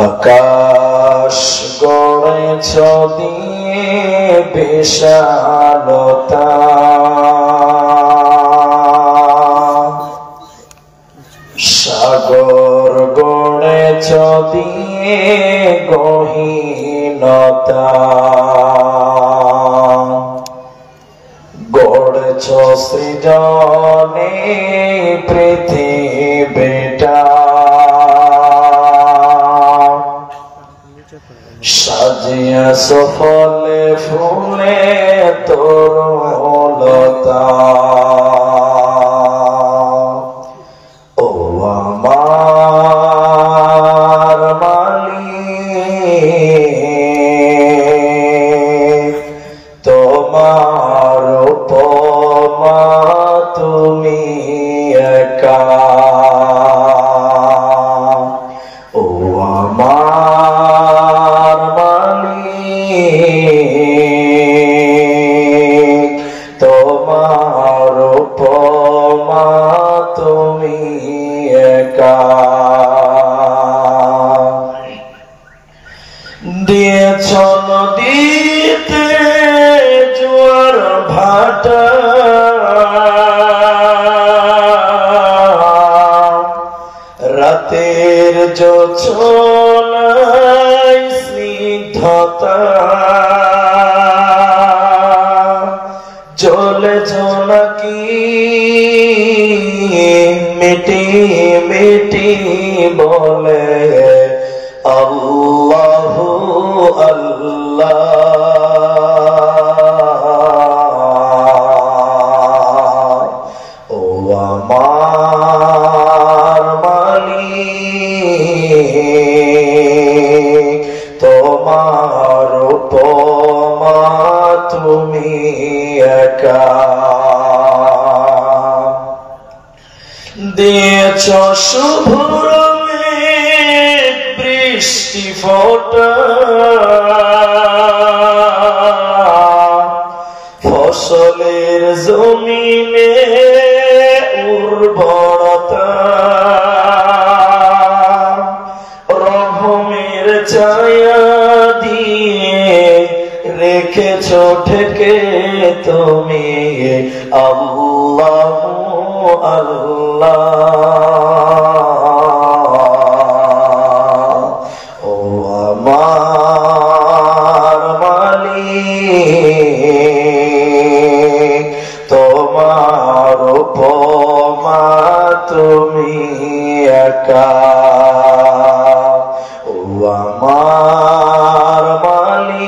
আকাশ গড়েছ দিয়ে বিশালতা, সাগর গড়েছ দিয়ে গহীনতা, গড়েছ সৃজনে পৃথিবীটা, সাজিয়াছ ফলে ফুলে তরুলতা। ও আমার মালিক, তোমার উপমা তুমি একা। ও আমার মালিক, তোমার উপমা তুমি একা। দিয়েছ নদীতে জোয়ার ভাটা, রাতের জোছনায় স্নিগ্ধতা, চলেছ নাকি মিটি মিটি বলে আল্লাহু আল্লাহ। ও আমার মালিক, তোমার উপমা তুমি একা। দিয়েছ শুভ্র মেঘ বৃষ্টি ফোঁটা, ফসলের জমিনে উর্বরতা, রহমের ছায়া দিয়ে রেখেছ ঢেকে তুমি আল্লাহু আল্লাহ। ও আমার মালিক, তোমার উপমা তুমি একা। ও আমার মালিক,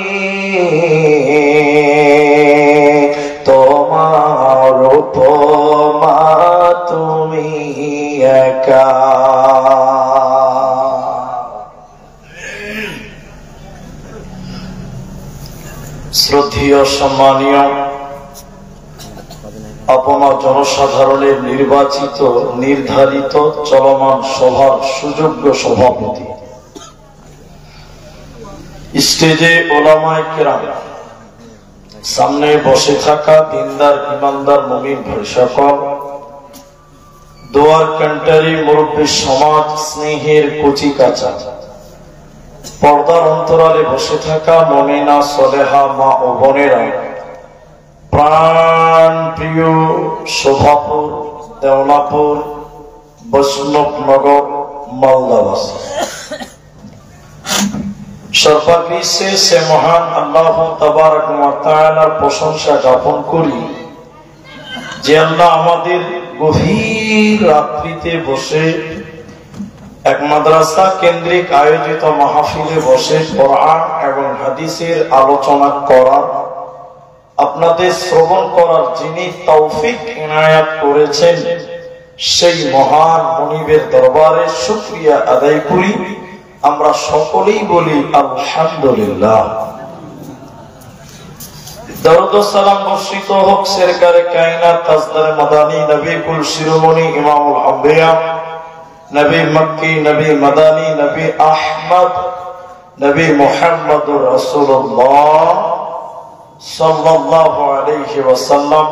তোমার উপমা তুমি একা। শ্রদ্ধেয় সম্মানীয় অপমা জনসাধারণের নির্বাচিত নির্ধারিত চলমান সভার সুযোগ্য সভাপতি, স্টেজে ওলামায়ে কেরাম, সামনে বসে থাকা দিনদার ইমানদার মুমিন ভাই সকল, দোয়ার কান্টারি মুরব্বী সমাজ, স্নেহের কচি কাঁচা, পর্দার অন্তরালে বসে থাকা মুমিনা সলেহা মা ও বোনেরা, প্রাণ প্রিয় শোভাপুর, দেওনাপুর, বৈষ্ণবনগর, মালদাবাসী, সর্বাগ্রে সে মহান আল্লাহ তাবারক ওয়া তাআলার প্রশংসা জ্ঞাপন করি যে আল্লাহ আমাদের গভীর রাত্রিতে বসে এক মাদ্রাসা কেন্দ্রিক আয়োজিত মাহফিলে বসে কোরআন এবং হাদিসের আলোচনা করার, আপনাদের শ্রবণ করার যিনি তৌফিক ইনায়াত করেছেন, সেই মহান মুনিবের দরবারে শুকরিয়া আদায় করি। আমরা সকলেই বলি আলহামদুলিল্লাহ। দরুদ ও সালাম বর্ষিত হোক সরকারে কায়নাত তাজদার মাদানী নবী কুল শিরোমণি ইমামুল আম্বিয়া, নবী মক্কি, নবী মাদানী, নবী আহমদ, নবী মুহাম্মদুর রাসূলুল্লাহ সাল্লাল্লাহু আলাইহি ওয়াসাল্লাম।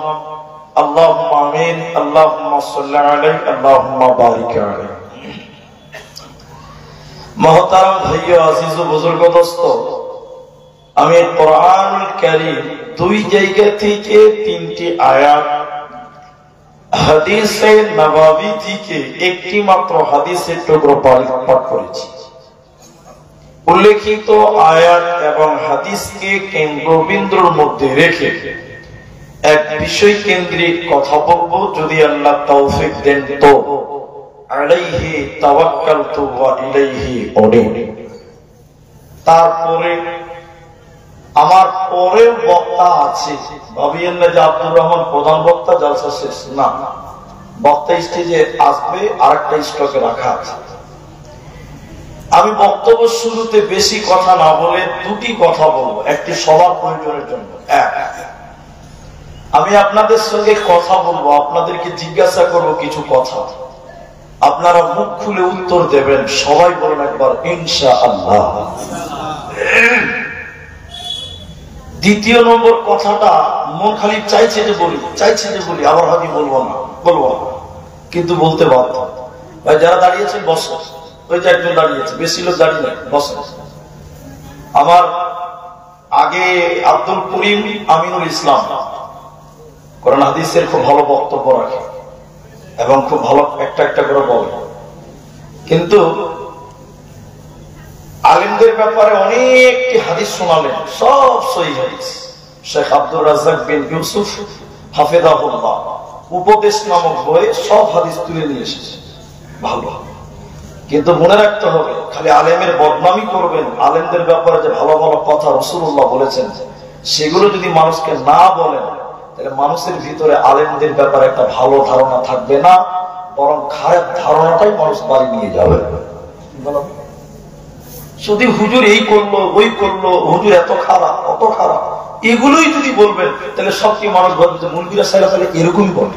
আল্লাহুম্মা আমিন, আল্লাহুম্মা সাল্লি আলাইহি, আল্লাহুম্মা বারিক আলাইহি। মহতারাম ভাইয়া, আজিজ ও বুজুর্গ দোস্ত, আমি কোরআনুল কারীম দুই জায়গা থেকে 3টি আয়াত, হাদিসে নববী থেকে একটি মাত্র হাদিসের টুকরো পাঠ করেছি। উল্লেখিত আয়াত এবং হাদিসকে কেন্দ্রবিন্দুর মধ্যে রেখে এক বিষয় কেন্দ্রিক কথা বলবো, যদি আল্লাহ তৌফিক দেন তো। আলাইহি তাওয়াক্কালতু ওয়া ইলাইহি উনীব। তারপরে আমার পরের বক্তা আছে, ভাবিয়েন না যে আব্দুর রহমান প্রধান বক্তা, জলসা শেষ না, বক্তা স্টেজে আসবে, আরেকটা স্টকে রাখা আছে। আমি বক্তব্য শুরুতে বেশি কথা না বলে 2টি কথা বলবো, একটি সবার প্রয়োজনের জন্য। আমি আপনাদের সঙ্গে কথা বলবো, আপনাদেরকে জিজ্ঞাসা করবো কিছু কথা, আপনারা মুখ খুলে উত্তর দেবেন। সবাই বলেন একবার ইনশাআল্লাহ। দ্বিতীয় নম্বর কথাটা মন খালি চাইছে যে বলি, আবার হয়তো বলবো না, কিন্তু বলতে বাধ্য। ভাই যারা দাঁড়িয়েছেন বসো, ওই যে একজন দাঁড়িয়েছে, বেশি লোক দাঁড়িয়ে নেই, বসো। আমার আগে আব্দুল করিম আমিনুল ইসলাম কোরআন হাদিসের খুব ভালো বক্তব্য রাখে এবং খুব ভালো একটা করে বলে, কিন্তু আলেমদের ব্যাপারে অনেকটি হাদিস শোনালেন, সব সহিহ হাদিস। শেখ আব্দুর রাজ্জাক বিন ইউসুফ হাফেজাহুল্লাহ উপদেশ নামক বইয়ে সব হাদিস তুলে নিয়ে এসেছে, ভালো। কিন্তু মনে রাখতে হবে, খালি আলেমের বদনামি করবেন, আলেমদের ব্যাপারে যে ভালো ভালো কথা রাসূলুল্লাহ বলেছেন সেগুলো যদি মানুষকে না বলেন, তাহলে মানুষের ভিতরে আলেমদের ব্যাপারে একটা ভালো ধারণা থাকবে না, বরং খারাপ ধারণাটাই মানুষ বাড়ি নিয়ে যাবে। শুধু হুজুর এই করলো, ওই করলো, হুজুর এত খারাপ, অত খারাপ, এগুলোই যদি বলবেন, তাহলে সব কি মানুষ বলবে যে মুলবিরা সাহেব তাহলে এরকমই বলে।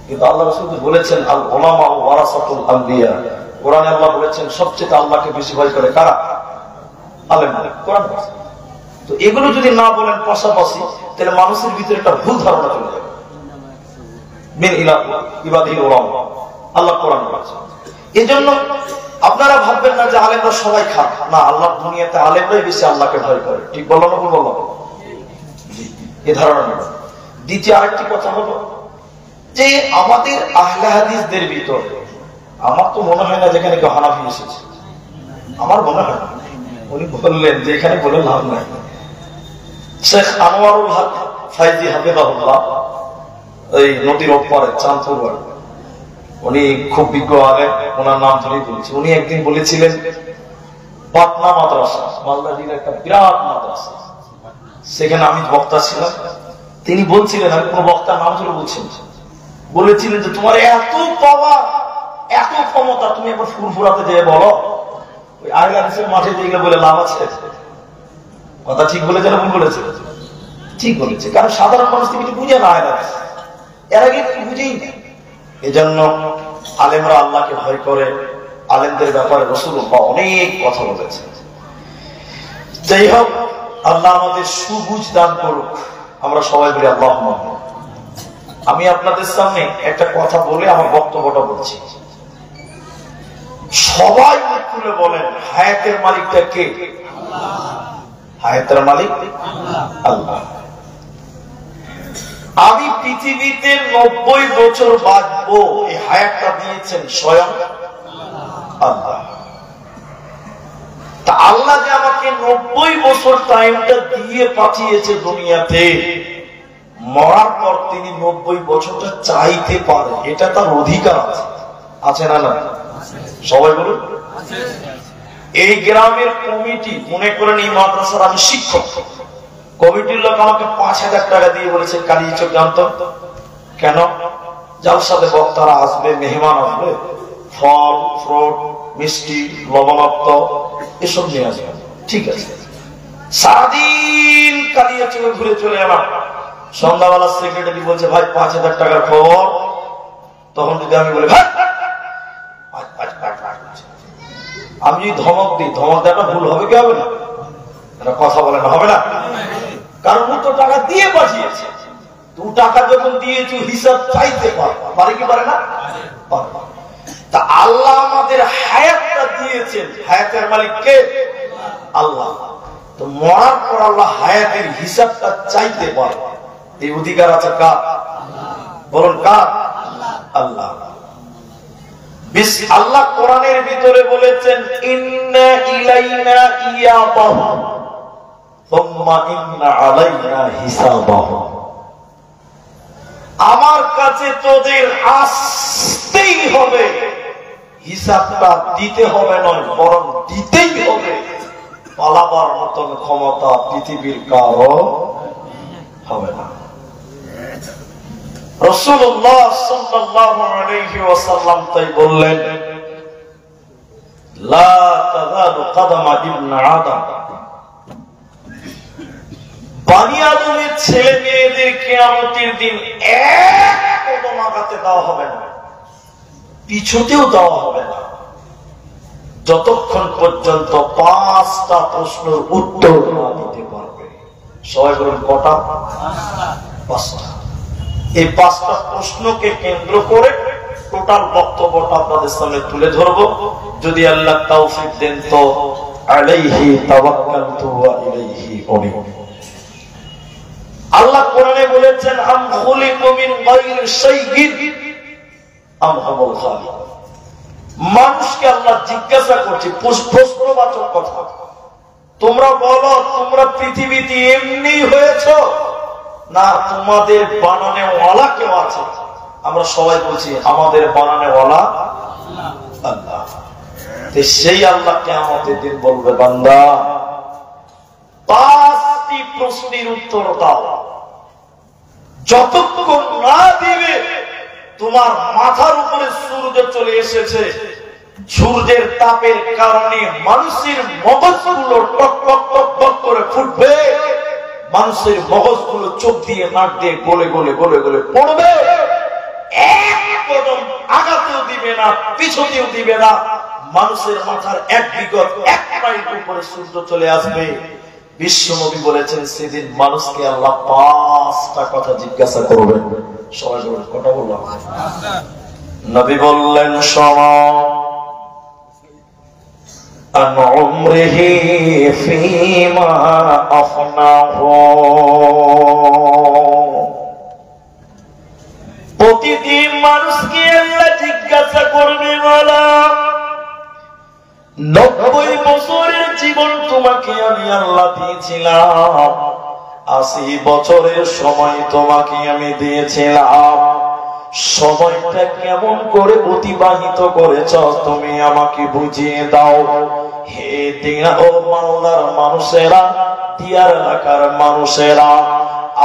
কিন্তু আল্লাহ রাসূল বলেছেন আল উলামা ওয়ারাসাতুল আম্বিয়া, কোরআনে আল্লাহ বলেছেন সবচেয়ে আল্লাহকে বেশি ভয় করে কারা? আলেম। কোরআন। তো এগুলো যদি না বলেন পাশাপাশি, তাহলে মানুষের ভিতরে একটা ভুল ধারণা চলে যাবে। মিন ইবাদিল উলামা, আল্লাহ কোরআন বলেছেন। এজন্য আপনারা ভাববেন না যে আলেমরা সবাই খারাপ, না, আল্লাহর দুনিয়াতে আলেমরাই বেশি আল্লাহকে ভয় করে। ঠিক বললাম না? বললাম এই ধারণা নেই। দ্বিতীয় আরেকটি কথা হলো যে আমাদের আহলে হাদিসদের ভিতরে, আমার তো মনে হয় না যেখানে কেউ হানাফি এসেছে, আমার মনে হয় না। উনি বললেন যে এখানে বলে লাভ নাই। শেখ আনোয়ারুল হক ফাইজি হাফেজাহুল্লাহ, এই নদীর ওপারে চাঁদপুর বাড়ি, উনি খুব বিজ্ঞ আলেম, ওনার নাম ধরেই বলছি। উনি একদিন বলেছিলেন পাটনা মাদ্রাসা, মালদা জেলার একটা বিরাট মাদ্রাসা, সেখানে আমি বক্তা ছিলাম। তিনি বলছিলেন, আমি কোন বক্তার নাম ধরে বলছেন, বলেছিলেন যে তোমার এত পাওয়ার, এত ক্ষমতা, তুমি একবার ফুরফুরাতে যেয়ে বলো, ওই আহলে হাদিসের মাঠে যেগুলো বলে লাভ আছে। কথা ঠিক বলেছে না ভুল বলেছে? ঠিক বলেছে, কারণ সাধারণ মানুষ কিছু বুঝে না, আহলে হাদিস এর আগে বুঝেই না। এজন্য আলেমরা আল্লাহকে ভয় করে, আলেমদের ব্যাপারে রাসূলুল্লাহ অনেক কথা বলেছেন। যাই হোক, আল্লাহ আমাদের সুবুঝ দান করুক, আমরা সবাই বলি আল্লাহুম্মা। আমি আপনাদের সামনে একটা কথা বলে আমার বক্তব্যটা বলছি। সবাই মুখ খুলে বলেন, হায়াতের মালিকটা কে? হায়াতের মালিক আল্লাহ। আমি পৃথিবীতে 90 বছর বাঁচবো, এই হায়াতটা দিয়েছেন স্বয়ং আল্লাহ। তা আল্লাহ যে আমাকে 90 বছর টাইমটা দিয়ে পাঠিয়েছে দুনিয়াতে, মরার পর তিনি 90 বছরটা চাইতে পারে, এটা তার অধিকার আছে। আছে না? না, সবাই বলুন। এই গ্রামের কমিটি, মনে করেন এই মাদ্রাসার আমি শিক্ষক, কমিটির লোক আমাকে 5,000 টাকা দিয়ে বলেছে কালিয়াচক জানতো কেন? জালসাতে বক্তারা আসবে, মেহমান আসবে, ফল ফ্রুট, মিষ্টি, লবণাক্ত এসব নিয়ে আসবে। ঠিক আছে, সারাদিন কালিয়াচকে ঘুরে চলে এলাম। সন্ধ্যাবেলা সেক্রেটারি বলছে ভাই 5,000 টাকার খবর। তখন যদি আমি বলি ভাই, আমি যদি ধমক দিই, ধমক দেওয়াটা ভুল হবে কি হবে না? এটা কথা বলে না, হবে না? কারণ ও তো টাকা দিয়ে পাঠিয়েছে, তুই টাকা যখন দিয়েছি হিসাব চাইতে পারে কি পারে না? তা আল্লাহ আমাদের হায়াতটা দিয়েছেন, হায়াতের মালিক কে? আল্লাহ। তো মরার পর আল্লাহ হায়াতের হিসাবটা চাইতে পারে, এই অধিকার আছে কার? বলুন কার? আল্লাহ। আল্লাহ কোরআনের ভিতরে বলেছেন ইন্না ইলাইনা ইয়াবাহুম সুম্মা ইন্না আলাইনা হিসাবাহুম। আমার কাছে তোদের আসতেই হবে, হিসাবটা দিতে হবে নয়, বরং দিতেই হবে। পালাবার মতন ক্ষমতা পৃথিবীর কারো হবে না। রাসূলুল্লাহ সাল্লাল্লাহু আলাইহি ওয়াসাল্লাম তাই বললেন, লা তাযালু কদমা ইবনে আদম, বনি আদমের ছেলে মেয়েদের কিয়ামতের দিন এক কদম আগাতে দেওয়া হবে না, পিছুতেও দেওয়া হবে না, যতক্ষণ পর্যন্ত 5টা প্রশ্নের উত্তর না দিতে পারবে। সবাই বলুন কটা? 5টা। এই 5টা প্রশ্নকে কেন্দ্র করে টোটাল বক্তব্যটা আপনাদের সামনে তুলে ধরব, যদি আল্লাহ তৌফিক দেন তো। আলাইহি তাওয়াক্কালতু ওয়া ইলাইহি উনীব। আল্লাহ কোরআনে বলেছেন আম খুলিকু মিন গায়রি শাইইন আম হুমুল খালিকুন। মানুষকে আল্লাহ জিজ্ঞাসা করছে, প্রশ্নবাচক কথা, তোমরা বলো তোমরা পৃথিবীতে এমনি হয়েছো না তোমাদের বানানে ওয়ালা কেউ আছে? আমরা সবাই বলছি আমাদের বানানে ওয়ালা আল্লাহ। সেই আল্লাহ কিয়ামতের দিন বলবে, বান্দা 5টি প্রশ্নের উত্তর দাও, যতক্ষণ না দিবে তোমার মাথার উপরে সূর্য চলে এসেছে, সূর্যের তাপের কারণে মানুষের মগজগুলো টক টক টক টক করে ফুটবে, মানুষের মগজগুলো চোখ দিয়ে নাক দিয়ে গলে গলে গলে গলে পড়বে, এক কদম আগাতেও দিবে না পিছনেও দিবে না, মানুষের মাথার এক বিগত 1 মাইল উপরে সূর্য চলে আসবে। বিশ্ব নবী বলেছেন সেদিন মানুষকে আল্লাহ 5টা কথা জিজ্ঞাসা করবেন। সবাই কথা বললাম। নবী বললেন শোনো, আন উমরিহি ফীমা আফনাহু, প্রতিদিন মানুষকে আল্লাহ জিজ্ঞাসা করবে, বলা 90 বছরের জীবন তোমাকে আমি আল্লাহ দিয়েছিলাম, 80 বছরের সময় তোমাকে আমি দিয়েছিলাম, সময়টা কেমন করে অতিবাহিত করেছ তুমি আমাকে বুঝিয়ে দাও। হে দিনা ও মাওলার মানুষেরা, দিয়ার এলাকার মানুষেরা,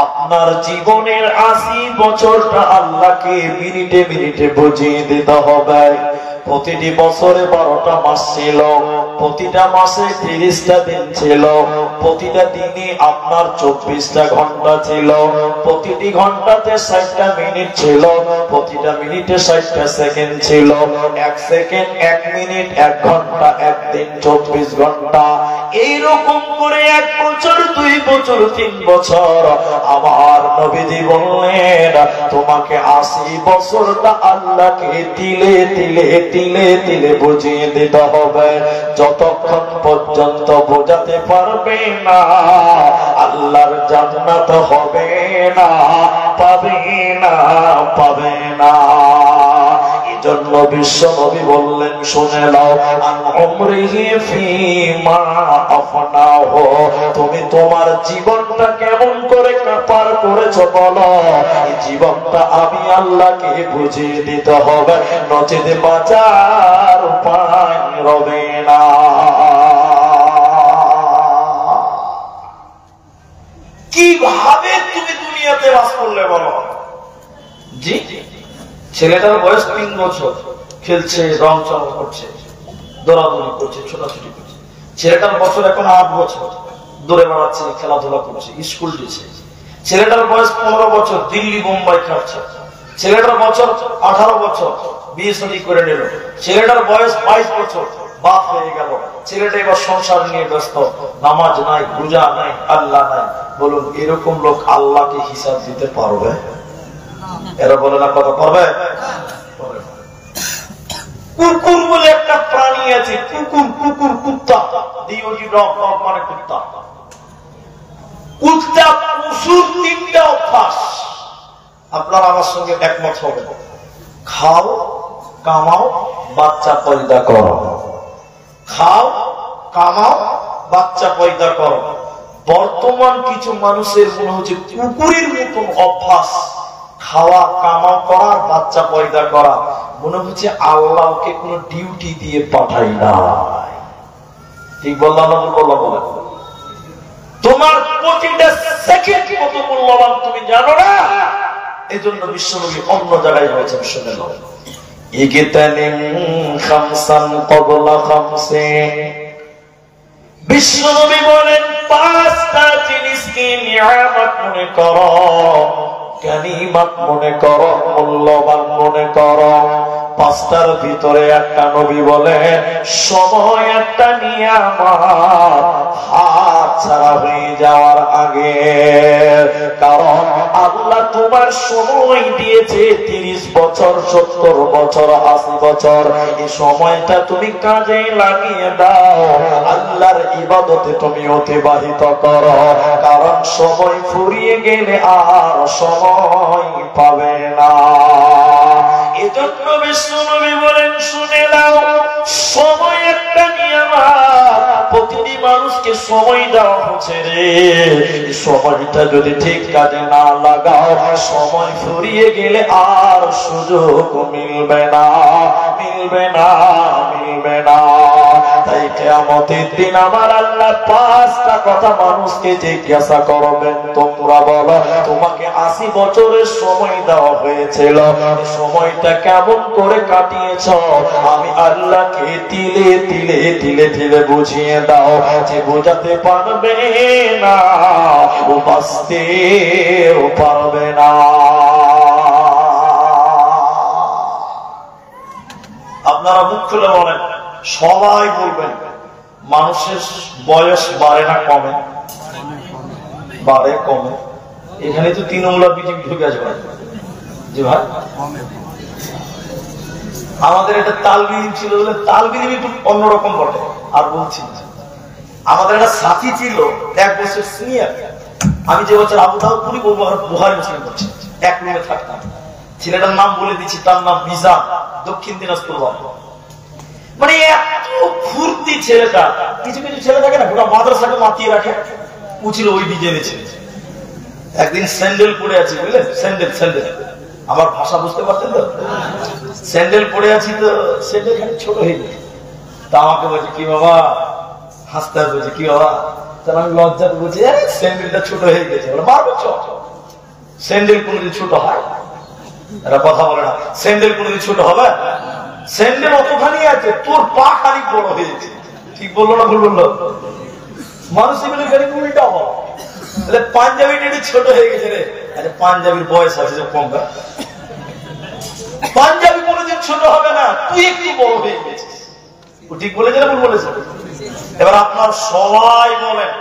আপনার জীবনের 80 বছরটা আল্লাহকে মিনিটে মিনিটে বুঝিয়ে দিতে হবে। প্রতিটি বছরে 12টা মাস ছিল, প্রতিটা মাসে 30টা দিন ছিল, প্রতিটা দিনে আপনার 24টা ঘন্টা ছিল, প্রতিটি ঘন্টাতে 60টা মিনিট ছিল, প্রতিটা মিনিটে 60টা সেকেন্ড ছিল, 1 সেকেন্ড 1 মিনিট 1 ঘন্টা 1 দিন 24 ঘন্টা, এইরকম করে 1 বছর 2 বছর 3 বছর। আমার নবীজি বললেন তোমাকে 80 বছরটা আল্লাহকে তিলে তিলে তিলে তিলে বুঝিয়ে দিতে হবে, যতক্ষণ পর্যন্ত বোঝাতে পারবে না আল্লাহর জান্নাত হবে না, পাবে না, পাবে না। এজন্য বিশ্ব নবী বললেন শুনে নাও, আন উমরিহি ফীমা আফনাহু, তুমি তোমার জীবনটা কেমন করে পার করেছো বলো, এই জীবনটা আমি আল্লাহকে বুঝিয়ে দিতে হবে, নচেত বাঁচার উপায় রবে না। কিভাবে তুমি দুনিয়াতে বাস করলে বলো? জি, ছেলেটার বয়স 3 বছর, খেলছে, রং চং করছে, দৌড়াদৌড়ি করছে, ছোটাছুটি করছে। ছেলেটার বছর এখন 8 বছর, দৌড়ে বেড়াচ্ছে, খেলাধুলা করছে, স্কুল দিচ্ছে। ছেলেটার বয়স 15 বছর, দিল্লি বোম্বাই খাচ্ছে। ছেলেটার বছর 18 বছর, বিয়ে শাদী করে নিল। ছেলেটার বয়স 22 বছর, বাপ হয়ে গেল। ছেলেটা এবার সংসার নিয়ে ব্যস্ত, নামাজ নাই, রোজা নাই, আল্লাহ নাই। বলুন এরকম লোক আল্লাহকে হিসাব দিতে পারবে? এরা বলে না কথা পারবে? কুকুর বলে একটা প্রাণী আছে, কুকুর, কুকুর, কুত্তা, মানে কুত্তা, কুত্তা পশুর তিনটা অভ্যাস আপনারা আমার সঙ্গে একমত হবে। খাও, কামাও, বাচ্চা পয়দা করো। খাও, কামাও, বাচ্চা পয়দা করো। বর্তমান কিছু মানুষের মনে হচ্ছে কুকুরের মতন অভ্যাস, খাওয়া, কামাও করা, বাচ্চা পয়দা করা। মনে হচ্ছে আল্লাহকে কোন ডিউটি দিয়ে পাঠাই না। ঠিক বললাম না? বললাম বলে তোমার প্রতিটা সেকেন্ড কত মূল্যবান তুমি জানো না? এই জন্য বিশ্বনবী অন্য জায়গায় হয়েছেন, শুনে নাও। বিশ্বনবী বলেন, পাঁচটা জিনিসকে নিয়ামত মনে করো, গনিমত মনে করো, মূল্যবান মনে করো। পাঁচটার ভিতরে একটা নবী বলে সময় একটা নিয়ামত, হাত ছাড়া হয়ে যাওয়ার আগে। কারণ আল্লাহ তোমার সময় দিয়েছে 30 বছর, 70 বছর, 80 বছর। এই সময়টা তুমি কাজে লাগিয়ে দাও, আল্লাহর ইবাদতে তুমি অতিবাহিত করো। কারণ সময় ফুরিয়ে গেলে আর সময় পাবে না। এজন্য বিশ্বনবী বলেন, শুনে নাও, সময় একটা নিয়ামত, প্রতিটি মানুষকে সময় দেওয়া হচ্ছে রে। সময়টা যদি ঠিক কাজে না লাগাও, সময় ফুরিয়ে গেলে আর সুযোগ মিলবে না, মিলবে না, মিলবে না। তাই কিয়ামতের দিন আমার আল্লাহ পাঁচটা কথা মানুষকে জিজ্ঞাসা করবেন। তোমরা বলো, তোমাকে 80 বছরের সময় দেওয়া হয়েছিল, সময়টা কেমন করে কাটিয়েছ? আমি আল্লাহকে তিলে তিলে তিলে তিলে বুঝিয়ে দাও। যে বোঝাতে পারবে না ও বাঁচতেও পারবে না। আপনারা মুখ খুলে বলেন, সবাই বলবেন মানুষের বয়স বাড়ে না কমে? বাড়ে, কমে। এখানে তো তৃণমূলা বিজেপি ঢুকে আছে ভাই। জি ভাই, আমাদের এটা তালবিলিম ছিল বলে, তালবিলিম একটু অন্যরকম বটে। আর বলছি, আমাদের একটা সাথী ছিল 1 বছর সিনিয়র। আমি যে বছর আবু দাউদ পড়ি, বুহারি মুসলিম পড়ছি, এক রুমে থাকতাম। ছেলেটার নাম বলে দিচ্ছি, তার নাম মিজান, দক্ষিণ দিনাজপুর। মানে এত ফুর্তি ছেলেটা। কিছু কিছু ছেলে থাকে না, গোটা মাদ্রাসাকে মাতিয়ে রাখে, উচিল ওই ডিজাইনে ছেলে। একদিন স্যান্ডেল পরে আছি, বুঝলেন? স্যান্ডেল, স্যান্ডেল, আমার ভাষা বুঝতে পারছেন তো? স্যান্ডেল পরে আছি, তো স্যান্ডেল খালি ছোট হয়ে যায়। তা আমাকে বলছে, কি বাবা? হাসতে বলছে, কি বাবা? তাহলে আমি লজ্জাতে বলছি, স্যান্ডেলটা ছোট হয়ে গেছে। মারবো, স্যান্ডেল কোনদিন ছোট হয়? এরা কথা বলে না, স্যান্ডেল কোনদিন ছোট হবে? স্যান্ডেল অতখানি আছে, তোর পা খালি বড় হয়েছে। ঠিক বললো না ভুল বললো? মানুষ এগুলো খালি উল্টা হবে। পাঞ্জাবি টেডি ছোট হয়ে গেছে রে। আরে পাঞ্জাবির বয়স আছে যে কম, পাঞ্জাবি কোনদিন ছোট হবে না, তুই একটু বড় হয়ে গেছিস। ও ঠিক বলেছে না ভুল বলেছে? এবার আপনার সবাই বলেন,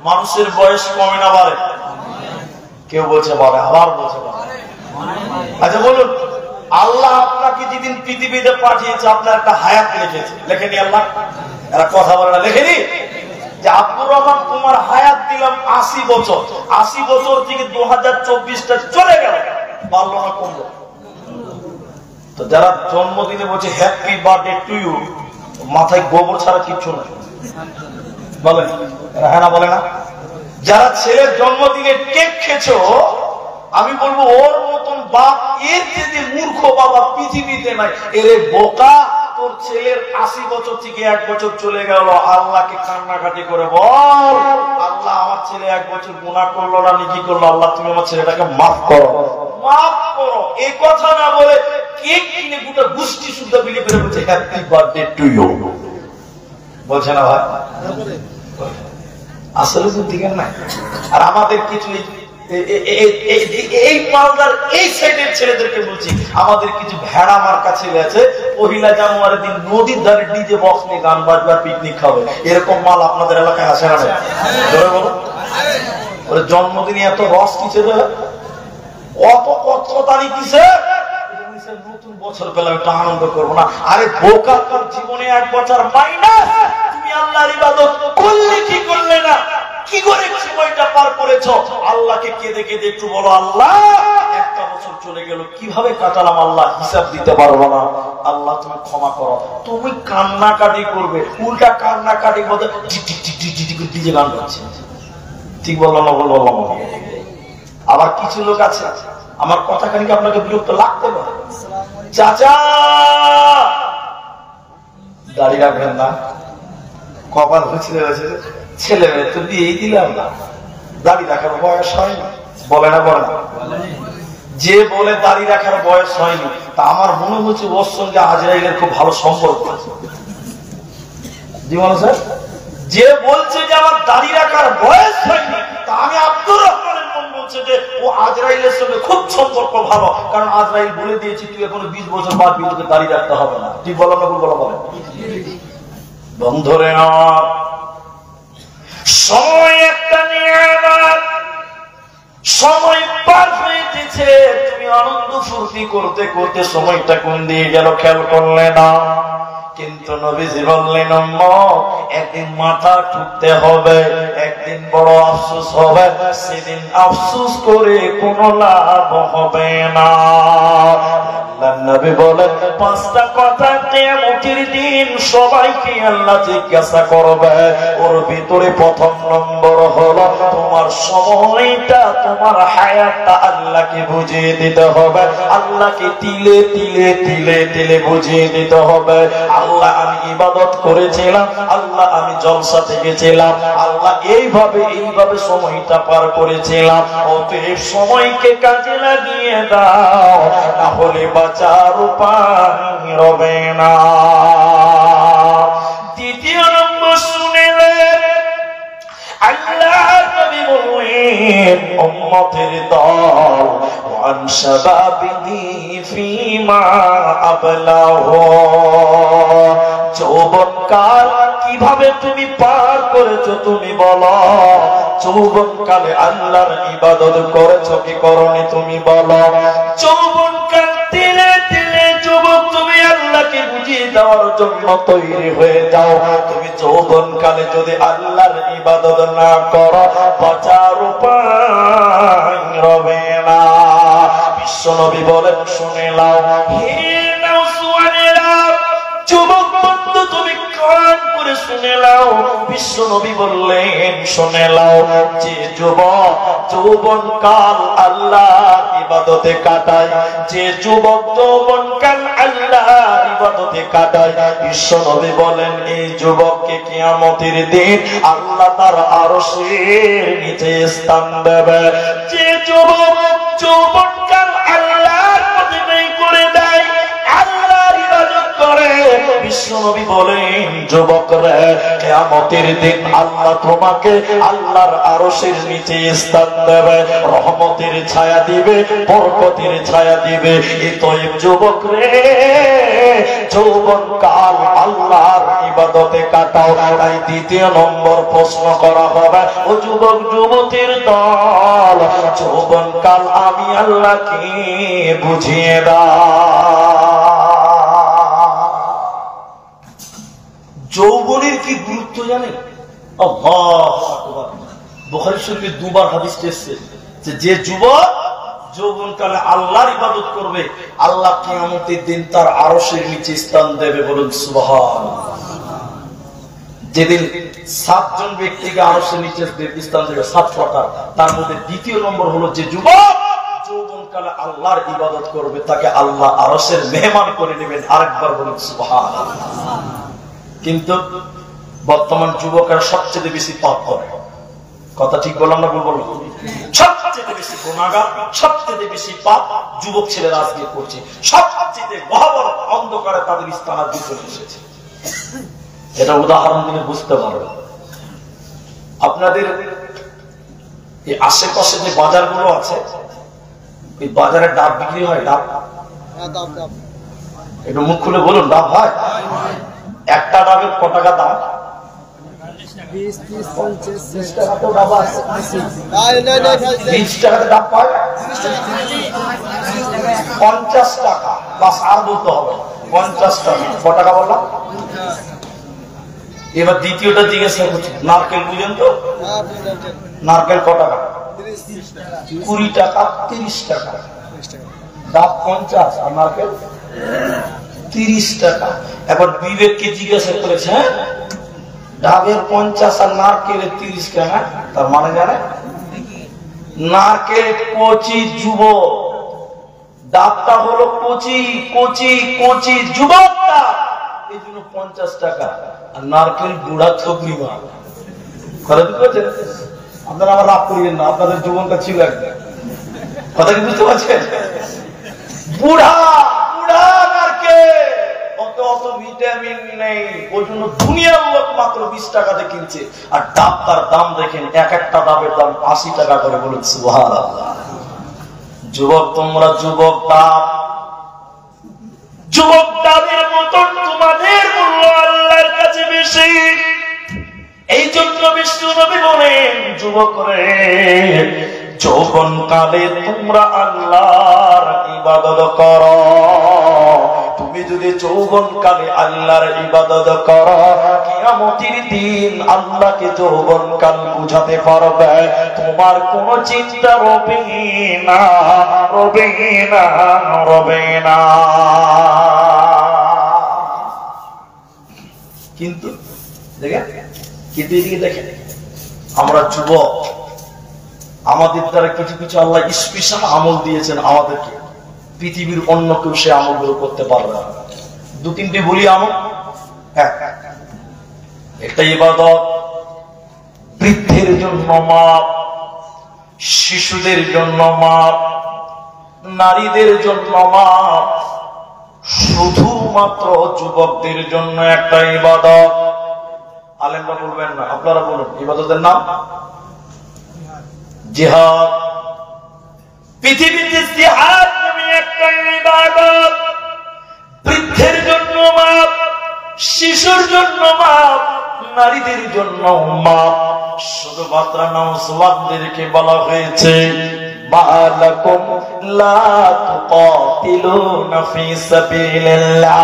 মানুষের বয়স কমে না বাড়ে? কেউ বলছে বাড়ে, আবার বলছে বাড়ে। আচ্ছা বলুন, আল্লাহ আপনাকে যেদিন পৃথিবীতে পাঠিয়েছে, আপনার একটা হায়াত লিখেছে, লেখেনি আল্লাহ? এরা কথা বলে না, লেখেনি? যে আব্দুর রহমান, তোমার হায়াত দিলাম 80 বছর, 80 বছর থেকে 2024টা চলে গেল, বাড়লো না কমলো? তো যারা জন্মদিনে বলছে হ্যাপি বার্থডে টু ইউ, মাথায় গোবর ছাড়া কিচ্ছু না, বলে হ্যাঁ না? বলে না? যারা ছেলের জন্মদিনে কেক খেছো, আমি বলবো ওর মতন বাপ, এর যে মূর্খ বাবা পৃথিবীতে নাই। এরে বোকা, তোর ছেলের 80 বছর থেকে 1 বছর চলে গেল, আল্লাহকে কান্নাকাটি করে বল, আল্লাহ আমার ছেলে 1 বছর গুনাহ করলো না, কি করলো, আল্লাহ তুমি আমার ছেলেটাকে মাফ করো, মাফ করো। এই কথা না বলে কেক কিনে গোটা গোষ্ঠী শুদ্ধ বিলি করে বলছে হ্যাপি বার্থডে টু ইউ, বলছে না ভাই? আসলে বুদ্ধিজ্ঞান নাই। আর আমাদের কিছু এই মালদার এই সাইডের ছেলেদেরকে বলছি, আমাদের কিছু ভেড়া মার্কা ছেলে আছে, 1 জানুয়ারির দিন নদীর ধারে ডিজে বক্স নিয়ে গান বাজবে, পিকনিক খাবে। এরকম মাল আপনাদের এলাকায় আসে না? ধরে বলো, ওর জন্মদিনে এত রস কিসে, অত কততানি কিসে? নতুন বছর পেলাম একটু আনন্দ করবো না? আরে বোকা, তোর জীবনে 1 বছর মাইনাস। তুমি আল্লাহর ইবাদত করলে কি করলে না, কি করে সময়টা পার করেছো? আল্লাহকে কেঁদে কেঁদে একটু বলো, আল্লাহ 1টা বছর চলে গেল, কিভাবে কাটালাম আল্লাহ হিসাব দিতে পারবো না। আল্লাহ তুমি ক্ষমা করো। তুমি কান্নাকাটি করবে, উল্টা কান্নাকাটি বলতে ডিজে গান গাচ্ছে। ঠিক বললাম না? বললাম। আবার কিছু লোক আছে, আমার কথা খানিক আপনাকে বিরক্ত লাগতে পারে, চাচা দাড়ি রাখবেন না, কপাল হয়েছিল ছেলে মেয়ে তো দিয়েই দিলাম না, দাড়ি রাখার বয়স হয়নি, বলে না? বলে না? যে বলে দাড়ি রাখার বয়স হয়নি, তা আমার মনে হচ্ছে ওর সঙ্গে আজরাইলের খুব ভালো সম্পর্ক আছে। জি বলো স্যার? যে বলছে যে আমার দাড়ি রাখার বয়স হয়নি, তা আমি আব্দুর রহমানের মন বলছে যে ও আজরাইলের সঙ্গে খুব সম্পর্ক ভালো, কারণ আজরাইল বলে দিয়েছে তুই এখনো 20 বছর বাদ তোকে দাড়ি রাখতে হবে না। ঠিক বলো না? বলো বলে বন্ধুরে আমার সময় একটা নিয়ামত, সময় পার হয়ে গেছে, তুমি আনন্দ ফুর্তি করতে করতে সময়টা কোন দিয়ে গেল খেয়াল করলে না। কিন্তু নবীজি বললেন, একদিন মাথা ঠুকতে হবে, একদিন বড় আফসোস হবে, সেদিন আফসোস করে কোনো লাভ হবে না। নবী বলেন 5টা কথা কিয়ামতের দিন সবাইকে আল্লাহ জিজ্ঞাসা করবে। ওর ভিতরে প্রথম নম্বর হলো তোমার সময়টা, তোমার হায়াতটা আল্লাহকে বুঝিয়ে দিতে হবে, আল্লাহকে তিলে তিলে তিলে তিলে বুঝিয়ে দিতে হবে। আল্লাহ আমি ইবাদত করেছিলাম, আল্লাহ আমি জলসা থেকেছিলাম, আল্লাহ এইভাবে সময়টা পার করেছিলাম, অতএব সময়কে কাজে লাগিয়ে দাও, না হলে বাঁচার উপায় রবে না। দ্বিতীয় নম্বর শুনেলেন, আল্লাহ নবী বললেন উম্মতের দল ওয়ান শাবাবিহি ফীমা আবলাহু, যৌবনকাল কিভাবে তুমি পার করেছো তুমি বলো। যৌবনকালে আল্লাহর ইবাদত করেছো কি করনি তুমি বলো। যৌবনকাল তিলে তিলে যুবক তুমি আল্লাহকে বুঝিয়ে দেওয়ার জন্য তৈরি হয়ে যাও। তুমি যৌবনকালে যদি আল্লাহর ইবাদত না করো, বাঁচার উপায় রবে না। বিশ্বনবী বলেন, শুনে নাও হে নওজওয়ানেরা, যুবক বন্ধু তুমি কান করে শুনে নাও। বিশ্বনবী বললেন, শুনে নাও, যে যুবক যৌবনকাল আল্লাহর ইবাদতে কাটায়, যে যুবক যৌবনকাল আল্লাহর ইবাদতে কাটায়, বিশ্বনবী বলেন এই যুবককে কিয়ামতের দিন আল্লাহ তার আরশের নিচে স্থান দেবে। যে যুবক যৌবনকাল আল্লাহর পথে ব্যয় করে দেয়, আল্লাহর ইবাদত করে, বিশ্বনবী বলেন যুবকরা কিয়ামতের দিন আল্লাহ তোমাকে আল্লাহর আরশের নিচে স্থান দেবে, রহমতের ছায়া দিবে, বরকতের ছায়া দিবে। এই তয়েব যুবক রে, যৌবনকাল আল্লাহর ইবাদতে কাটাও। তাই দ্বিতীয় নম্বর প্রশ্ন করা হবে, ও যুবক যুবতীর দল, যৌবনকাল আমি আল্লাহকে বুঝিয়ে দাও। যৌবনের কি গুরুত্ব জানেন? আল্লাহু আকবার। বুখারী শরীফে 2 বার হাদিসটা এসেছে যে যুবক যৌবনকালে আল্লাহর ইবাদত করবে, আল্লাহ কিয়ামতের দিন তার আরশের নিচে স্থান দেবে। বলুন সুবহানাল্লাহ। যেদিন 7 জন ব্যক্তিকে আরশের নিচে স্থান দেবে, 7 প্রকার, তার মধ্যে দ্বিতীয় নম্বর হলো যে যুবক যৌবনকালে আল্লাহর ইবাদত করবে, তাকে আল্লাহ আরশের মেহমান করে নেবেন। আরেকবার বলুন সুবহানাল্লাহ। কিন্তু বর্তমান যুবকেরা সবচেয়ে বেশি পাপ করে। কথা ঠিক বললাম না? বলবো সবচেয়ে বেশি গুনাহগার, সবচেয়ে বেশি পাপ যুবক ছেলেরা আজকে করছে। সবচেয়ে ভয়াবহ অন্ধকারে তাদের স্থান আজকে চলে এসেছে। এটা উদাহরণ দিলে বুঝতে পারবেন। আপনাদের এই আশেপাশে যে বাজারগুলো আছে, এই বাজারে ডাব বিক্রি হয়? ডাব একটু মুখ খুলে বলুন, ডাব হয়? একটা ডাবের কত টাকা দাম? 20, 30, 50, 20 টাকাতেও ডাব আছে। 20 টাকাতে ডাব পায়, 50 টাকা। বাস আর বলতে হবে 50 টাকা। ক টাকা বললাম? এবার দ্বিতীয়টা জিজ্ঞাসা করছি, নারকেল বুঝেন তো? নারকেল ক টাকা? 20 টাকা, 30 টাকা। ডাব 50 আর নারকেল 30 টাকা। এবার বিবেককে জিজ্ঞাসা করেছে, হ্যাঁ ডাবের 50 আর নারকেলের 30 টাকা, তার মানে জানে নারকেল কচি যুবক, ডাবটা হলো কচি কচি কচি যুবকটা, এই জন্য 50 টাকা। আর নারকেল বুড়া থকরি মা। আপনারা আবার রাগ করিবেন না, আপনাদের জীবনটা ছিল একদম। কথা কি বুঝতে পারছেন? বুড়া বুড়া নারকেল, অত ভিটামিন নেই, ওই জন্য দুনিয়ার লোক মাত্র 20 টাকাতে কিনছে। আর ডাবটার দাম দেখেন, এক একটা ডাবের দাম 80 টাকা করে। বলুন সুবহানাল্লাহ। যুবক তোমরা যুবক ডাব, যুবক ডাবের মতন তোমাদের মূল্য আল্লাহর কাছে বেশি। এই জন্য বিষ্ণু নবী বলেন, যুবক রে যৌবন কালে তোমরা আল্লাহর ইবাদত করো। তুমি যদি যৌবন কালে আল্লাহর ইবাদত করো, কিয়ামতের দিন আল্লাহকে যৌবন কাল বুঝাতে পারবে, তোমার কোনো চিন্তা রবে না, রবে না, রবে না। কিন্তু দেখেন, কিন্তু এদিকে দেখেন, আমরা যুবক, আমাদের দ্বারা কিছু কিছু আল্লাহ স্পেশাল আমল দিয়েছেন আমাদেরকে, পৃথিবীর অন্য কেউ সে আমলগুলো করতে পারবে না। 2-3টি বলি আমল। হ্যাঁ, একটা ইবাদত, বৃদ্ধের জন্য মাপ, শিশুদের জন্য মাপ, নারীদের জন্য মাপ, শুধুমাত্র যুবকদের জন্য একটা ইবাদত। আলেমরা বলবেন না, আপনারা বলুন ইবাদতের নাম জিহাদ। পৃথিবীতে জিহাদ নামে একটা ইবাদত, বৃদ্ধের জন্য মাপ, শিশুর জন্য মাপ, নারীদের জন্য মাপ। শুধুমাত্র নওজওয়ানদেরকে বলা হয়েছে, মালাকুম লা তুকাতিলুনা ফি সাবিলিল্লাহ।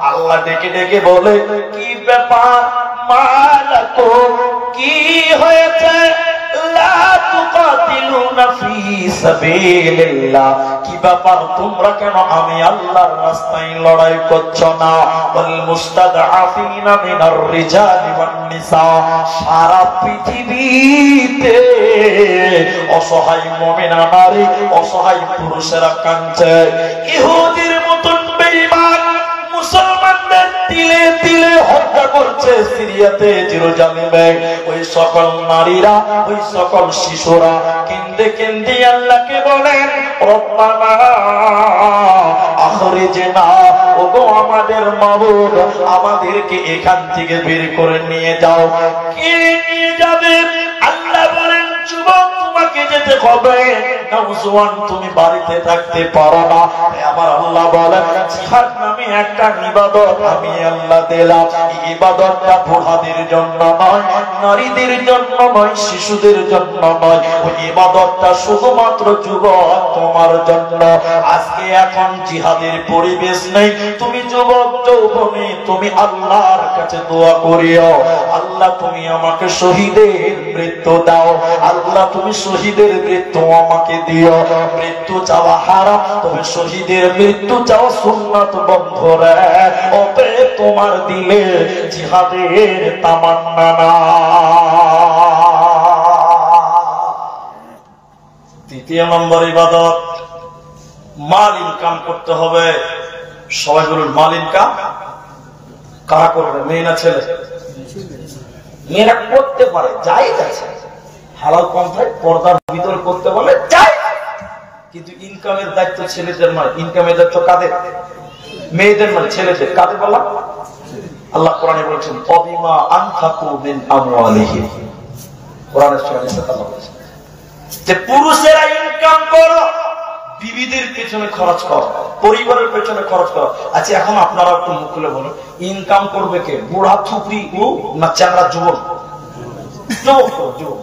আল্লাহ ডেকে ডেকে বলে, কি ব্যাপার মালাকুম, কি হয়েছে, লা তুকাতিলুনা ফি সাবিলিল্লাহ, কি ব্যাপার তোমরা কেন আমি আল্লাহর রাস্তায় লড়াই করছো না? ওয়াল মুস্তাদআফিনা মিনার রিজালি ওয়ান নিসা, সারা পৃথিবীতে অসহায় মুমিনা নারী, অসহায় পুরুষেরা কাঁদছে। ইহুদির মতন বেঈমান মুসলমানদের তিলে তিলে হত্যা করছে সিরিয়াতে, জেরুজালেমে। ওই সকল নারীরা, ওই সকল শিশুরা কেঁদে কেঁদে আল্লাহকে বলেন, রব্বানা আখরিজনা, ওগো আমাদের মাবুদ, আমাদেরকে এখান থেকে বের করে নিয়ে যাও। কে নিয়ে যাবে? আল্লাহ বলেন, যুবক তোমাকে যেতে হবে, নওজওয়ান তুমি বাড়িতে থাকতে পারো না। আমার আল্লাহ বলেন, জিহাদ নামে একটা ইবাদত আমি আল্লাহ দিলাম। এই ইবাদতটা বুড়াদের জন্য নয়, নারীদের জন্য নয়, শিশুদের জন্য নয়, ওই ইবাদতটা শুধুমাত্র যুবক তোমার জন্য। আজকে এখন জিহাদের পরিবেশ নেই, তুমি যুবক যৌবনে তুমি আল্লাহর কাছে দোয়া করিও, আল্লাহ তুমি আমাকে শহীদের মৃত্যু দাও, আল্লাহ তুমি শহীদের মৃত্যু আমাকে দিও। মৃত্যু চাওয়া হারাম, তবে শহীদের মৃত্যু চাওয়া সুন্নাত। বন্ধুরা, অতএব তোমার দিলে জিহাদের তামান্না না। দ্বিতীয় নম্বর ইবাদত, মাল ইনকাম করতে হবে। সবাই বলুন মাল ইনকাম কারা করবে? মেয়ে না ছেলে? মেয়েরা করতে পারে, যাই আছে হালাল পন্থায় পর্দার ভিতরে করতে বলে যাই, কিন্তু ইনকামের দায়িত্ব ছেলেদের নয়। ইনকামের দায়িত্ব কাদের? মেয়েদের নয়, ছেলেদের। কাদের বলা? আল্লাহ কোরআনে বলেছেন, অবিমা আনফাকু মিন আমওয়ালিহিম। কোরআনের সূরা নিসাতে আল্লাহ বলেছেন যে পুরুষেরা ইনকাম করো, বিবিদের পেছনে খরচ করো, পরিবারের পেছনে খরচ করো। আচ্ছা, এখন আপনারা একটু মুখ খুলে বলুন, ইনকাম করবে কে? বুড়া থুপড়ি ও না চ্যাংড়া যুবক? যুবক যুবক।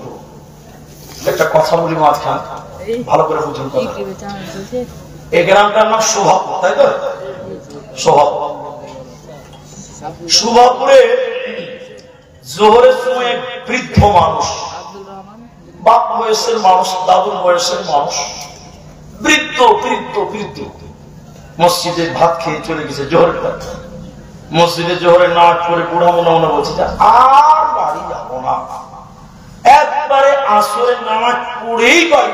একটা কথা বলি মাঝখান, ভালো করে বুঝুন কথা। এই গ্রামটার নাম সোহাগ, তাই তো? সুভাপুরে জোহরের সময় বৃদ্ধ মানুষ, বাপ বয়সের মানুষ, দাদুর বয়সের মানুষ, বৃদ্ধ বৃদ্ধ বৃদ্ধ মসজিদে ভাত খেয়ে চলে গেছে। জোহরের মসজিদে জোহরের নামাজ পড়ে বুড়া মনে মনে বলছে যে আর বাড়ি যাবো না, একবারে আসরের নামাজ পড়েই বাড়ি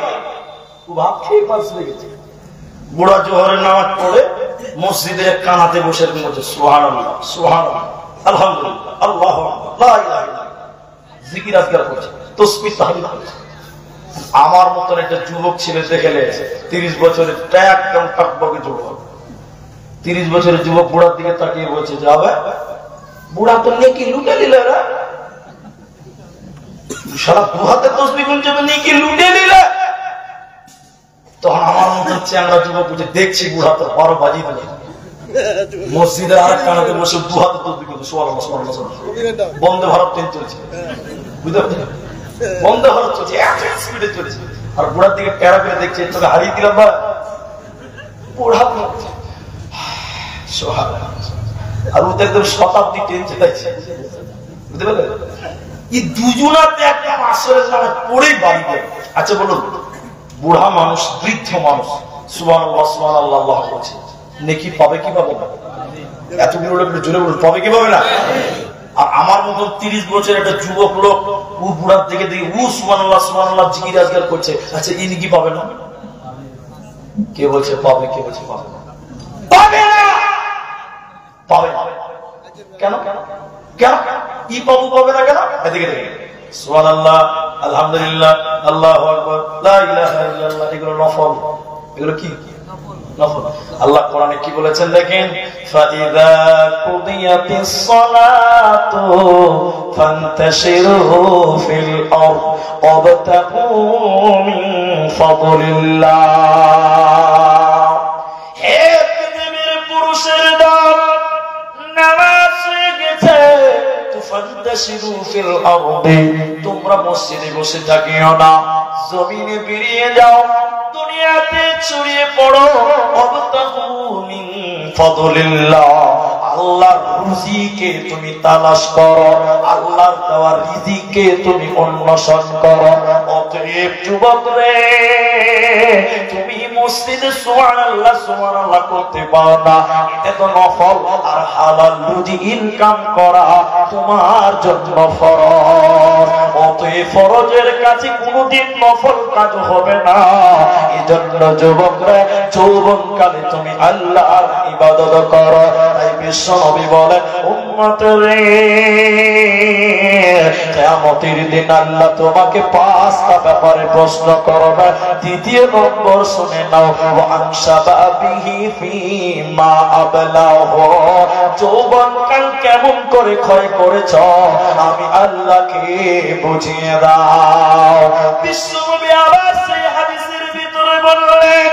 ভাত খেয়ে পাশ লেগেছে। বুড়া জোহরের নামাজ পড়ে মসজিদের এক কানাতে বসে বলছে সুবহানাল্লাহ সুবহানাল্লাহ আলহামদুলিল্লাহ আল্লাহু আকবার লা ইলাহা ইল্লাল্লাহ, জিকির আজকার করছে, তাসবিহ তাহলিল করছে। আমার মতন একটা যুবক ছেলে দেখলে 30 বছরের একদম টকবকে যুবক, 30 বছরের যুবক বুড়ার দিকে তাকিয়ে বলছে যাবে বুড়া তো নেকি লুটে নিল, সারা দু হাতে তাসবিহ গুনছে তো নেকি লুটে নিল। তখন আমার মতন চ্যাংড়া যুবক বুঝে দেখছি বুড়া তো 12 বাজিয়ে দিল, মসজিদের আর এক কানাতে বসে দু হাতে তাসবিহ গুনছে সুবহানাল্লাহ সুবহানাল্লাহ সুবহানাল্লাহ। বন্দে ভারত ট্রেন চলছে, বুঝতে পারছেন, বন্দে ভারত চলছে, এত স্পিডে চলেছে। আর বুড়ার দিকে টেরা করে দেখছে তোকে হারিয়ে দিলাম ভাই। বুড়া আর ওদের একদম শতাব্দী ট্রেন চালাইছে, বুঝতে পারলেন? এই দুজনাতে একদম আসরের নামাজ পড়েই বাড়ি দেয়। আচ্ছা বলুন, বুড়া মানুষ বৃদ্ধ মানুষ সুবহানাল্লাহ সুবহানাল্লাহ আল্লাহ বলছে, নেকি পাবে কি পাবে না? এত জোরে বলুন, পাবে কি পাবে না? আর আমার মতন 30 বছর একটা যুবক লোক ও বুড়ার দিকে দেখে ও সুবহানাল্লাহ সুবহানাল্লাহ জিকির আজকার করছে, আচ্ছা ইনি কি পাবে না? কে বলছে পাবে, কে বলছে পাবে না? পাবে না, পাবে না। কেন কেন কেন ই পাবো পাবে না কেন? এদিকে দেখে সুবহানাল্লাহ আলহামদুলিল্লাহ আল্লাহু আকবার লা ইলাহা ইল্লাল্লাহ, এগুলো নফল, এগুলো কি নফল। আল্লাহ কোরআনে কি বলেছেন দেখেন, ফাইযা কুদিয়াতিস সালাতু ফান্তাশিরু ফিল আরদ ওয়াবতাগু মিন ফাদলিল্লাহ। হে পৃথিবীর পুরুষের দল, নামাজ হয়ে গেছে, ফান্তাশিরু ফিল আরদ, তোমরা মসজিদে বসে থাকিও না, জমিনে বেরিয়ে যাও, দুনিয়াতে ছড়িয়ে পড়ো, ওয়াবতাগু মিন ফাদলিল্লাহ, আল্লাহর রুজিকে তুমি তালাশ করো, আল্লাহর দেওয়া রিজিকে তুমি অন্বেষণ করো। অতএব যুবক রে, তুমি মসজিদে সুবহানাল্লাহ সুবহানাল্লাহ করতে পারো না, এটা তো নফল, আর হালাল রুজি ইনকাম করা তোমার জন্য ফরজ। অতএব ফরজের কাছে কোনদিন নফল কাজ হবে না। এজন্য যুবকরা যৌবনকালে তুমি আল্লাহর ইবাদত করো। তাই বিশ্বনবী বলেন, উম্মত রে, কিয়ামতের দিন আল্লাহ তোমাকে 5টা ব্যাপারে প্রশ্ন করবে। দ্বিতীয় নম্বর শুনে নাও, ওয়ান শাবাবিহি ফীমা আবলাহু, যৌবনকাল কেমন করে ক্ষয় করেছ আমি আল্লাহকে বুঝিয়ে দাও। বিশ্বনবী আবার সেই হাদিসের ভিতরে বললেন,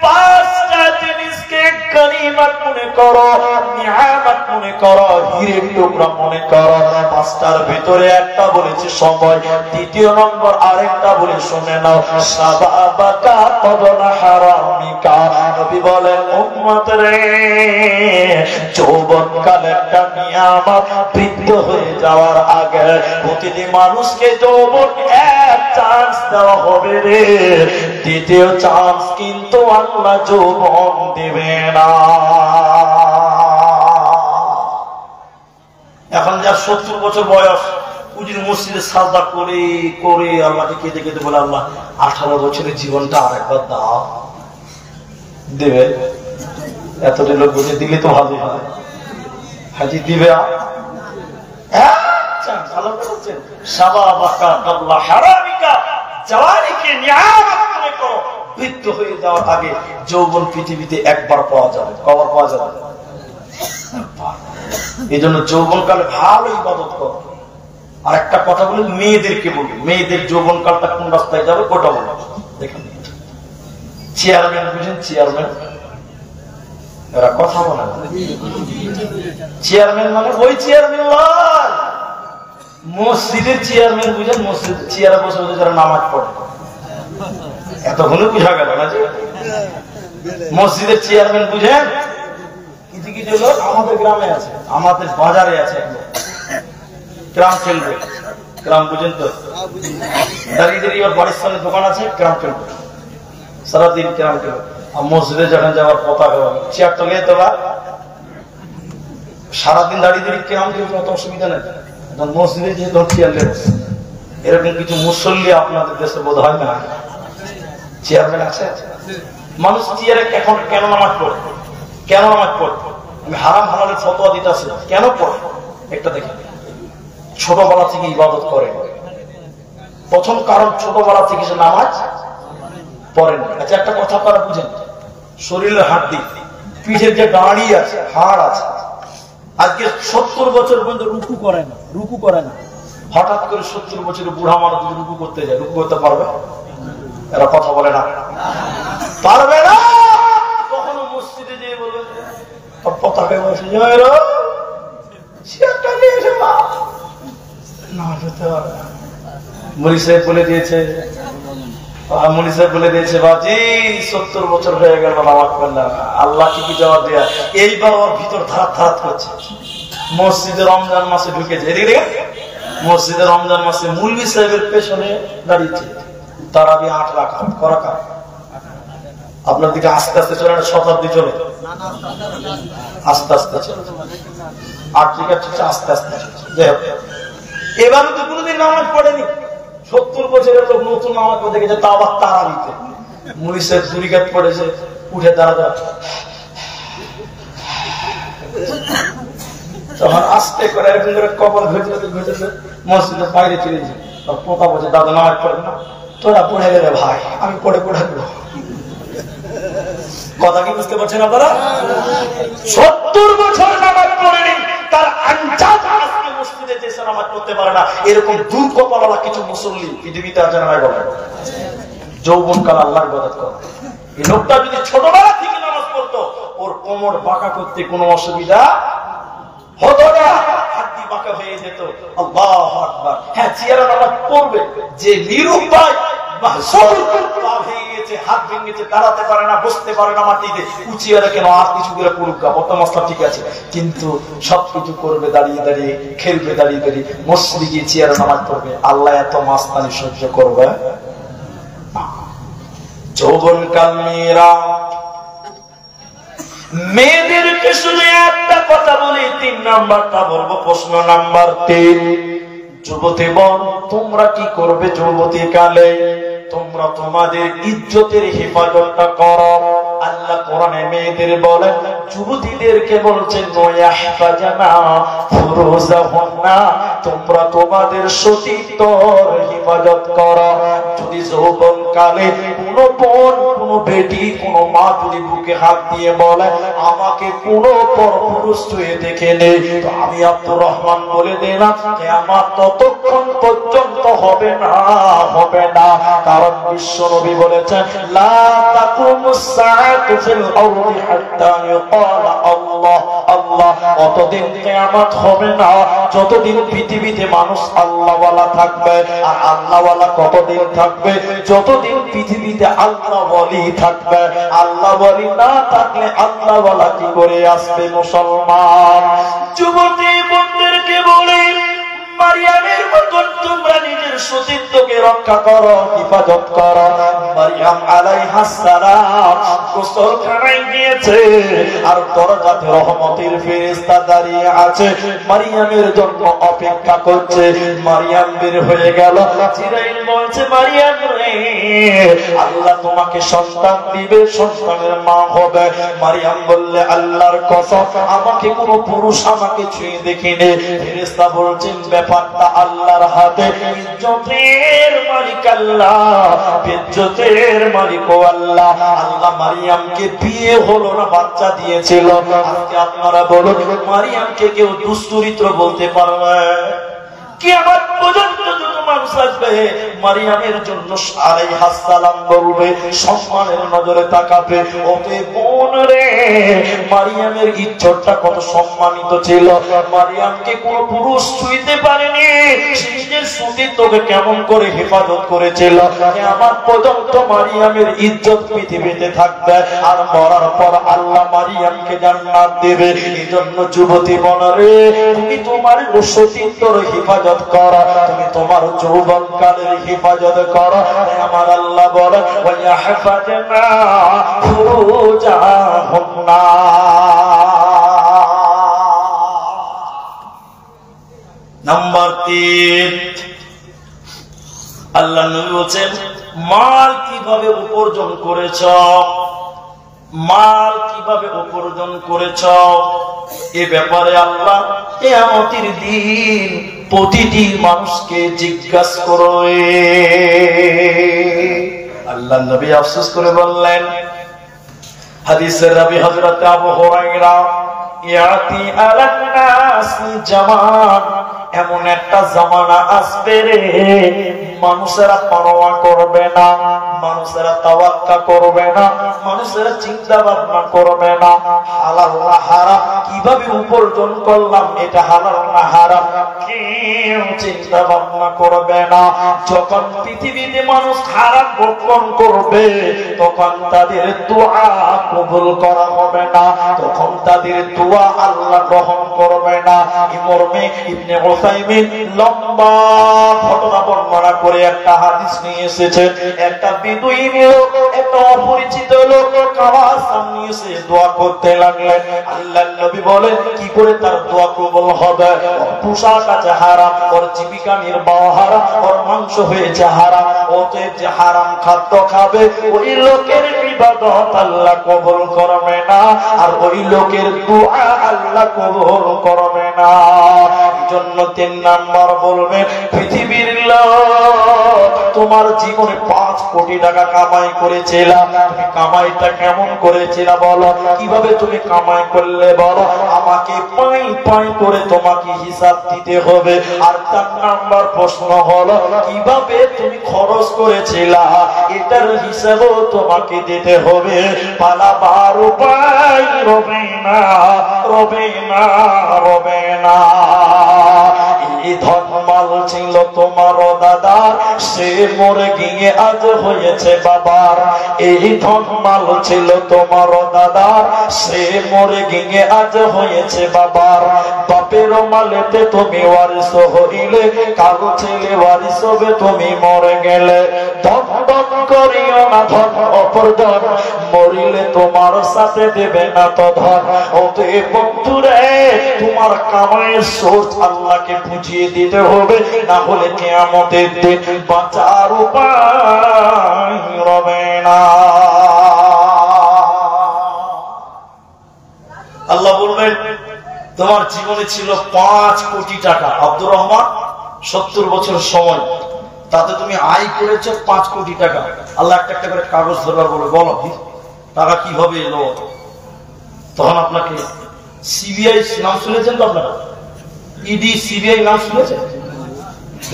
5টা জিনিসকে গনিমত মনে করো, নিয়ামত মনে করো, হীরের টুকরা মনে করো। 5টার ভিতরে একটা বলেছে সময়, দ্বিতীয় নম্বর আরেকটা বলে শুনে নাও, শাবাবাকা ক্বাবলা হারামিকা। নবী বলেন, উম্মত রে, যৌবনকাল একটা নিয়ামত, বৃদ্ধ হয়ে যাওয়ার আগে প্রতিটি মানুষকে যৌবন এক চান্স দেওয়া হবে রে, দ্বিতীয় চান্স কিন্তু আল্লাহ যৌবন দেবে না। এখন যার 70 বছর বয়স, উজির মসজিদে সাজদা করে করে আল্লাহকে কেঁদে কেঁদে বলে, আল্লাহ 18 বছরের জীবনটা আরেকবার দাও, দেবে? এতটা লোক বুঝে দিলে তো ভালো হয়, হাজি দিবে? বৃদ্ধ হয়ে যাওয়ার আগে যৌবন পৃথিবীতে একবার পাওয়া যাবে, কবার পাওয়া যাবে? এই জন্য যৌবনকালে ভালো ইবাদত করো। আর একটা কথা বলি, মেয়েদেরকে বলি, মেয়েদের যৌবনকালটা কোন রাস্তায় যাবে ওটা বলো। দেখেন, চেয়ারম্যান বুঝেন, চেয়ারম্যান, এরা কথা বলে, চেয়ারম্যান মানে ওই চেয়ারম্যান নয়, মসজিদের চেয়ারম্যান বুঝেন, মসজিদ চেয়ারে বসে বসে যারা নামাজ পড়ে, এতক্ষণে বুঝা গেল না যে মসজিদের চেয়ারম্যান বুঝেন? কিছু লোক আমাদের গ্রামে আছে, আমাদের বাজারে আছে, গ্রাম খেলবে, গ্রাম বুঝেন তো, দাঁড়িয়ে দাঁড়িয়ে ওর বাড়ির সামনে দোকান আছে, গ্রাম খেলবে, সারাদিন গ্রাম খেলবে। আর মসজিদে যখন যাওয়ার পতাকা চেয়ার তো নিয়ে তোলা, সারাদিন দাঁড়িয়ে দাঁড়িয়ে গ্রাম খেলবে, অত অসুবিধা নেই। মসজিদে যে চেয়ার নিয়ে বসে, এরকম কিছু মুসল্লি আপনাদের দেশে বোধ হয় না, চেয়ারম্যান আছে। মানুষ চেয়ারে এখন কেন নামাজ পড়ে, কেন নামাজ পড়ে? আমি হারাম হালালের ফতোয়া দিতেছি, কেন পড়ে একটা দেখি। ছোটবেলা থেকে ইবাদত করে, প্রথম কারণ ছোটবেলা থেকে সে নামাজ পড়েন। আচ্ছা একটা কথা আপনারা বুঝেন, শরীরের হাড্ডি, পিঠের যে দাঁড়ি আছে, হাড় আছে, আজকে 70 বছর পর্যন্ত রুকু করে না, রুকু করে না। হঠাৎ করে 70 বছরের বুড়া মানুষ যদি রুকু করতে যায়, রুকু করতে পারবে? এরা কথা বলে না, পারবে না। কখনো মসজিদে যেয়ে বলবে পতাকা বসে যায়, মুনি সাহেব বলে দিয়েছে, মুনি সাহেব বলে দিয়েছে, বাজি 70 বছর হয়ে গেল নামাজ পড়লাম, আল্লাহ কি জবাব দেয়া? এইবার ওর ভিতর ধারাত ধারাত করছে। মসজিদে রমজান মাসে ঢুকেছে, এদিকে মসজিদে রমজান মাসে মুলবি সাহেবের পেছনে দাঁড়িয়েছে, তারাবি 8 রাকাত করা কাজ। আপনার দিকে আস্তে আস্তে চলে না, শতাব্দী চলে, আস্তে আস্তে চলে, 8 রাকাত চলছে, আস্তে আস্তে চলছে। যাই হোক, এবারে তো কোনোদিন নামাজ পড়েনি, 70 বছরের লোক নতুন নামাজ পড়ে গেছে, তা আবার তারাবিতে। মুনি সাহেব 2 রাকাত পড়েছে, উঠে দাঁড়াতে তখন আস্তে করে এরকম করে কপাল ঘুরতে ঘুরতে মসজিদের বাইরে চলে যায়। পোতা বলছে, দাদা নামাজ পড়বে না? তোরা পড়ে গেলে ভাই, আমি পড়ে পড়ে দেবো। কথা কি বুঝতে পারছেন আপনারা? 70 বছর নামাজ পড়েনি, তার আঞ্জাদ আজকে মসজিদে এসে নামাজ পড়তে পারে না। এরকম দুর্কপালা কিছু মুসল্লি পৃথিবীতে আছে না? বলেন, যৌবনকাল আল্লাহর ইবাদত করে। এই লোকটা যদি ছোটবেলা থেকে নামাজ পড়তো, ওর কোমর বাঁকা করতে কোনো অসুবিধা হতো না, হাড্ডি বাঁকা হয়ে যেত। আল্লাহু আকবার। হ্যাঁ, চেয়ারে নামাজ পড়বে, যে নিরুপায় পা ভেঙে গেছে, হাত ভেঙে গেছে, দাঁড়াতে পারে না, বসতে পারে না মাটিতে, উঁচিয়ে কেন আর কিছু করে পড়ুক, বর্তমান মাসলা ঠিক আছে, কিন্তু সবকিছু করবে দাঁড়িয়ে দাঁড়িয়ে, খেলবে দাঁড়িয়ে দাঁড়িয়ে, মসজিদে গিয়ে চেয়ারে নামাজ পড়বে। আল্লাহ এত মাস্তানি সহ্য করবে? যৌবনকাল মেয়েরা, মেয়েদেরকে শুনে একটা কথা বলি, 3 নাম্বারটা বলবো, প্রশ্ন নাম্বার 3। যুবতী বল, তোমরা কি করবে যুবতী কালে? তোমরা তোমাদের ইজ্জতের হেফাজতটা করো। আল্লাহ কোরআনে মেয়েদের বলেন, যুবতীদেরকে বলছেন, তোমরা তোমাদের সতীত্বর হেফাজত করো। যদি যৌবন কালে কোন বোন, কোন বেটি, কোন মা যদি বুকে হাত দিয়ে বলে, আমাকে কোন পরপুরুষ ছুঁয়ে দেখে নেই, তো আমি আব্দুর রহমান বলে দিলাম, কিয়ামত ততক্ষণ পর্যন্ত হবে না, হবে না। কারণ বিশ্ব নবী বলেছেন, লা তাকুমুস সাআতু ফিল আরদি হাত্তা ইউকালা আল্লাহ আল্লাহ। অতদিন কিয়ামত হবে না যতদিন পৃথিবীতে মানুষ আল্লাহওয়ালা থাকবে। আর আল্লাহওয়ালা কতদিন থাকবে? যতদিন পৃথিবীতে আল্লাহ ওয়ালি থাকবে। আল্লাহ ওয়ালি না থাকলে আল্লাহওয়ালা কি করে আসবে? মুসলমান যুবতী বন্ধুদেরকে বলে, মারিয়ামের মতন তোমরা নিজের সতীত্বকে রক্ষা করো, হেফাজত করো। মারিয়াম আলাইহিস সালাম গোসলখানায় গিয়েছে, আর দরজাতে রহমতের ফেরেশতা দাঁড়িয়ে আছে, মারিয়ামের জন্য অপেক্ষা করছে। মারিয়াম বের হয়ে গেল, জিবরাইল বলছে, মারিয়াম রে, আল্লাহ তোমাকে সন্তান দিবে, সন্তানের মা হবে। মারিয়াম বললে, আল্লাহর কসম, আমাকে কোনো পুরুষ আমাকে ছুঁয়ে দেখেনি। ফেরেশতা বলছেন, ব্যাপারটা আল্লাহর হাতে, ইজ্জতের মালিক আল্লাহ, ইজ্জতের মালিক আল্লাহ। আল্লাহ মারিয়ামকে বিয়ে হলো না, বাচ্চা দিয়েছিল। আজকে আপনারা বলুন, মারিয়ামকে কেউ দুশ্চরিত্র বলতে পারবে? কিয়ামত পর্যন্ত যত মানুষ আসবে, মারিয়ামের জন্য আলাইহিস সালাম বলবে, সম্মানের নজরে তাকাবে, ওকে বোন বোন রে, মারিয়ামের ইজ্জতটা কত সম্মানিত ছিল। মারিয়ামকে কোন পুরুষ ছুঁইতে পারেনি, নিজের সতীত্বকে কেমন করে হেফাজত করেছিল। আমার পর্যন্ত মারিয়ামের ইজ্জত পৃথিবীতে থাকবে, আর মরার পর আল্লাহ মারিয়ামকে জান্নাত দেবে। এই জন্য যুবতী বোনরে, তুমি তোমার সতীত্বর হেফাজত করো, তুমি তোমার যৌবনকালের হেফাজত করো। আমার আল্লাহ বলে ওয়াহফাজনা ফুরুজাহুন্না। নাম্বার 3, আল্লাহ নবী বলেন মাল কিভাবে উপার্জন করেছ, মাল কিভাবে উপার্জন করেছ, এ ব্যাপারে আল্লাহ কিয়ামতের দিন প্রতিটি মানুষকে জিজ্ঞাসা করবে। আল্লাহ নবী আফসোস করে বললেন, হাদিসের রাবী হযরত আবু হুরায়রা, ইয়াতি আলান নাস জামান, এমন একটা জামানা আসবে রে, মানুষেরা পরোয়া করবে না, মানুষেরা তাওয়াক্কা করবে না, মানুষেরা চিন্তা ভাবনা করবে না হালাল না হারাম, কিভাবে উপার্জন করলাম, এটা হালাল না হারাম, কেউ চিন্তা ভাবনা করবে না। যখন পৃথিবীতে মানুষ হারাম ভক্ষণ করবে, তখন তাদের দোয়া কবুল করা হবে না, তখন তাদের দোয়া আল্লাহ গ্রহণ করবে না। এই মর্মে ইবনে উসাইমিন লম্বা ঘটনা বর্ণনা করে একটা হাদিস নিয়ে এসেছেন। একটা বিদুইন লোক, একটা অপরিচিত লোক কাবার সামনে এসে দোয়া করতে লাগলেন। আল্লাহর নবী বলেন, কি করে তার দোয়া কবুল হবে? ওর পোশাক আছে হারাম, ওর জীবিকা নির্বাহ হারাম, ওর মাংস হয়েছে হারাম, অতএব যে হারাম খাদ্য খাবে ওই লোকের ইবাদত আল্লাহ কবুল করবে না, আর ওই লোকের দোয়া আল্লাহ কবুল করবে না। জন্য 3 নাম্বার বলবেন, পৃথিবীর লোক, তোমার জীবনে 5 কোটি টাকা কামাই করেছিলা, তুমি কামাইটা কেমন করেছিলা বলো, কিভাবে তুমি কামাই করলে বলো, আমাকে পাই পাই করে তোমাকে হিসাব দিতে হবে। আর 4 নাম্বার প্রশ্ন হলো, কিভাবে তুমি খরচ করেছিলা, এটার হিসাবও তোমাকে দিতে হবে। পালাবার উপায় রবে না, রবে না, রবে না। এই ধনমাল ছিল তোমার দাদা, সে মরে গিয়ে আজ হয়েছে বাবার। এই ধনমাল ছিল তোমার দাদা, সে মরে গিয়ে আজ হয়েছে বাবার। বাপের মালেতে তুমি ওয়ারিস হইলে, কারো ছেলে ওয়ারিস হবে তুমি মরে গেলে। ধন ধন করিও না ধন অপরজন, মরিলে তোমার সাথে দেবে না তো ধন। অতএব বন্ধুরে, তোমার কামাইয়ের সোর্স আল্লাহকে বুঝিয়ে দিতে হবে, না হলে কিয়ামতের দিন বাঁচার উপায় রবে না। আল্লাহ বলবেন, তোমার জীবনে ছিল 5 কোটি টাকা, আব্দুর রহমান 70 বছর সময়, তাতে তুমি আয় করেছো 5 কোটি টাকা। আল্লাহ একটা একটা করে কাগজ ধরবার বলে, বলো টাকা কিভাবে এলো। তখন আপনাকে সিবিআই নাম শুনেছেন তো, আপনারা ইডি সিবিআই নাম শুনেছেন?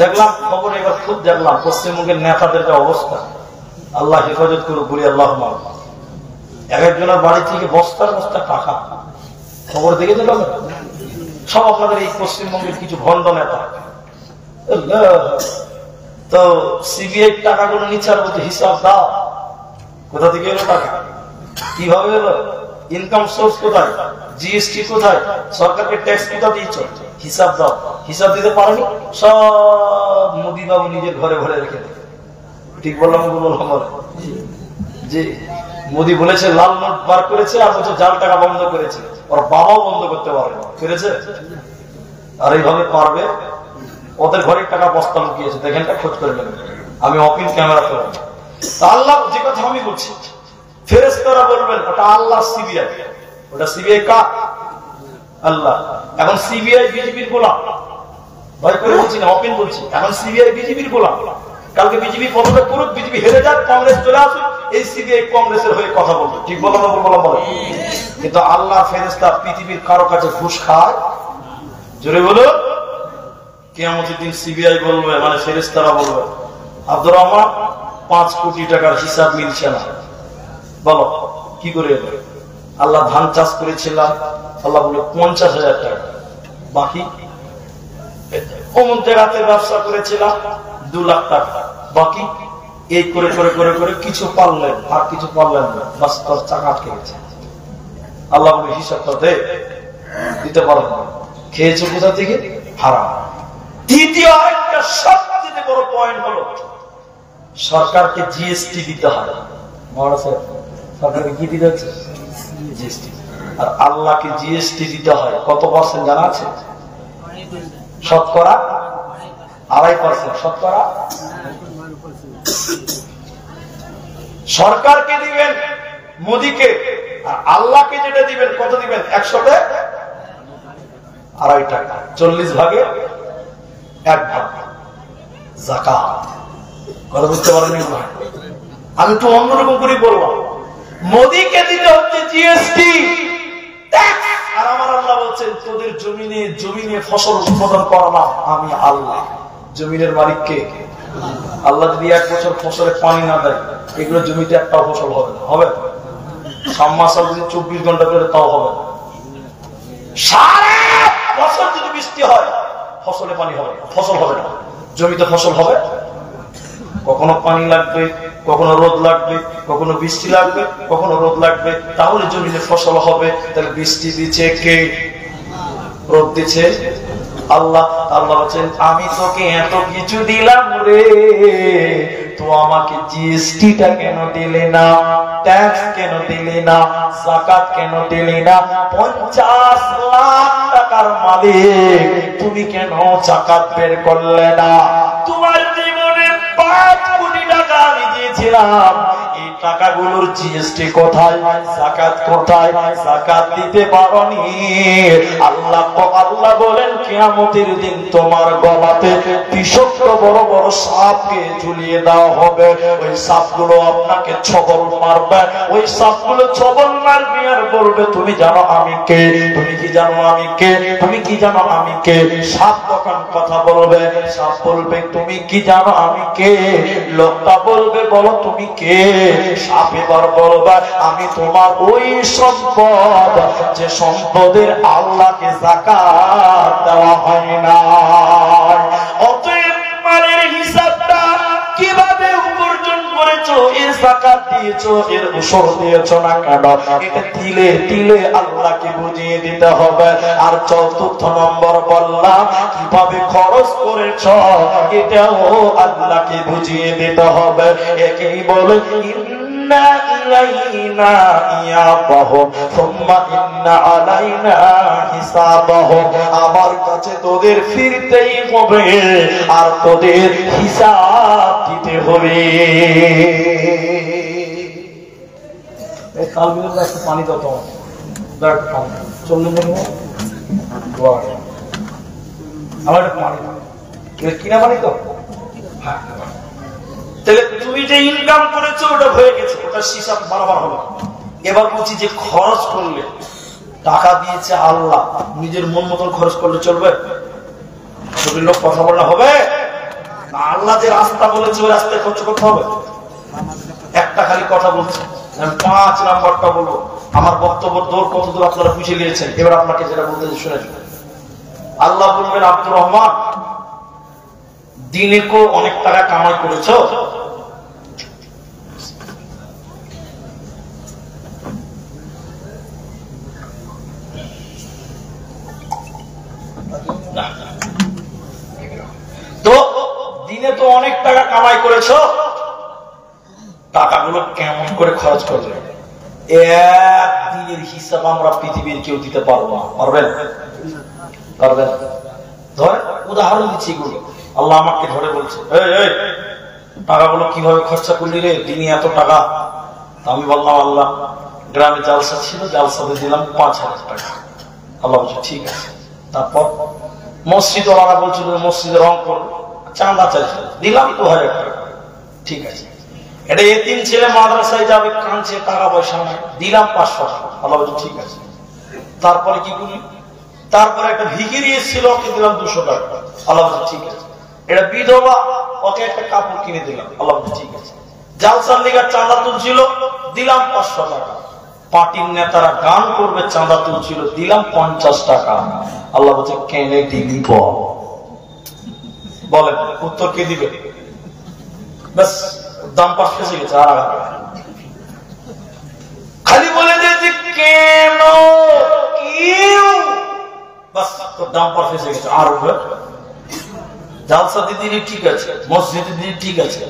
দেখলাম খবর, এবার খুব দেখলাম পশ্চিমবঙ্গের নেতাদের যে অবস্থা, আল্লাহ হেফাজত করুক বলি আল্লাহ। এক একজনের বাড়ি থেকে বস্তার বস্তা টাকা, খবর দেখেছেন আপনারা? সব আপনাদের এই পশ্চিমবঙ্গের কিছু ভণ্ড নেতা। তো সিবিআই টাকাগুলো নিচ্ছে, আর বলতে হিসাব দাও, কোথা থেকে এলো টাকা, কিভাবে এলো, ইনকাম সোর্স কোথায়, জিএসটি কোথায়, সরকারকে ট্যাক্স কোথা দিয়েছ, হিসাব দাও। হিসাব দিতে পারেনি, সব মোদী বাবু নিজের ঘরে ঘরে রেখে দেয়। ঠিক বললাম? যে মোদী বলেছে লাল নোট বার করেছে, আর বলছে জাল টাকা বন্ধ করেছে, ওর বাবাও বন্ধ করতে পারে পেরেছে। আর এইভাবে পারবে, ওদের ঘরের টাকা বস্তা লুকিয়েছে, দেখেন খোঁজ করে নেবেন, আমি অপিন ক্যামেরাতে। আল্লাহ যে কথা আমি বলছি, ফেরেশতারা বলবেন ওটা আল্লাহ সিবিআই, ওটা সিবিআই কার? আল্লাহ। এখন সিবিআই বিজেপির গোলাম, ভয় করে বলছি না, অপিন বলছি। এখন সিবিআই বিজেপির গোলাম, কালকে বিজেপি পদত্যাগ করুক, বিজেপি হেরে যাক, কংগ্রেস চলে আসুক, এই সিবিআই কংগ্রেসের হয়ে কথা বলবে। ঠিক বললাম না? বললাম বলে। কিন্তু আল্লাহ ফেরেশতা পৃথিবীর কারো কাছে ঘুষ খায়? জোরে বলো। কিয়ামতের দিন সিবিআই বলবে, মানে ফেরেশতারা বলবে, আব্দুর রহমান 5 কোটি টাকার হিসাব মিলছে না, বলো কি করে এলো? আল্লাহ ধান চাষ করেছিলাম, আল্লাহ বলে 50,000 টাকা বাকি। অমুক জায়গাতে ব্যবসা করেছিলাম 2 লাখ টাকা বাকি। এই করে করে করে করে কিছু পারলেন আর কিছু পারলেন না, বাস তোর চাকা আটকে গেছে। আল্লাহ বলে হিসাবটা দিতে পারবেন না, খেয়েছো কোথা থেকে? হারাম। দ্বিতীয় আরেকটা সবচেয়ে বড় পয়েন্ট হলো সরকারকে জিএসটি দিতে হয়। সরকারকে কি দিতে হচ্ছে? জিএসটি। আর আল্লাহকে জিএসটি দিতে হয় কত পার্সেন্ট জানা আছে? শতকরা 2.5%। শতকরা সরকারকে দিবেন মোদিকে, আর আল্লাহকে যেটা দিবেন কত দিবেন? 100-তে 2.5 টাকা, 40 ভাগে 1 ভাগ যাকাত। কথা বুঝতে পারেন? আমি একটু অন্যরকম করে বললাম, মোদিকে দিতে হচ্ছে জিএসটি, আর আমার আল্লাহ বলছেন তোদের জমিনে ফসল উৎপাদন করালাম আমি আল্লাহ। জমিনের মালিক কে? আল্লাহ। যদি 1 বছর ফসলে পানি না দেয়, এগুলো জমিতে একটাও ফসল হবে না। হবে? সাম্মাসাল যদি 24 ঘন্টা করে, তাও হবে না। সারা বছর যদি বৃষ্টি হয়, ফসলে পানি হবে না, ফসল হবে না। জমিতে ফসল হবে, কখনো পানি লাগবে, কখনো রোদ লাগবে, কখনো বৃষ্টি লাগবে, কখনো রোদ লাগবে, তাহলে জমিতে ফসল হবে। তাহলে বৃষ্টি দিচ্ছে কে? রোদ দিচ্ছে আল্লাহ। আল্লাহ বলছেন আমি তোকে এত কিছু দিলাম রে, তো আমাকে জিএসটিটা কেন দিলে না? ট্যাক্স কেন দিলে না? যাকাত কেন দিলে না? 50 লাখ টাকার মালিক তুমি কেন যাকাত বের করলে না? তোমার জীবনে 5 কোটি টাকা আমি দিয়েছিলাম, এই টাকাগুলোর জিএসটি কোথায়? যাকাত কোথায়? যাকাত দিতে পারোনি। আল্লাহ বলেন কিয়ামতের দিন তোমার গলাতে বিষাক্ত বড় বড় সাপকে ঝুলিয়ে দেওয়া হবে। ওই সাপগুলো আপনাকে ছবল মারবে, ওই সাপগুলো ছবল মারবে আর বলবে তুমি জানো আমি কে? তুমি কি জানো আমি কে? তুমি কি জানো আমি কে? সাপ তখন কথা বলবে, সাপ বলবে তুমি কি জানো আমি কে? লোকটা বলবে বলো তুমি কে? সাপ এবার বলবে আমি তোমার ওই সম্পদ যে সম্পদের আল্লাহকে যাকাত দেওয়া হয় না। অতএব মালের হিসাবটা কিভাবে উপার্জন করেছো, এর যাকাত দিয়েছো, এর উসর দিয়েছো না কেন, এটা তিলে তিলে আল্লাহকে বুঝিয়ে দিতে হবে। আর ৪র্থ নম্বর বললাম কিভাবে খরচ করেছো, এটাও আল্লাহকে বুঝিয়ে দিতে হবে। একেই বলে ইন্না ইলাইনা ইয়াবাহুম সুম্মা ইন্না আলাইনা হিসাবাহুম। আমার কাছে তোদের ফিরতেই হবে আর তোদের হিসাব দিতে হবে। কাল বিকেলে একটু পানি দাও তোমার, চললেন আমার একটু পানি দাও, কিনা পানি তো। তাহলে তুমি যে ইনকাম করেছো ওটা হয়ে গেছে, ওটা হিসাব বারবার হবে। এবার বলছি যে খরচ করলে, টাকা দিয়েছে আল্লাহ, নিজের মন মতন খরচ করলে চলবে? ছবির লোক কথা বললে হবে না? আল্লাহ যে রাস্তা বলেছে ওই রাস্তায় খরচ করতে হবে। একটা খালি কথা বলছে, আমি 5 নাম্বারটা বলবো। আমার বক্তব্য দৌড় কত দূর আপনারা বুঝে নিয়েছেন। এবার আপনাকে যেটা বলতে শুনে আল্লাহ বলবেন আব্দুর রহমান দিনে কো অনেক টাকা কামাই করেছো, তো দিনে তো অনেক টাকা কামাই করেছো, টাকাগুলো কেমন করে খরচ করবে? একদিনের হিসাব আমরা পৃথিবীর কেউ দিতে পারবো না। পারবেন? পারবেন? ধরেন উদাহরণ দিচ্ছি এগুলো, আল্লাহ আমাকে ধরে বলছে এই টাকাগুলো কিভাবে খরচা করলি রে, দিনে এত টাকা। আমি বললাম আল্লাহ গ্রামে জালসা ছিল, জালসাতে দিলাম 5,000 টাকা। আল্লাহ বলছে ঠিক আছে। তারপর মসজিদ ওরা বলছিল মসজিদে রং করবো, চাঁদা চাইছিল, দিলাম 2,000 টাকা। ঠিক আছে। এটা এতিম ছেলে মাদ্রাসায় যাবে, কাঁদছে, টাকা পয়সা নাই, দিলাম 500 টাকা। আল্লাহ বলছে ঠিক আছে। তারপরে কি করলি? তারপরে একটা ভিখিরি এসেছিল, ওকে দিলাম 200 টাকা। আল্লাহ বলছে ঠিক আছে। এটা বিধবা, ওকে একটা কাপড় কিনে দিলাম। আল্লাহ বলছে ঠিক আছে। জালসার লিগা চাঁদা তুলছিল, দিলাম 500 টাকা। পার্টির নেতারা গান করবে, চাঁদা তুলছিল, দিলাম 50 টাকা। আল্লাহ বলছে কেনে দিবি বলেন, উত্তর কে দিবে? ব্যাস দাম পাশ ফেসে গেছে। আর খালি বলে দিয়েছে কেন, বাস তোর দাম পাশ ফেসে গেছে। আর জালসা দিদি ঠিক আছে, মসজিদের দিদি ঠিক আছে,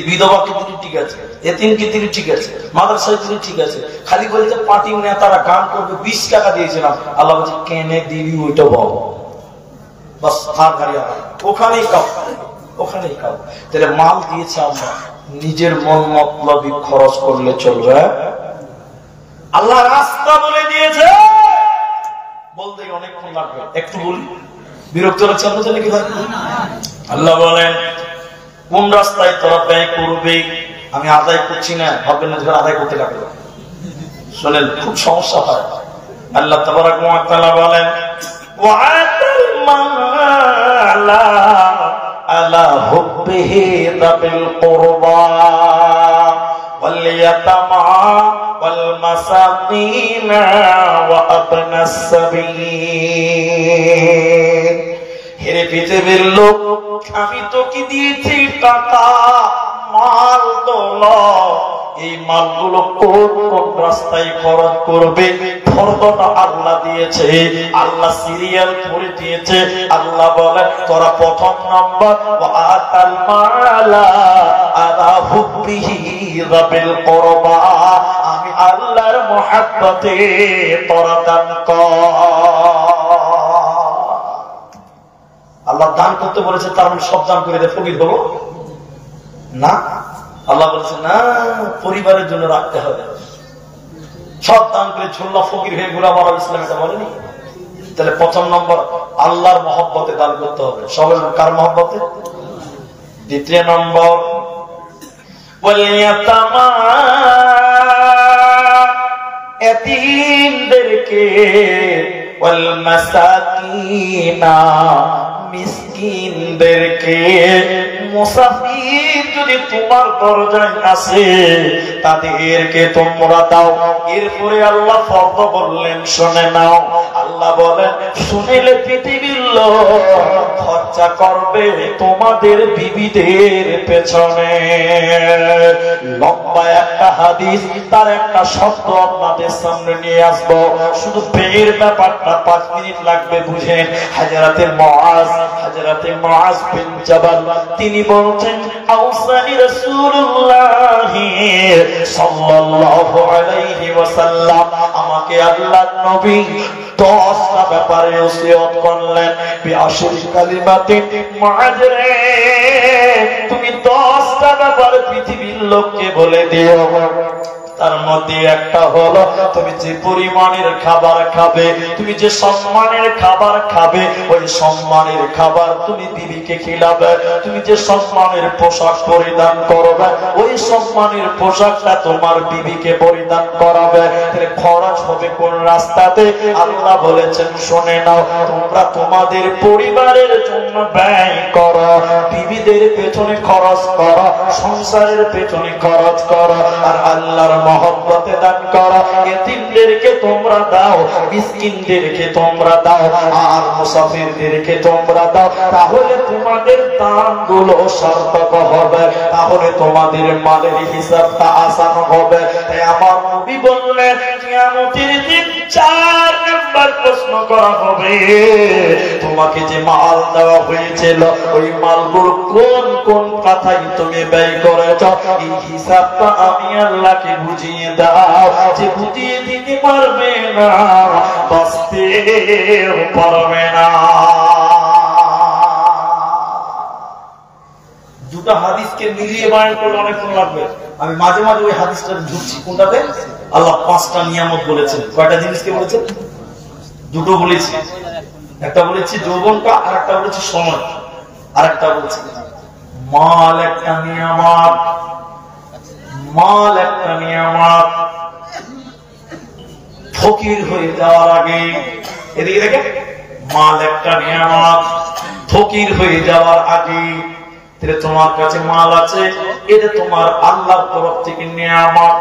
বিধবাকে দিদি ঠিক আছে, এতিমকে দিদি ঠিক আছে, মাদ্রাসায় দিদি ঠিক আছে। খালি বলেছে পার্টির নেতারা গান করবে, 20 টাকা দিয়েছিলাম। আল্লাহ বলছে কেনে দিবি ওইটা বল। বাস আর গাড়ি ওখানেই কাউ, ওখানেই কাউ। তাহলে মাল দিয়েছে আমরা, নিজের মন মতলবি খরচ করলে চলবে? আল্লাহ রাস্তা বলে দিয়েছে, বলতে অনেকক্ষণ লাগবে, একটু বলি। বিরক্ত হচ্ছে আপনাদের নাকি? আল্লাহ বলেন কোন রাস্তায় তোরা ব্যয় করবে। আমি আদায় করছি না, ভাববেন না আদায় করতে লাগবে। শোনেন, খুব সমস্যা হয়। আল্লাহ তাবারাক ওয়া তাআলা বলেন ওয়াআতাল মালা আলা হুব্বিহি যাবিল কুরবা ওয়াল ইয়াতামা ওয়াল মাসাকিন ওয়া আবনাস সাবিল। হেরে পৃথিবীর লোক, আমি তোকে দিয়েছি টাকা, মাল দৌলত, এই মালগুলো কোন কোন রাস্তায় খরচ করবে ফরজটা আল্লাহ দিয়েছে, আল্লাহ সিরিয়াল করে দিয়েছে। আল্লাহ বলে তোরা প্রথম নম্বর ওয়াতাল মালা আলা হুব্বিহি যাবিল কুরবা, আমি আল্লাহর মহব্বতে তোরা দান কর। আল্লাহ দান করতে বলেছে, তার মানে সব দান করে দেয় ফকির হবো না। আল্লাহ বলেছে না, পরিবারের জন্য রাখতে হবে। সব দান করে ঝুল্লা ফকির হয়ে ঘুরা মারা, ইসলাম এটা বলেনি। তাহলে প্রথম নম্বর আল্লাহর মহব্বতে দান করতে হবে। সবাই কার মহব্বতে? দ্বিতীয় নম্বর এতিমদেরকে, ওয়াল মাসাকিনা মিসকিনদেরকে, মুসাফির যদি তোমার দরজায় আসে তাদেরকে তোমরা দাও। এরপরে আল্লাহ ফরজ বললেন শুনে নাও। আল্লাহ বলেন শুনিলে পৃথিবীর লোক খরচা করবে তোমাদের বিবিদের পেছনে। লম্বা একটা হাদিস, তার একটা শব্দ আপনাদের সামনে নিয়ে আসবো। শুধু পেয়ের ব্যাপারটা 5 মিনিট লাগবে বুঝেন। হযরতে মুআজ বিন জাবাল তিনি বলছেন আওসানি রাসূলুল্লাহ সাল্লাল্লাহু আলাইহি ওয়াসাল্লাম, আমাকে আল্লাহর নবী 10টা ব্যাপারে ওসিয়ত করলেন। বিআশরি কালিমাতিন, মুআজ রে তুমি 10টা ব্যাপার পৃথিবীর লোককে বলে দিও। তার মধ্যে একটা হলো তুমি যে পরিমাণের খাবার খাবে, তুমি যে সম্মানের খাবার খাবে, ওই সম্মানের খাবার তুমি বিবিকে খিলাবে। তুমি যে সম্মানের পোশাক পরিধান করবে, ওই সম্মানের পোশাকটা তোমার বিবিকে পরিধান করাবে। তাহলে খরচ হবে কোন রাস্তাতে? আল্লাহ বলেছেন শুনে নাও, তোমরা তোমাদের পরিবারের জন্য ব্যয় করো, বিবিদের পেছনে খরচ করো, সংসারের পেছনে খরচ করো, আর আল্লাহর মহব্বতে দান করো। এতিমদেরকে তোমরা দাও, মিসকিনদেরকে তোমরা দাও, আর মুসাফিরদেরকে তোমরা দাও। তাহলে তোমাদের দানগুলো সার্থক হবে, তাহলে তোমাদের মালের হিসাবটা আসান হবে। তাই আমার নবী বললেন কিয়ামতের দিন 4 নাম্বার প্রশ্ন করা হবে, তোমাকে যে মাল দেওয়া হয়েছিল ওই মালগুলো কোন কোন কথাই তুমি ব্যয় করেছ, এই হিসাবটা আমি আল্লাহকে বুঝিয়ে দাও। যে বুঝিয়ে দিতে পারবে না, বাঁচতেও পারবে না। দুটো হাদিসকে মিলিয়ে বয়ান করলে অনেকক্ষণ লাগবে। আমি মাঝে মাঝে ওই হাদিসটা ঢুকছি। কোনটাতে? আল্লাহ 5টা নিয়ামত বলেছেন। কয়টা জিনিসকে বলেছেন? দুটো বলেছি। একটা বলেছি যৌবনটা, আর একটা বলেছি সময়, আর একটা বলেছি মাল একটা নিয়ামত। মাল একটা নিয়ামত। ফকির হয়ে যাওয়ার আগে, এদিকে দেখেন, মাল একটা নিয়ামত। ফকির হয়ে যাওয়ার আগে তোমার কাছে মাল আছে, এটা তোমার আল্লাহর তরফ থেকে নিয়ামত।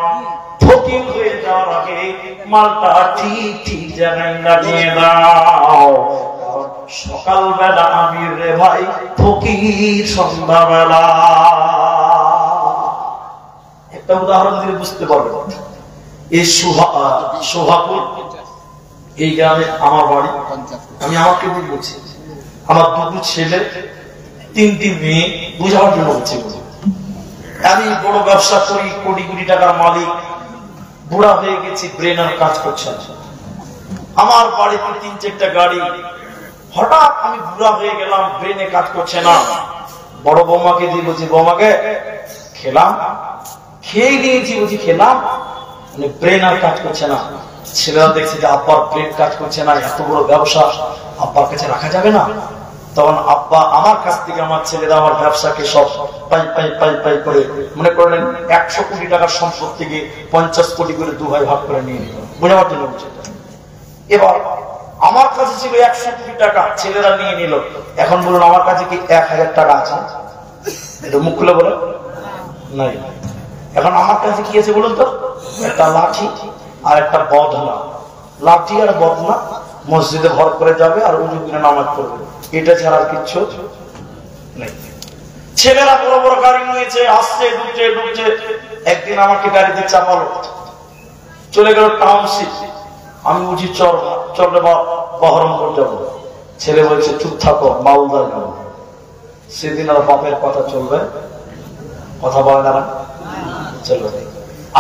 ফকির হয়ে যাওয়ার আগে মালটা ঠিক ঠিক জায়গায় লাগিয়ে দাও। সকালবেলা আমি রে ভাই ফকির, সন্ধ্যাবেলা। একটা উদাহরণ দিয়ে বুঝতে পারবেন। এই সোহাপুর এই গ্রামে আমার বাড়ি। আমি আমাকে বলছি, আমার দুটো ছেলে, তিনটি মেয়ে, বুঝাবার জন্য বলছি। আমি বড় ব্যবসা করি, কোটি কোটি টাকার মালিক, বুড়া হয়ে গেছি, ব্রেন আর কাজ করছে না। আমার বাড়িতে 3-4টা গাড়ি। হঠাৎ আমি বুড়া হয়ে গেলাম, ব্রেনে কাজ করছে না। বড় বৌমাকে দিয়ে বলছি, বৌমাকে খেলাম, খেয়ে নিয়েছি, বলছি খেলাম, মানে ব্রেন আর কাজ করছে না। ছেলেরা দেখছে যে আব্বার ব্রেন কাজ করছে না, এত বড় ব্যবসা আব্বার কাছে রাখা যাবে না। তখন আব্বা আমার কাছ থেকে, আমার ছেলেরা আমার ব্যবসাকে সব পাই পাই পাই পাই করে, মনে করলেন 100 কোটি টাকার সম্পত্তিকে 50 কোটি করে 2 ভাই ভাগ করে নিয়ে নিল, বোঝাবার জন্য বলছে। এবার আমার কাছে ছিল 100 কোটি টাকা, ছেলেরা নিয়ে নিল। এখন বলুন আমার কাছে কি 1000 টাকা আছে? এটা মুখ খুলে বলে নাই। এখন আমার কাছে কি আছে বলুন তো? একটা লাঠি আর একটা বদনা। লাঠি আর বদনা মসজিদে ভর করে যাবে আর উজু করে নামাজ পড়বে, এটা ছাড়া কিচ্ছু নেই। ছেলেরা বড় বড় গাড়ি নিয়েছে, আসছে, ঢুকছে ঢুকছে। একদিন আমাকে গাড়িতে চাপালো, চলে গেল টাউনশিপ। আমি বুঝি চলে বহরমপুর যাবো। ছেলে বলছে চুপ থাকো, মালদা যাবো। সেদিন আর বাপের কথা চলবে? কথা বলে না, চলবে।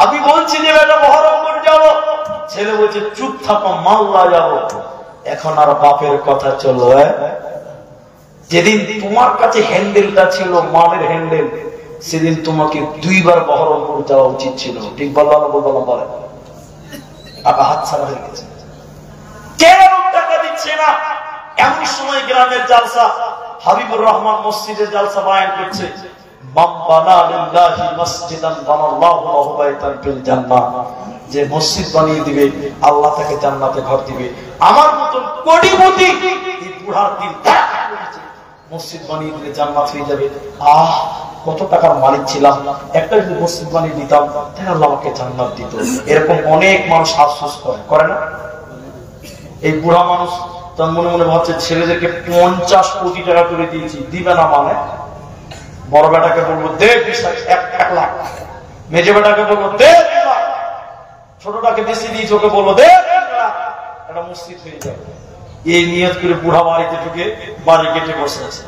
আমি বলছি যে বেটা বহরমপুর যাবো, ছেলে বলছে চুপ থাকো, মালদা যাবো। এখন আর বাপের কথা চলবে? যেদিন তোমার কাছে হ্যান্ডেলটা ছিল, মানের হ্যান্ডেল, সেদিন তোমাকে 2 বার বহরমপুর যাওয়া উচিত ছিল। ঠিক বললাম না? বললাম বলে টাকা হাত ছাড়া হয়ে গেছে। কেন টাকা দিচ্ছে না? এমন সময় গ্রামের জালসা, হাবিবুর রহমান মসজিদের জালসা বায়ান করছে, যে মসজিদ বানিয়ে দিবে আল্লাহ তাকে জান্নাতে ঘর দিবে। আমার মতন কোটিপতি বুড়ার দিন মসজিদ বানিয়ে দিলে জান্নাত হয়ে যাবে। কত টাকার মালিক ছিলাম, একটা যদি মসজিদ বানিয়ে দিতাম তাহলে আল্লাহ আমাকে জান্নাত দিত। এরকম অনেক মানুষ আফসোস করে না? এই বুড়া মানুষ তার মনে মনে ভাবছে ছেলেদেরকে 50 কোটি টাকা করে দিয়েছি, দিবে না মানে? বড় বেটাকে বলবো দে 1 লাখ, মেজে বেটাকে বলবো দে 2 লাখ, ছোটটাকে বেশি দিয়েছি, ওকে বলবো দে 3 লাখ, একটা মসজিদ হয়ে যাবে। এই নিয়ত করে বুড়া বাড়িতে ঢুকে বাড়ি কেটে বসে আছে।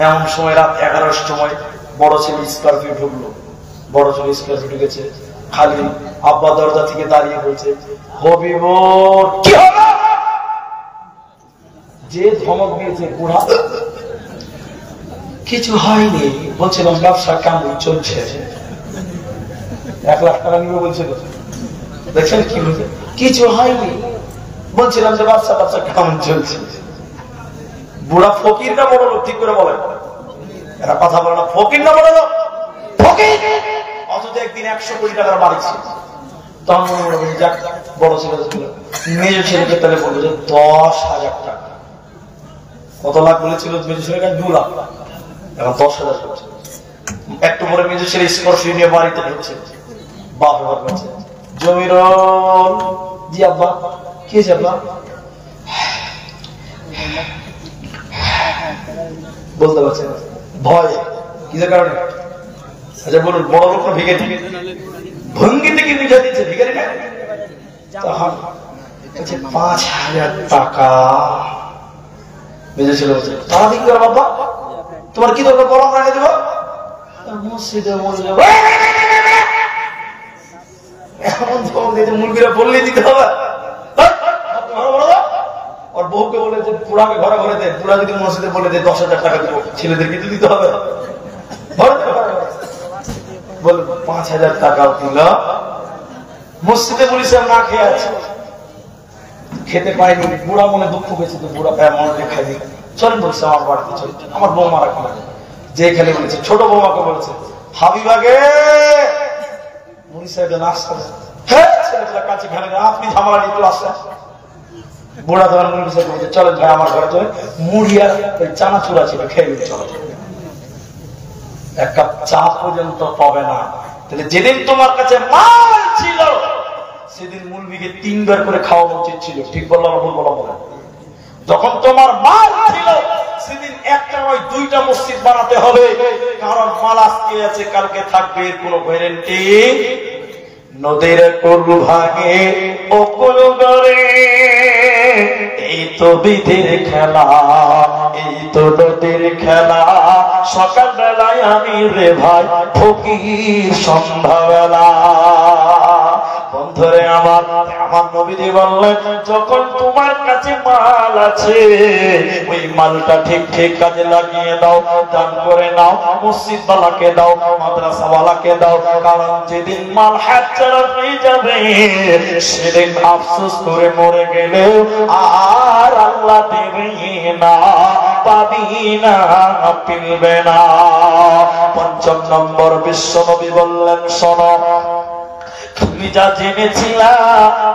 এমন সময় রাত 11টার সময় বড় ছেলে স্করপিও ঢুকলো। বড় ছেলে স্করপিও ঢুকেছে, খালি আব্বা দরজা থেকে দাঁড়িয়ে বলছে, হবিবর কি হলো? যে ধমক দিয়েছে বুড়া, কিছু হয়নি, বলছিলাম ব্যবসা কেমন চলছে? 1 লাখ টাকা নিবে বলছিল, দেখছেন কি বলছে? কিছু হয়নি, বলছিলাম যে ব্যবসা কেমন চলছে। বুড়া ফকির না বড় লোক? ঠিক করে বলেন, এরা কথা বলে না। ফকির না বড় লোক? ফকির। অথচ একদিন 100 কোটি টাকার মালিক ছিল। তখন মনে মনে বলছে যাক, বড় ছেলে মেজর ছেলেকে তাহলে বললো যে 10,000 টাকা। কত লাখ বলেছিল মেজর ছেলেকে? 2 লাখ, এখন 10,000 করছে। একটু পরে মেজর ছেলে স্করপিও নিয়ে বাড়িতে ঢুকছে। বাপ বলছে, জমিরুল। জি আব্বা। কি হয়েছে আব্বা? বলতে পারছে না, ভয়। কিসের কারণে? আচ্ছা বলুন, বড় লোক না ভিখারি? ভঙ্গিতে কি বুঝা দিচ্ছে ভিখারি না? তখন 5,000 টাকা। মেজর ছেলে বলছে, তারা দিক করে বাবা, তোমার কি দরকার বলো, আমরা এনে দেবো। মসজিদে মুরগিরা বললে দিতে হবে। আর বউকে বলে যে পুরাকে ঘরে ঘরে দেয়, পুরা যদি মসজিদে বলে দেয় 10,000 টাকা দেবো, ছেলেদের কিন্তু দিতে হবে। বলে 5,000 টাকা দিল। মসজিদে বলিস না খেয়ে আছে, খেতে পাইনি। বুড়া মনে দুঃখ পেয়েছে, তো বুড়া মনে খাইনি। চলেন বলছে আমার বাড়িতে চল, আমার বৌমা রাখবে। যে খেলে বলেছে, ছোট বৌমাকে বলেছে, হাবিবাগে মুড়ি সাহেব নাস্তা। ছেলেগুলা কাছে খেলে আপনি ঝামেলা নিয়ে তো আসেন। বুড়া ধরেন মুড়ি সাহেব বলছে, চলেন ভাই আমার ঘরে চলে, মুড়ি আর ওই চানাচুরা ছিল, খেয়ে চলে। 1 কাপ চা পর্যন্ত পাবে না। তাহলে যেদিন তোমার কাছে মাল ছিল সেদিন মুলবিকে 3 বার করে খাওয়ানো উচিত ছিল। ঠিক বললাম ভুল বললাম? বলেন। যখন তোমার মাল ছিল সেদিন একটা নয় 2টা মসজিদ বানাতে হবে, কারণ মাল আজকে আছে কালকে থাকবে, এর কোনো গ্যারান্টি। নদীর কুল ভাঙে ও কুল গড়ে, এই তো বিধির খেলা, এই তো নদীর খেলা। সকালবেলায় আমি রে ভাই ফকির, সন্ধ্যাবেলা। বন্ধুরে আমার নবীজি বললেন, যখন তোমার কাছে মাল আছে ওই মালটা ঠিক ঠিক কাজে লাগিয়ে দাও, দান করে নাও, মসজিদ ওয়ালাকে দাও, মাদ্রাসা ওয়ালাকে দাও। কারণ যেদিন মাল হাত ছাড়া হয়ে যাবে সেদিন আফসোস করে মরে গেলে আর আল্লাহ দেবে না, পাবি না, পিলবে না। ৫ম নম্বর বিশ্ব নবী বললেন, শোনো, তুমি যা জেনেছিলা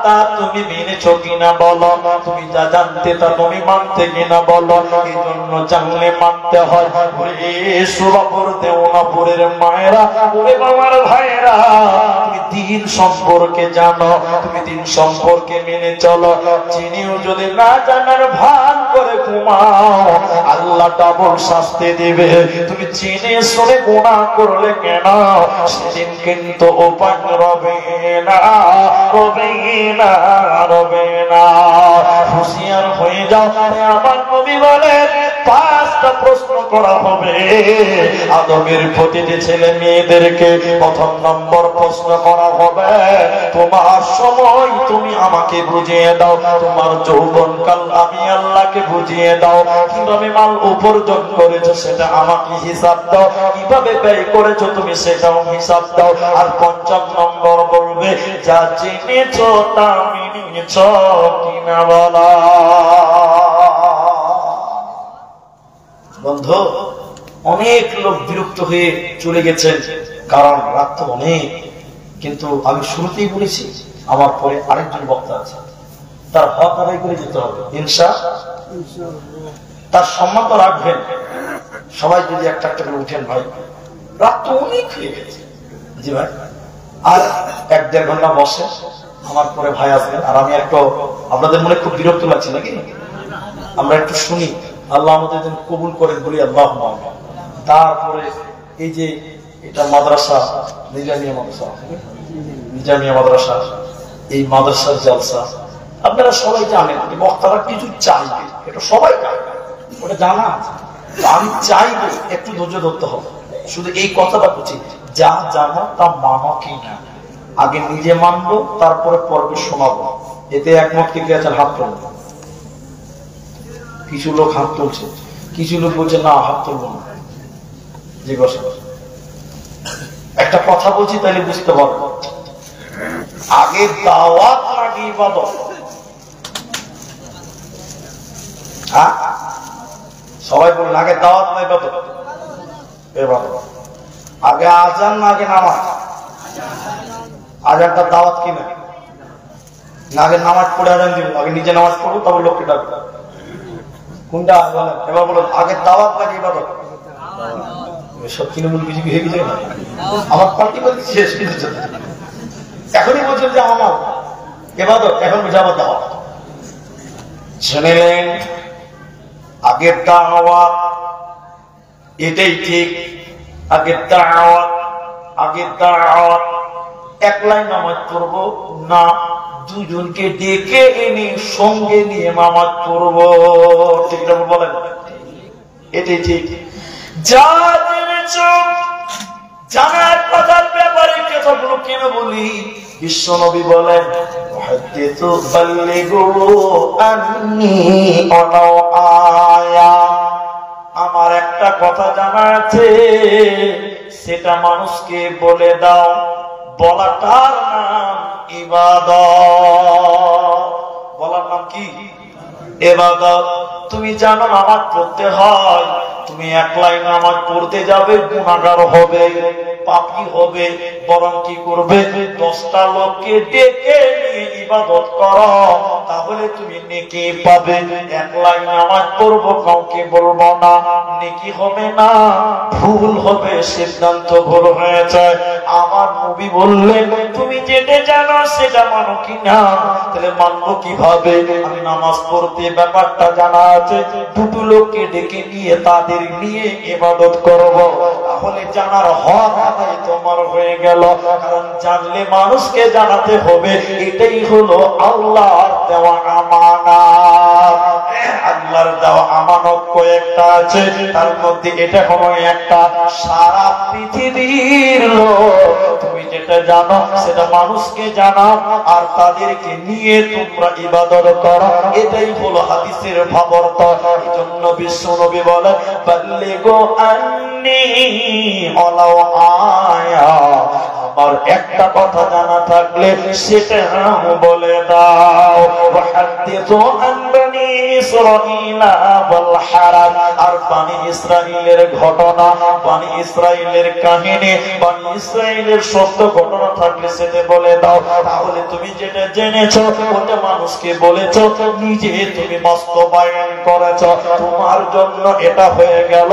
তা তুমি মেনেছো কিনা বলো, তুমি যা জানতে তা তুমি মানতে কিনা বলো। এই জন্য জানলে মানতে হয়। ওরে সুরাপুর দেওনাপুরের মায়েরা, ওরে বাবার ভাইয়েরা, তুমি দিন সম্পর্কে জানো, তুমি দিন সম্পর্কে মেনে চলো। চিনিও যদি না জানার ভান করে ঘুমাও, আল্লাহ ডাবল শাস্তি দিবে। তুমি চিনে শুনে গুনাহ করলে কেন, সেদিন কিন্তু উপায় রবে না, রবে না, রবে না। হুঁশিয়ার হয়ে যাও। আমার নবী বলেন, 5টা প্রশ্ন করা হবে আদমের প্রতিটি ছেলে মেয়েদেরকে। ১ম নম্বর প্রশ্ন করা হবে, তোমার সময় তুমি আমাকে বুঝিয়ে দাও, তোমার যৌবনকাল আমি আল্লাহকে বুঝিয়ে দাও। কিভাবে মাল উপার্জন করেছো সেটা আমাকে হিসাব দাও, কিভাবে ব্যয় করেছো তুমি সেটাও হিসাব দাও। আর ৫ম নম্বর বলবে, যা জেনেছো তা মেনেছো কিনা বলা। বন্ধু, অনেক লোক বিরক্ত হয়ে চলে গেছেন, কারণ রাত তো অনেক। কিন্তু আমি শুরুতেই বলেছি, আমার পরে আরেকজন বক্তা আছে, তার হক আদায় করে যেতে হবে ইনশাআল্লাহ। তার সম্মান তো রাখবেন। সবাই যদি একটা একটা করে উঠেন ভাই, রাত তো অনেক হয়ে গেছে। জি ভাই, আর 1-1.5 ঘন্টা বসে, আমার পরে ভাই আসবেন। আর আমি একটু, আপনাদের মনে খুব বিরক্ত লাগছে নাকি? আমরা একটু শুনি, আল্লাহ আমাদের জন্য কবুল করেন বলি আল্লাহ। তারপরে এই যে এটা মাদ্রাসা, নিজামিয়া মাদ্রাসা, নিজামিয়া মাদ্রাসা, এই মাদ্রাসার জলসা আপনারা সবাই জানেন, বক্তারা কিছু চাইবে, এটা সবাই চাইবে, ওটা জানা আছে। আমি চাইবো একটু ধৈর্য ধরতে হবে। শুধু এই কথাটা বলছি, যা জানো তা মানো কি না, আগে নিজে মানবো, তারপরে পর্বে শোনাবো। এতে একমত কে আছেন? হাত তুলব। কিছু লোক হাত তুলছে, কিছু লোক বলছে না হাত তুলবো না। জি বসে, একটা কথা বলছি তাহলে বুঝতে পারবো। আগে দাওয়াত নাকি ইবাদত? সবাই বলুন, আগে দাওয়াত না ইবাদত? ইবাদত। আগে আজান না আগে নামাজ? আজানটা দাওয়াত কিনা? না আগে নামাজ পড়ে আজান দিব, আগে নিজে নামাজ পড়বো তবে লোককে ডাকবো? কোনটা বলেন? এবার বলুন, আগে দাওয়াত নাকি ইবাদত? সব তৃণমূল বিজেপি হয়ে গেছে না, আমার পার্টি বলতে শেষ হয়েছে। এখনই বলছেন যে আমার ইবাদত, এখন বুঝে আবার দাওয়াত। শুনেলেন, আগের দাওয়াত এটাই ঠিক। আগের দাওয়াত, আগের দাওয়াত একলাই নামাজ পড়বো না, দুজনকে ডেকে এনে সঙ্গে নিয়ে নামাজ পড়বো। ঠিক না বলেন? এটাই ঠিক। যা জেনেছ, জানার কথার ব্যাপারে কথাগুলো কেন বলি? বিশ্ব নবী বলেন, আমার একটা কথা জানা আছে, সেটা মানুষকে বলে দাও। বলাটার নাম ইবাদত। বলার নাম কি? ইবাদত। তুমি জানো নামাজ পড়তে হয়, তুমি একলাই নামাজ পড়তে যাবে, গুনাহগার হবে, পাপী হবে। বরং কি করবে? 10টা লোককে ডেকে নিয়ে ইবাদত করো, তাহলে তুমি নেকি পাবে। একলাই নামাজ পড়বো, কাউকে বলবো না, নেকি হবে না, ভুল হবে, সিদ্ধান্ত ভুল হয়ে যায়। আমার নবী বললেন তুমি যেটা জানো সেটা মানো কিনা? তাহলে মানবো কিভাবে? আমি নামাজ পড়তে ব্যাপারটা জানা আছে, দুটো লোককে ডেকে নিয়ে তাদের নিয়ে ইবাদত করব, তাহলে জানার হক আদায় তোমার হয়ে গেল। কারণ জানলে মানুষকে জানাতে হবে, এটাই হলো আল্লাহর দেওয়া আমানত। আল্লাহর দেওয়া আমানত কয়েকটা আছে, তার মধ্যে এটা হলো একটা। সারা পৃথিবীর লোক তুমি যেটা জানো সেটা মানুষকে জানাও, আর তাদেরকে নিয়ে তোমরা ইবাদত করো, এটাই হলো হাদিসের ভাবার্থ। এজন্য বিশ্ব নবী বলে বাল্লিগু আন্নী ওয়ালাউ আয়া, আমার একটা কথা জানা থাকলে সেটা বলে দাও। ওয়াহাদিসু আন বনি ইসরাঈলা ওয়াল হারাম, আর বনি ইসরাঈলের ঘটনা, বনি ইসরাঈলের কাহিনী, বনি ইসরাঈলের সত্য ঘটনা থাকলে সেটা বলে দাও। তাহলে তুমি যেটা জেনেছো ওটা মানুষকে বলেছো, নিজে তুমি বাস্তবায়ন করেছো, তোমার জন্য এটা হয়ে গেল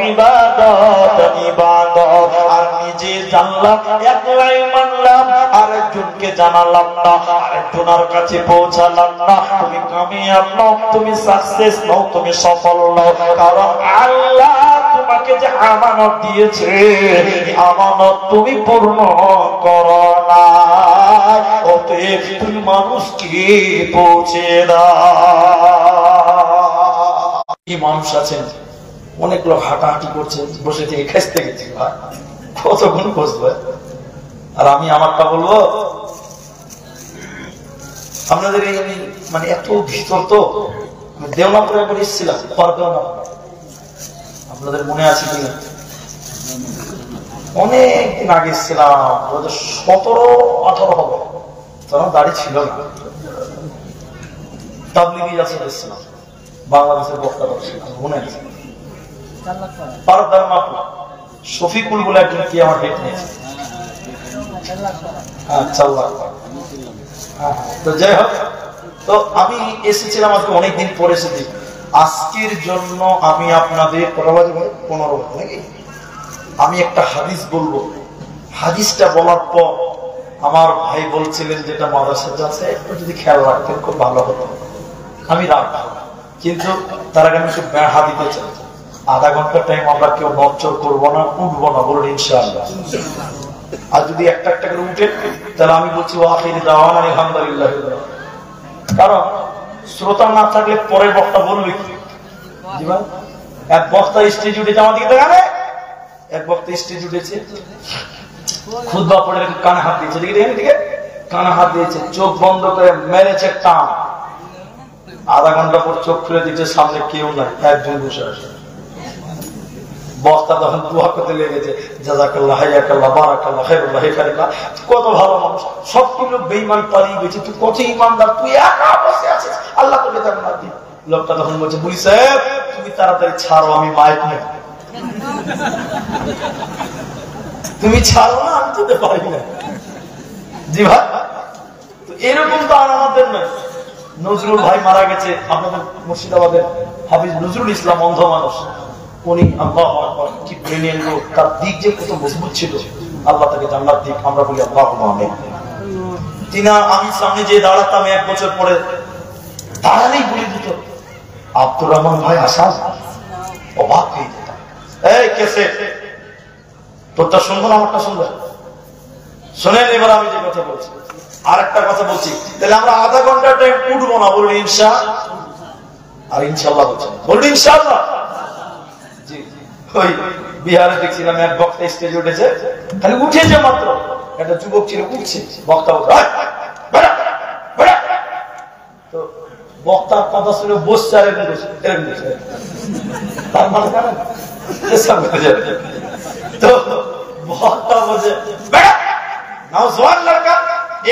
ইবাদত। ইবাদত আর নিজে জানলাম, একলাই মানলাম, আরেকজনকে জানালাম না, আরেকজনের কাছে পৌঁছালাম না, তুমি কামিয়াব নও, তুমি সাকসেস নও, তুমি সফল নও। কারণ আল্লাহ তোমাকে যে আমানত দিয়েছে, এই আমানত তুমি পূর্ণ করো না, অতএব তুমি মানুষকে পৌঁছে দাও। কি মানুষ আছেন অনেক লোক হাঁটাহাঁটি করছে, বসে থেকে খেসতে গেছি, ভাই কতক্ষণ বসবে? আর আমি আমারটা বলবো, আপনাদের এই মানে এত ভিতর তো, দেওনাপুরে একবার এসেছিলাম, আপনাদের মনে আছে কিনা? অনেকদিন আগে এসেছিলাম, 17-18 হবে, তখন দাড়ি ছিল না, তাবলিগি যাচ্ছিল, এসেছিলাম, বাংলাদেশের বক্তা মনে আছে, শফিকুল বলে একজন কি আমার ডেট নিয়েছে। তো যাই হোক, তো আমি এসেছিলাম আজকে অনেকদিন পরে এসেছি। আজকের জন্য আমি আপনাদের 15 নাকি আমি একটা হাদিস বলবো। হাদিসটা বলার পর আমার ভাই বলছিলেন যেটা মাদ্রাসাতে আছে একটু যদি খেয়াল রাখতেন খুব ভালো হতো। আমি রাখবো, কিন্তু তার আগে আমি একটু ব্যাহা দিতে চাই। আধা ঘন্টা টাইম আমরা কেউ নড়চড় করবো না, উঠবো না, বলুন ইনশাআল্লাহ। আর যদি একটা একটা করে উঠে তাহলে আমি বলছি ওয়াখিরি দাওয়ানা আলহামদুলিল্লাহ। কারণ শ্রোতা না থাকলে পরের বক্তা বলবে কি? এক বক্তা স্টেজ উঠেছে আমার দিকে, দেখানে এক বক্তা স্টেজ উঠেছে, খুতবা পড়ে কানে হাত দিয়েছে, দিকে কানে হাত দিয়েছে, চোখ বন্ধ করে মেরেছে টান। আধা ঘন্টা পর চোখ খুলে দিচ্ছে, সামনে কেউ নাই, একজন বসে আছে। বক্তা তখন দোয়া করতে লেগেছে, জাযাকাল্লাহ, হায়াকাল্লাহ, বারাকাল্লাহ, খায়রুল্লাহ, খায়রুল্লাহ। কত ভালো মানুষ, সবগুলো বেঈমান পালিয়ে গেছে, তুই কত ইমানদার, তুই একা বসে আছিস, আল্লাহ তোকে জান্নাত দিবে। লোকটা তখন বলছে, বুড়ি সাহেব তুমি তাড়াতাড়ি ছাড়ো, আমি মাইক নেই, তুমি ছাড়ো না, আমি যেতে পারি না। জি ভাই, তো এরকম তো আর আমাদের নয়। নজরুল ভাই মারা গেছে, আপনাদের মুর্শিদাবাদের হাফিজ নজরুল ইসলাম, অন্ধ মানুষ, উনি আল্লাহু আকবার কি ব্রিলিয়ান্ট লোক, তার দিক যে কত মজবুত ছিল, আল্লাহ তাকে জান্নাত দিক, আমরা বলি আল্লাহুম্মা আমিন। তিনা আমি সামনে যে দাঁড়াতাম 1 বছর পরে দাঁড়ালেই বলে দিত আব্দুর রহমান ভাই আসান, অবাক হয়ে যেতাম, এই কেসে তোরটা শুনবো না আমারটা শুনবো? শোনেন এবার আমি যে কথা বলছি, আর একটা কথা বলছি, তাহলে আমরা আধা ঘন্টা টাইম উঠবো না, বলুন ইনশা আর ইনশাআল্লাহ বলছেন, বলুন ইনশাআল্লাহ। জি, ওই বিহারে দেখছিলাম এক বক্তা স্টেজে উঠেছে, খালি উঠেছে মাত্র, একটা যুবক ছিল উঠছে, বক্তা বলছে তো বক্তার কথা শুনে বসছে, আর এরকম বসে, তার মানে জানেন তো বক্তা বলছে নওজওয়ান লড়কা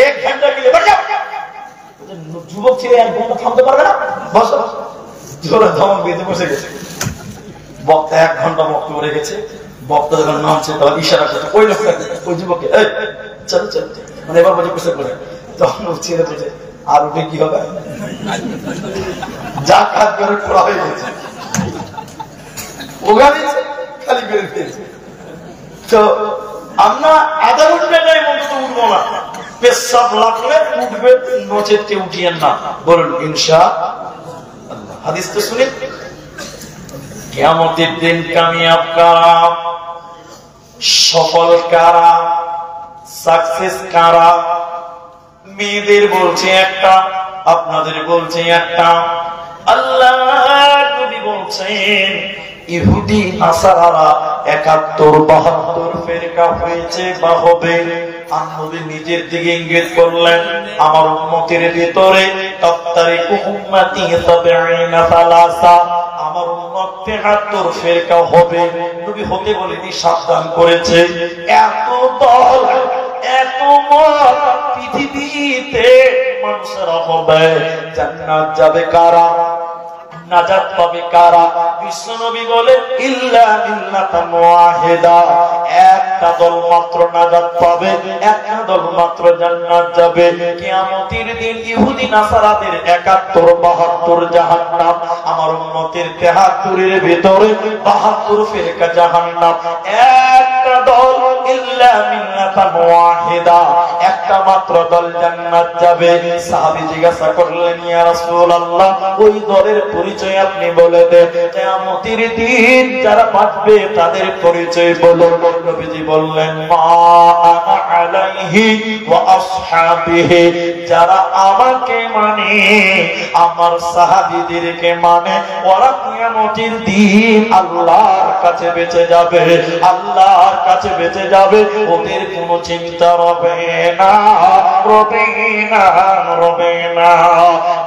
1 ঘন্টা के लिए बैठ जाओ। যুবক ছিল 1 ঘন্টা থামতে পারবে না, বসো, জোরে ধমক দিয়ে বসে গেছে। বক্তা 1 ঘন্টা বক্তব্য রেখেছে, বক্তা যখন নামছে তখন ইশারা করছে ওই লোকটা, ওই যুবককে, এই চল চল, মানে এবার বসে বসে পড়ে। তখন ছেলে বলছে আর উঠে কি হবে, যা কাজ করে করা হয়ে গেছে, ওখানে খালি বের পেয়েছে। তো আমরা আধা ঘন্টা টাইম অন্তত উঠবো না, পেশাব লাগলে উঠবে, নচেতকে উঠিয়েন না, বলুন ইনশাআল্লাহ। হাদিস তো শুনে কিয়ামতের দিন কামিয়াব কারা, সফল কারা, সাকসেস কারা? মেয়েদের বলছে একটা, আপনাদের বলছে একটা। আল্লাহ নবী বলছেন ইহুদি নাসারারা ৭১-৭২ ফেরকা হয়েছে বা হবে। নবী নিজের দিকে ইঙ্গিত করলেন আমার উম্মতের ভিতরে তাফতারিকু উম্মতি ৭০ আমার উম্মত ৭৩ ফেরকা হবে। নবী হতে বলেনি, সাবধান করেছে। এত দল, এত মত পৃথিবীতে মানুষেরা হবে, জান্নাত যাবে কারা, নাজাত পাবে কারা? বিশ্বনবী বলে ইল্লা মিল্লাতান ওয়াহিদা, একটা দল মাত্র নাজাত পাবে, একটা দল মাত্র জান্নাত যাবে। কিয়ামতের দিন ইহুদি নাসারাদের ৭১-৭২ জাহান্নাম, আমার উম্মতের ৭৩ এর ভিতরে ৭২ ফিরকা জাহান্নাম। একটা দল ইল্লা মিল্লাতান ওয়াহিদা, একটা মাত্র দল জান্নাত যাবে। সাহাবী জিজ্ঞাসা করলেন ইয়া রাসূলুল্লাহ ওই দলের পরিচয় আপনি বলে দেন, কিয়ামতের দিন যারা বাঁচবে তাদের পরিচয় বলুন। নবীজি বললেন মা আনা আলাইহি ওয়া আসহাবিহি, যারা আমাকে মানে, আমার সাহাবীদেরকে মানে, ওরা কিয়ামতের দিন আল্লাহর কাছে বেঁচে যাবে, আল্লাহর কাছে বেঁচে যাবে। ওদের কোনো চিন্তা রবে না, রবে না, রবে না।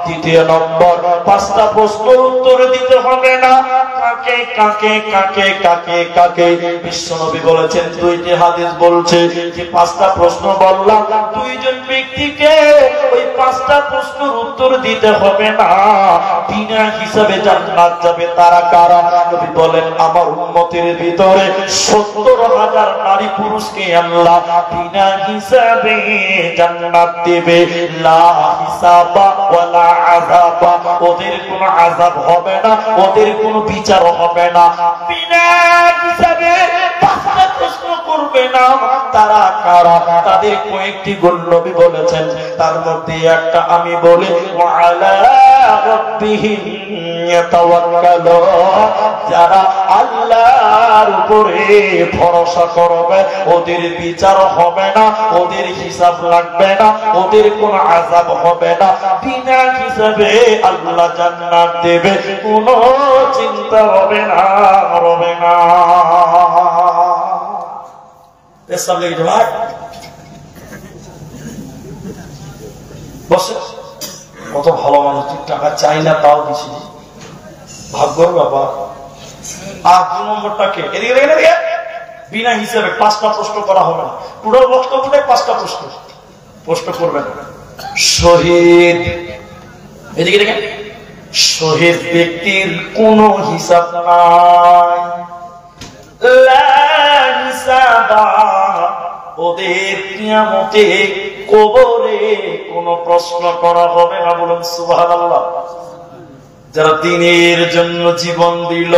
দ্বিতীয় নম্বর, ৫টা প্রশ্ন উত্তর দিতে হবে না। কাকে কাকে কাকে কাকে কাকে? বিশ্বনবী বলেছেন, ২টি হাদিস বলছে যে ৫টা প্রশ্ন বললাম, ২ জন ব্যক্তিকে ওই ৫টা প্রশ্নের উত্তর দিতে হবে না, বিনা হিসাবে জান্নাত যাবে। তারা কারা? নবী বলেন আমার উম্মতের ভিতরে ৭০,০০০ নারী পুরুষকে আল্লাহ বিনা হিসাবে জান্নাত দেবে। লা হিসাবা ওয়ালা আযাবা, ওদের কোনো আযাব হবে না, ওদের কোনো বিচার হবে না, বিনা হিসাবে ৫টা প্রশ্ন করবে না। তারা কারা? তাদের কয়েকটি গুণ নবী বলেছেন, তার মধ্যে একটা আমি বলি, ওয়ালা রাব্বিহিম ইয়াতাওয়াক্কালুন, যারা আল্লাহর উপরে ভরসা করবে ওদের বিচার হবে না, ওদের হিসাব লাগবে না, ওদের কোনো আযাব হবে না, বিনা হিসাবে আল্লাহ জান্নাত দেবে, কোনো চিন্তা হবে না, হবে না। পেশাব লেগে যাবে, বসে। কত ভালো মানুষ, টাকা চাই না তাও দিছি, ভাগ্যর ব্যাপার। আর ২ নম্বরটাকে এদিকে দেখে দেখে বিনা হিসাবে ৫টা প্রশ্ন করা হবে না। পুরো বক্তব্যে ৫টা প্রশ্ন করবেন। শহীদ, এদিকে দেখেন, শহীদ ব্যক্তির কোনো হিসাব নাই, লা হিসাবা, ওদের কিয়ামতে কবরে কোনো প্রশ্ন করা হবে না। বলুন সুবহানাল্লাহ। যারা দ্বীনের জন্য জীবন দিল,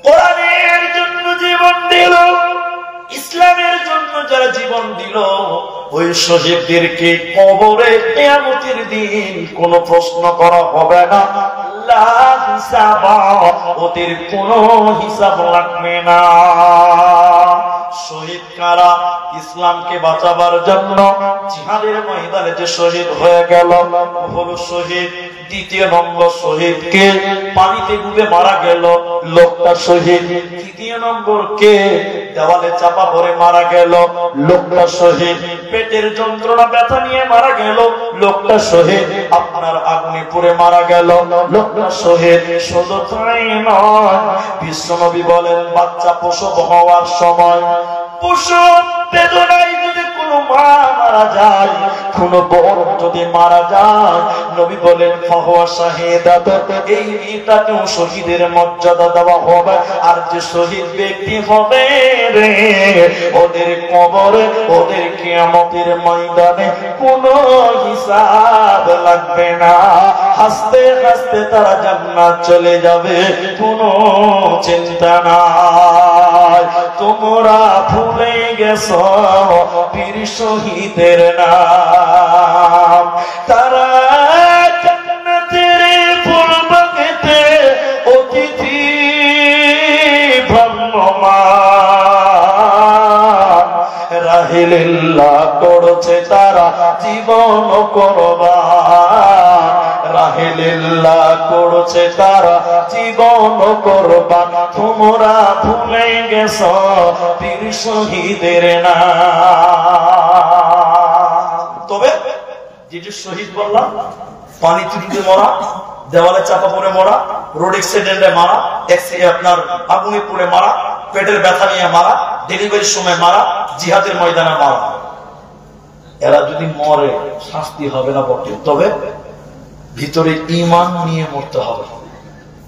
কোরআনের জন্য জীবন দিল, ইসলামের জন্য যারা জীবন দিল, ওই শহীদদেরকে কবরে কিয়ামতের দিন কোনো প্রশ্ন করা হবে না, লা হিসাবা, ওদের কোনো হিসাব লাগবে না। শহীদ কারা? ইসলামকে বাঁচাবার জন্য জিহাদের ময়দানে যে শহীদ হয়ে গেল হলো শহীদ। দ্বিতীয় নম্বর, শহীদকে পানিতে ডুবে মারা গেল, লোকটা শহীদ। তৃতীয় নম্বর, কে দেওয়ালে চাপা পড়ে মারা গেল, লোকটা শহীদ। পেটের যন্ত্রণা ব্যথা নিয়ে মারা গেল, লোকটা শহীদ। আপনার আগুনে পুড়ে মারা গেল, লোকটা শহীদ। শুধু তাই নয়, বিশ্বনবী বলেন বাচ্চা প্রসব হওয়ার সময়, প্রসব বেদনায় যদি কোনো মা মারা যায়, কোনো বোন যদি মারা যায়, নবী বলেন ফাহুয়া শাহীদাত, এই মেয়েটাকেও শহীদের মর্যাদা দেওয়া হবে। আর যে শহীদ ব্যক্তি হবে রে, ওদের কবরে, ওদের কিয়ামতের ময়দানে কোনো হিসাব লাগবে না, হাসতে হাসতে তারা জান্নাত চলে যাবে, কোনো চিন্তা নাই। তো তোমরা ভুলে গেছো বীর শহীদের নাম। তারা জান্নাতের ফুল বাগানে অতিথি ভ্রাম্যমান, রাহিলিল্লাহ করছে তারা জীবন কোরবান, রাহিলিল্লাহ করছে তারা জীবন কোরবান। তোমরা ভুলে গেছো বীর শহীদের নাম। তবে যে শহীদ বললাম, পানি চুরিতে মরা, দেওয়ালে চাপা পড়ে মরা, রোড অ্যাক্সিডেন্টে মারা, আপনার আগুনে পড়ে মারা, পেটের ব্যথা নিয়ে মারা, ডেলিভারির সময় মারা, জিহাদের ময়দানে মারা, এরা যদি মরে শাস্তি হবে না বটে, তবে ভিতরে ঈমান নিয়ে মরতে হবে।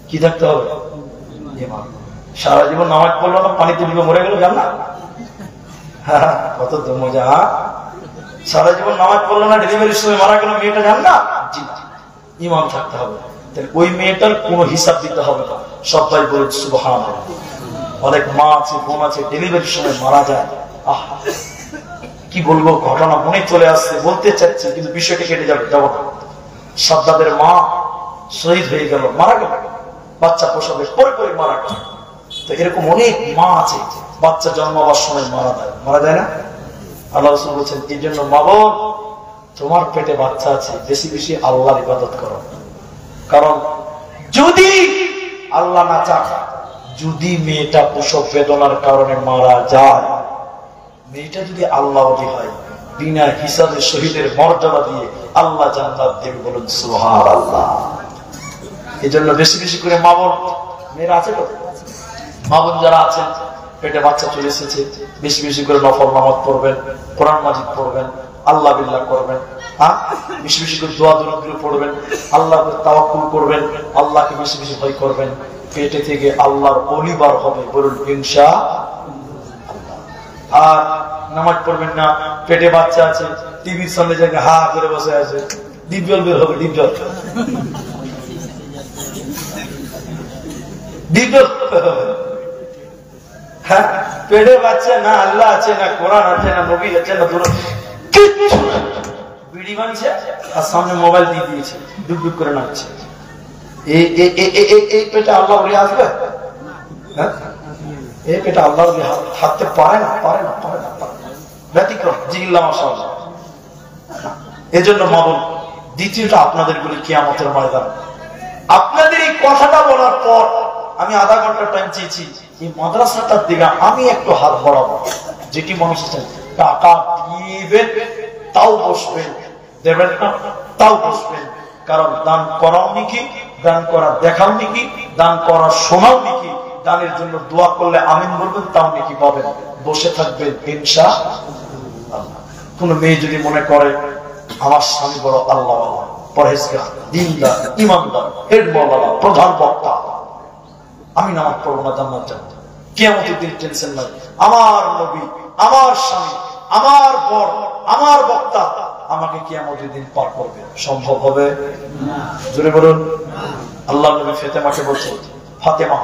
কি থাকতে হবে? ঈমান। সারা জীবন নামাজ পড়লো না, পানিতে ডুবে মরে গেল, জান না? কত তো মজা। সারা জীবন নামাজ পড়লো না, ডেলিভারির সময় মারা গেল মেয়েটা, জান না? জি, ঈমান থাকতে হবে। ওই মেয়েটার কোনো হিসাব দিতে হবে না। সবাই বলে সুবহানাল্লাহ। অনেক মা আছে, বোন আছে, ডেলিভারির সময় মারা যায়। আহ, কি বলবো, ঘটনা মনে চলে আসছে, বলতে চাচ্ছি কিন্তু বিষয়টা কেটে যাবে, যাবো না। সাদ্দাদের মা শহীদ হয়ে গেল, মারা গেল, বাচ্চা প্রসবের পরে পরে মারা গেল। তো এরকম অনেক মা আছে, বাচ্চা জন্মাবার সময় মারা যায় না? আল্লাহ রাসূল বলছেন, এই জন্য মা বোন, তোমার পেটে বাচ্চা আছে, বেশি বেশি আল্লাহর ইবাদত করো। কারণ যদি আল্লাহ না চান, যদি মেয়েটা প্রসব বেদনার কারণে মারা যায়, মেয়েটা যদি আল্লাহ হয়, বিনা হিসাবে শহীদের মর্যাদা দিয়ে আল্লাহ জান্নাত দেবে। বলুন সুবহানাল্লাহ। এই জন্য বেশি বেশি করে মা বোন, মেয়েরা আছে তো, মা বোন যারা আছেন, পেটে বাচ্চা চলে এসেছে, বেশি বেশি করে নফল নামাজ পড়বেন, কোরআন মাজিদ পড়বেন, আল্লাহ বিল্লাহ করবেন, বেশি বেশি করে দোয়া দরুদ পড়বেন, আল্লাহকে তাওয়াক্কুল করবেন, আল্লাহকে বেশি বেশি ভয় করবেন। পেটে থেকে আল্লাহর ওলি বার হবে, বলুন ইনশাআল্লাহ। আর নামাজ পড়বেন না, পেটে বাচ্চা আছে, টিভির সামনে জায়গায় হা করে বসে আছে, ডিপ জল বের হবে, ডিপ জল, ডিপ জল। হ্যাঁ, পেটে বাচ্চা না, আল্লাহ আছে না, কোরআন আছে না, নবী আছে না, কিচ্ছু না, বিড়ি বানছে আর সামনে মোবাইল দিয়ে দিয়েছে, ডুব ডুব করে নাচছে। এই পেটে আল্লাহ আসবে? হ্যাঁ, এই পেটে আল্লাহ থাকতে পারে না, পারে না, পারে না, ব্যতিক্রম। জিল্লা মাশাআল্লাহ। এজন্য মা বোন, দ্বিতীয়টা আপনাদের বলি, কিয়ামতের ময়দান। আপনাদের এই কথাটা বলার পর আমি আধা ঘন্টার টাইম চেয়েছি, এই মাদ্রাসাটার দিকে আমি একটু হাত বাড়াবো। যেটি মানুষ আছেন, টাকা দিবেন তাও বসবেন, দেবেন না তাও বসবেন। কারণ দান করাও নাকি, দান করা দেখাও নাকি, দান করা শোনাও নাকি, দানের জন্য দোয়া করলে আমিন বলবেন তাও নাকি পাবেন। বসে থাকবেন ইনশাআল্লাহ। কোন মেয়ে যদি মনে করে আমার স্বামী বড় আল্লাহ, পরহেজগার, দিনদার, ইমানদার, হেড মাওলানা, প্রধান বক্তা, আমি নামাজ পড়বো না, জান্নাত যাব, কিয়ামতের দিন টেনশন নাই, আমার নবী, আমার স্বামী, আমার বর, আমার বক্তা আমাকে কিয়ামতের দিন পার করবে, সম্ভব হবে না? জোরে বলুন। আল্লাহ নবী ফাতেমাকে বলছে,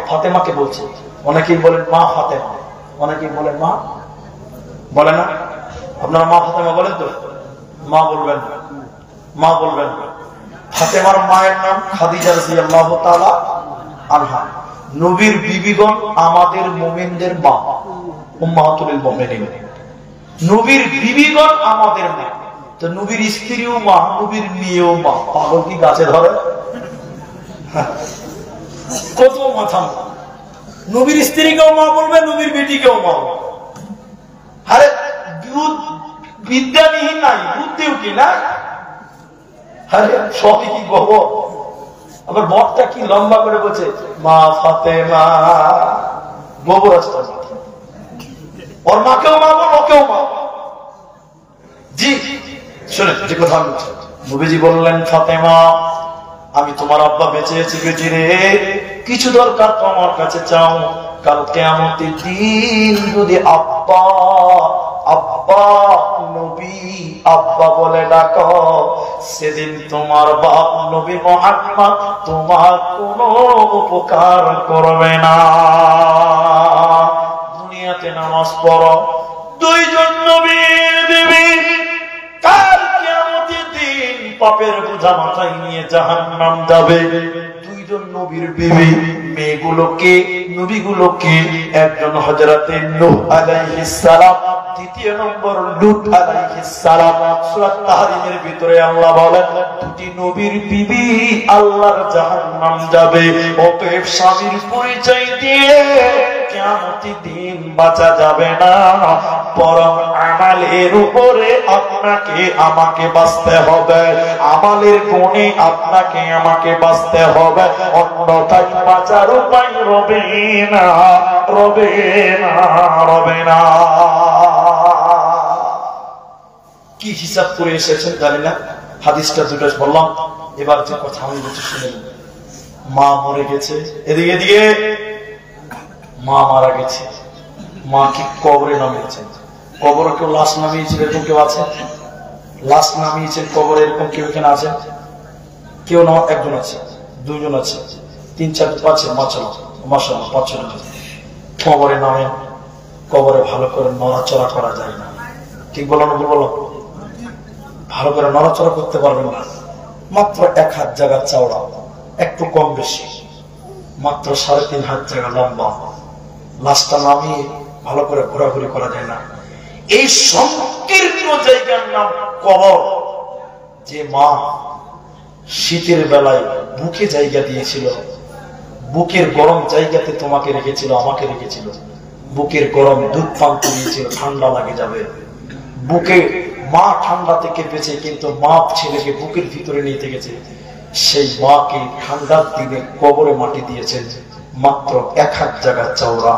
ফাতেমাকে বলছে। অনেকেই বলেন মা ফাতেমা, অনেকেই বলেন মা, বলে না? আপনারা মা ফাতেমা বলেন তো? মা বলবেন, মা বলবেন। ফাতেমার মায়ের নাম খাদিজা রাদিয়াল্লাহু তাআলা আনহা। নবীর বিবিগণ আমাদের মুমিনদের মা, উম্মাহাতুল মুমিনিন। নবীর বিবিগণ আমাদের মা, তো নবীর স্ত্রীও মা, নবীর মেয়েও মা। পাগল কি গাছে ধরে? কত মাথা। নবীর স্ত্রীকেও মা বলবে, নবীর বেটিকেও মা বলবে। আরে বিদ্যাবিহীন নাই, বুদ্ধিও কি না? আরে সবই কি গোবর। আবার বরটা কি লম্বা করে বলছে মা ফাতেমা, গোবর আসতে, ওর মাকেও মা বল, ওকেও মা। জি শুনে যে কথা বলছে, নবীজি বললেন, ফাতেমা আমি তোমার আব্বা বেঁচে আছি বেটি রে, কিছু দরকার তো আমার কাছে চাও। কাল কিয়ামতের দিন যদি আব্বা আব্বা নবী আব্বা বলে ডাকো, সেদিন তোমার বাপ নবী মুহাম্মদ তোমার কোনো উপকার করবে না। দুনিয়াতে নাও নামাজ পড়ো। দুইজন নবীর বিবি কাল কিয়ামতের দিন পাপের বোঝা মাথায় নিয়ে জাহান্নাম যাবে। দুইজন নবীর বিবি, মেয়েগুলোকে, নবীগুলোকে, একজন হযরতে নূহ আলাইহিস সালাম, দ্বিতীয় নম্বর লূত আলাইহিস সালাম। সূরা তাহরিমের ভিতরে আল্লাহ বলেন দুটি নবীর বিবি আল্লাহর জাহান্নাম যাবে। অতএব স্বামীর পরিচয় দিয়ে কিয়ামতের দিন বাঁচা যাবে না, বরং আমালের উপরে আপনাকে আমাকে বাঁচতে হবে, আমালের গুণে আপনাকে আমাকে বাঁচতে হবে, অন্যথায় বাঁচার উপায় রবে না, রবে না, রবে না। কি হিসাব করে এসেছেন জানি না, হাদিসটা দুটো বললাম। এবার যে কথা আমি বলছি শুনে, মা মরে গেছে, এদিকে এদিকে মা মারা গেছে, মা কি কবরে নামিয়েছেন? কবরে কেউ লাশ নামিয়েছিল এরকম কেউ আছে? লাশ নামিয়েছেন কবরে এরকম কেউ এখানে আছে? কেউ না, একজন আছে, দুজন আছে, তিন চার পাঁচে মাশাআল্লাহ 5-6 জন কবরে নামেন। কবরে ভালো করে নড়াচড়া করা যায় না, ঠিক বলো না? বলো, ভালো করে নড়াচড়া করতে পারবেন না। মাত্র 1 হাত জায়গা চওড়া, একটু কম বেশি, মাত্র 3.5 হাত জায়গা লম্বা। লাশটা নামিয়ে ভালো করে ঘোরাঘুরি করা যায় না। এই সংকীর্ণ জায়গার নাম কবর। যে মা শীতের বেলায় বুকে জায়গা দিয়েছিল, বুকের গরম জায়গাতে তোমাকে রেখেছিল, আমাকে রেখেছিল, বুকের গরম দুধ পান করিয়েছিল, ঠান্ডা লাগে যাবে, বুকে মা ঠান্ডা থেকে বেঁচে কিন্তু মা ছেলেকে বুকের ভিতরে নিয়ে থেকেছে। সেই মাকে ঠান্ডার দিনে কবরে মাটি দিয়েছেন, মাত্র 1 হাত জায়গা চওড়া।